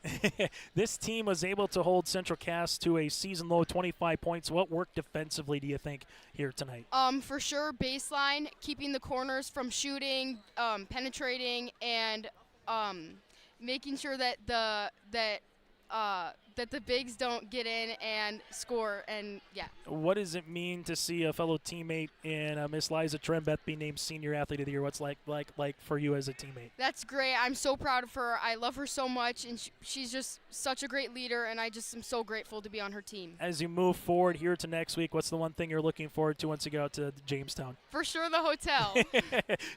This team was able to hold Central Cass to a season-low 25 points. What worked defensively, do you think, here tonight? For sure, baseline, keeping the corners from shooting, penetrating, and making sure that the bigs don't get in and score, and yeah. What does it mean to see a fellow teammate in Miss Liza Trembeth be named Senior Athlete of the Year? What's like for you as a teammate? That's great. I'm so proud of her. I love her so much, and she's just such a great leader, and I just am so grateful to be on her team. As you move forward here to next week, what's the one thing you're looking forward to once you get out to Jamestown? For sure, the hotel.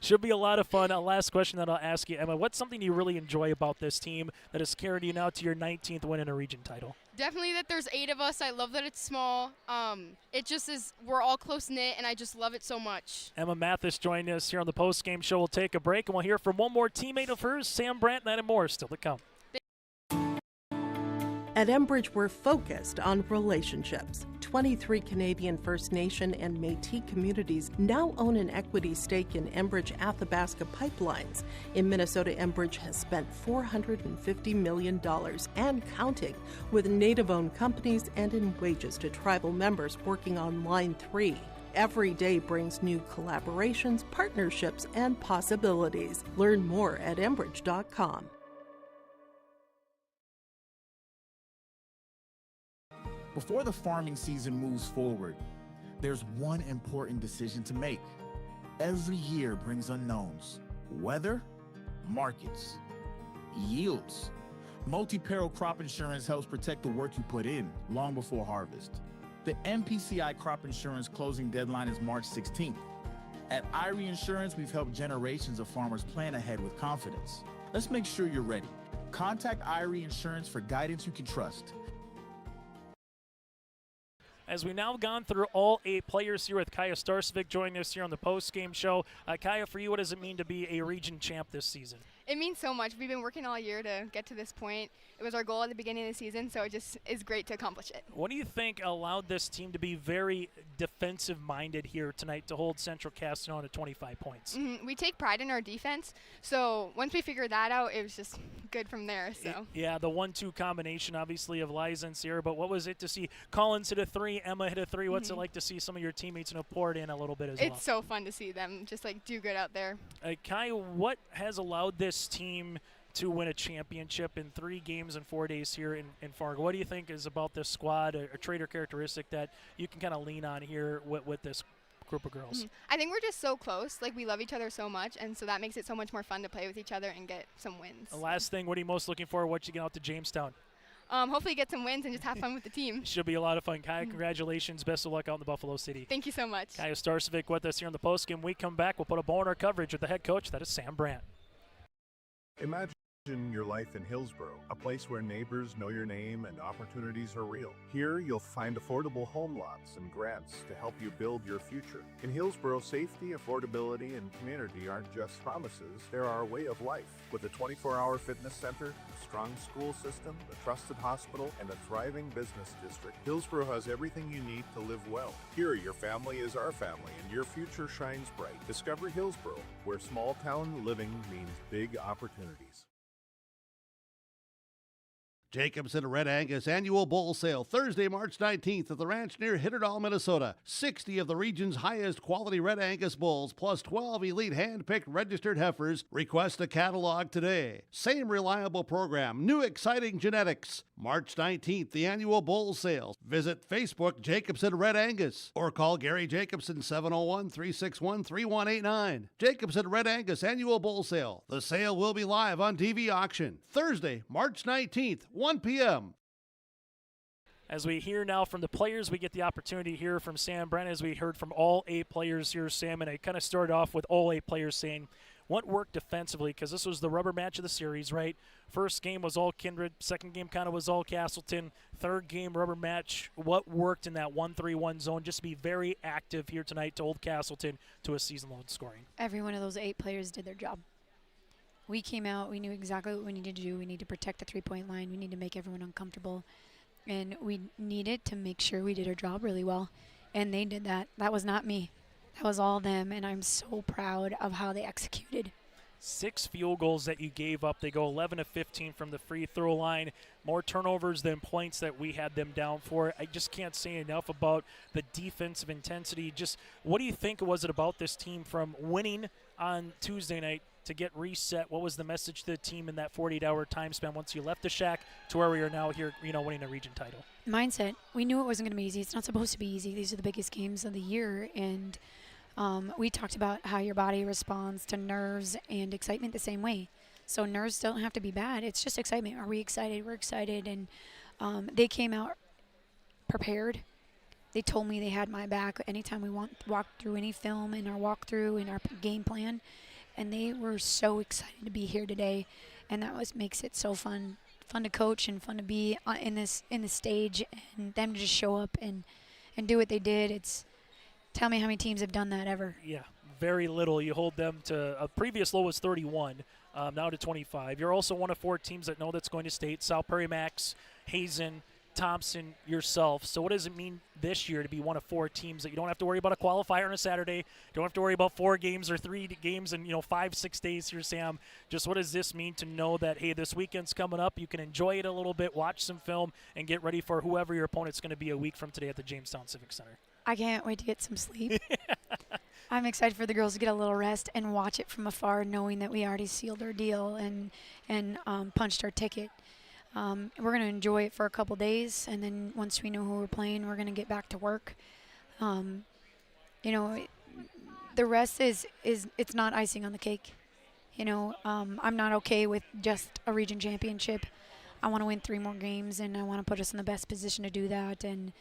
Should be a lot of fun. Last question that I'll ask you, Emma, what's something you really enjoy about this team that has carried you now to your 19th win in a region title? Definitely that there's 8 of us. I love that it's small. It just is, we're all close-knit, and I just love it so much. Emma Mathis joining us here on the Postgame Show. We'll take a break, and we'll hear from one more teammate of hers, Sam Brandt, and more still to come. At Enbridge, we're focused on relationships. 23 Canadian First Nation and Métis communities now own an equity stake in Enbridge Athabasca Pipelines. In Minnesota, Enbridge has spent $450 million and counting, with Native-owned companies and in wages to tribal members working on Line 3. Every day brings new collaborations, partnerships, and possibilities. Learn more at Enbridge.com. Before the farming season moves forward, there's one important decision to make. Every year brings unknowns: weather, markets, yields. Multi-peril crop insurance helps protect the work you put in long before harvest. The MPCI crop insurance closing deadline is March 16th. At IRE Insurance, we've helped generations of farmers plan ahead with confidence. Let's make sure you're ready. Contact IRE Insurance for guidance you can trust. As we've now gone through all 8 players here with Kaya Starcevic joining us here on the post-game show. Kaya, for you, what does it mean to be a region champ this season? It means so much. We've been working all year to get to this point. It was our goal at the beginning of the season, so it just is great to accomplish it. What do you think allowed this team to be very defensive-minded here tonight to hold Central Cass to 25 points? We take pride in our defense, so once we figured that out, it was just good from there. So yeah, the 1-2 combination, obviously, of Liza and Sierra, but what was it to see Collins hit a 3, Emma hit a 3? What's it like to see some of your teammates pour it in a little bit as well? It's so fun to see them just do good out there. Kaya, what has allowed this team to win a championship in 3 games in 4 days here in Fargo? What do you think is about this squad, a trait or characteristic that you can kind of lean on here with this group of girls? I think we're just so close. We love each other so much, and so that makes it so much more fun to play with each other and get some wins. The last thing, what are you most looking for once you get out to Jamestown? Hopefully get some wins and just have fun with the team. Should be a lot of fun. Kaya, congratulations. Best of luck out in the Buffalo City. Thank you so much. Kaya Starcevic with us here on the postgame. When we come back, we'll put a ball in our coverage with the head coach. That is Sam Brandt. Imagine your life in Hillsborough, a place where neighbors know your name and opportunities are real. Here, you'll find affordable home lots and grants to help you build your future. In Hillsborough, safety, affordability, and community aren't just promises, they're our way of life. With a 24-hour fitness center, a strong school system, a trusted hospital, and a thriving business district, Hillsborough has everything you need to live well. Here, your family is our family, and your future shines bright. Discover Hillsborough, where small-town living means big opportunities. Jacobson Red Angus Annual Bull Sale, Thursday, March 19th at the ranch near Hitterdall, Minnesota. 60 of the region's highest quality Red Angus bulls, plus 12 elite hand-picked registered heifers. Request a catalog today. Same reliable program, new exciting genetics. March 19th, the Annual Bull Sale. Visit Facebook Jacobson Red Angus or call Gary Jacobson 701-361-3189. Jacobson Red Angus Annual Bull Sale. The sale will be live on TV auction. Thursday, March 19th, 1 p.m. As we hear now from the players, we get the opportunity to hear from Sam Brandt, as we heard from all 8 players here, Sam. And I kind of started off with all 8 players saying what worked defensively, because this was the rubber match of the series, right? First game was all Kindred. Second game kind of was all Castleton. Third game, rubber match. What worked in that 1-3-1 zone just to be very active here tonight to hold Castleton to a season-low scoring? Every one of those 8 players did their job. We came out, we knew exactly what we needed to do. We need to protect the 3-point line. We need to make everyone uncomfortable. And we needed to make sure we did our job really well. And they did that. That was not me. That was all them, and I'm so proud of how they executed. 6 field goals that you gave up. They go 11 of 15 from the free throw line. More turnovers than points that we had them down for. I just can't say enough about the defensive intensity. Just what do you think was it about this team from winning on Tuesday night to get reset? What was the message to the team in that 48-hour time span once you left the shack to where we are now here, winning a region title? Mindset. We knew it wasn't going to be easy. It's not supposed to be easy. These are the biggest games of the year, and we talked about how your body responds to nerves and excitement the same way. So nerves don't have to be bad. It's just excitement. Are we excited? We're excited. And they came out prepared. They told me they had my back anytime we walked through any film in our walkthrough, in our game plan. And they were so excited to be here today. And that makes it so fun to coach and fun to be in the stage, and them to just show up and do what they did. Tell me how many teams have done that ever. Yeah, very little. You hold them to a previous low was 31, now to 25. You're also one of 4 teams that know that's going to state. South Prairie Max, Hazen, Thompson, yourself. So what does it mean this year to be one of 4 teams that you don't have to worry about a qualifier on a Saturday, you don't have to worry about 4 games or 3 games in 5-6 days here, Sam? Just what does this mean to know that, hey, this weekend's coming up, you can enjoy it a little bit, watch some film, and get ready for whoever your opponent's going to be a week from today at the Jamestown Civic Center? I can't wait to get some sleep. I'm excited for the girls to get a little rest and watch it from afar, knowing that we already sealed our deal and punched our ticket. We're going to enjoy it for a couple days, and then once we know who we're playing, we're going to get back to work. The rest is it's not icing on the cake. I'm not okay with just a region championship. I want to win 3 more games, and I want to put us in the best position to do that. And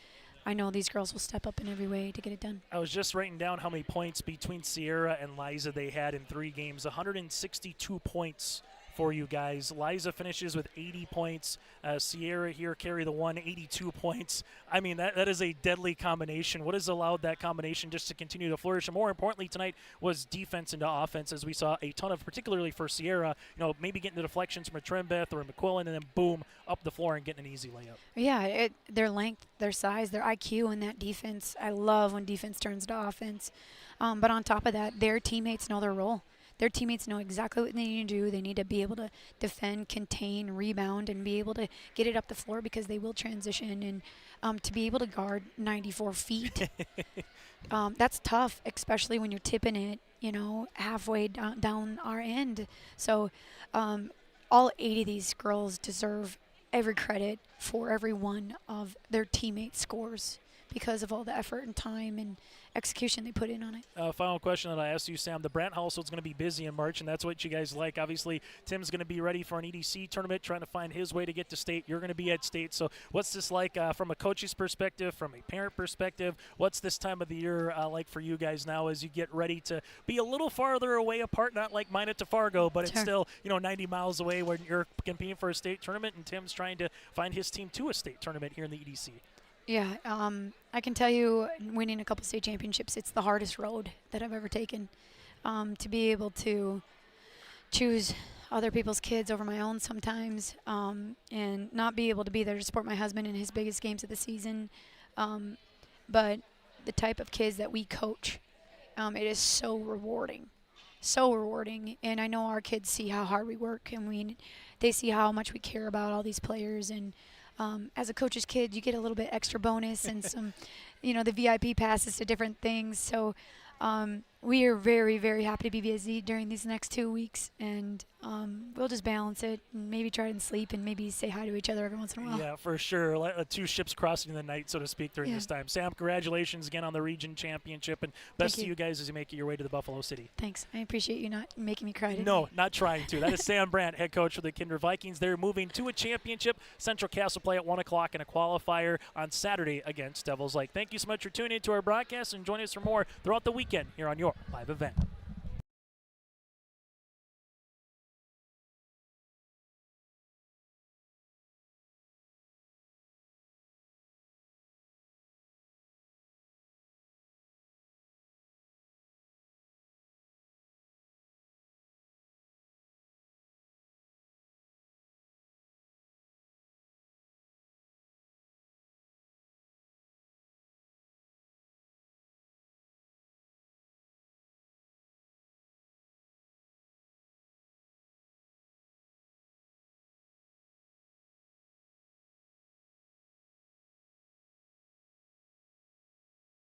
I know these girls will step up in every way to get it done. I was just writing down how many points between Sierra and Liza they had in 3 games. 162 points for you guys. Liza finishes with 80 points. Sierra here carry the 82 points. I mean, that is a deadly combination. What has allowed that combination just to continue to flourish? And more importantly tonight was defense into offense, as we saw a ton of, particularly for Sierra, maybe getting the deflections from a Trimbeth or a McQuillan, and then boom, up the floor and getting an easy layup. Yeah, their length, their size, their IQ in that defense. I love when defense turns to offense. But on top of that, their teammates know their role. Their teammates know exactly what they need to do. They need to be able to defend, contain, rebound, and be able to get it up the floor because they will transition. And to be able to guard 94 feet, that's tough, especially when you're tipping it, halfway down our end. So all 8 of these girls deserve every credit for every one of their teammates' scores because of all the effort and time and execution they put in on it. Final question that I asked you, Sam. The Brandt household's going to be busy in March, and that's what you guys like. Obviously, Tim's going to be ready for an EDC tournament, trying to find his way to get to state. You're going to be at state. So what's this like from a coach's perspective, from a parent perspective? What's this time of the year like for you guys now as you get ready to be a little farther away apart, not like mine at Fargo, but it's still 90 miles away when you're competing for a state tournament, and Tim's trying to find his team to a state tournament here in the EDC? Yeah, I can tell you, winning a couple state championships, it's the hardest road that I've ever taken. To be able to choose other people's kids over my own sometimes, and not be able to be there to support my husband in his biggest games of the season. But the type of kids that we coach, it is so rewarding. So rewarding. And I know our kids see how hard we work, and they see how much we care about all these players. And as a coach's kid, you get a little bit extra bonus and some, the VIP passes to different things. So we are very, very happy to be busy during these next 2 weeks, and we'll just balance it and maybe try and sleep and maybe say hi to each other every once in a while. Yeah, for sure. 2 ships crossing the night, so to speak, during this time. Sam, congratulations again on the region championship, and best to you guys as you make your way to the Buffalo City. Thanks. I appreciate you not making me cry today. No, not trying to. That is Sam Brandt, head coach for the Kindred Vikings. They're moving to a championship. Central Cass will play at 1 o'clock in a qualifier on Saturday against Devils Lake. Thank you so much for tuning into our broadcast, and join us for more throughout the weekend here on your live event.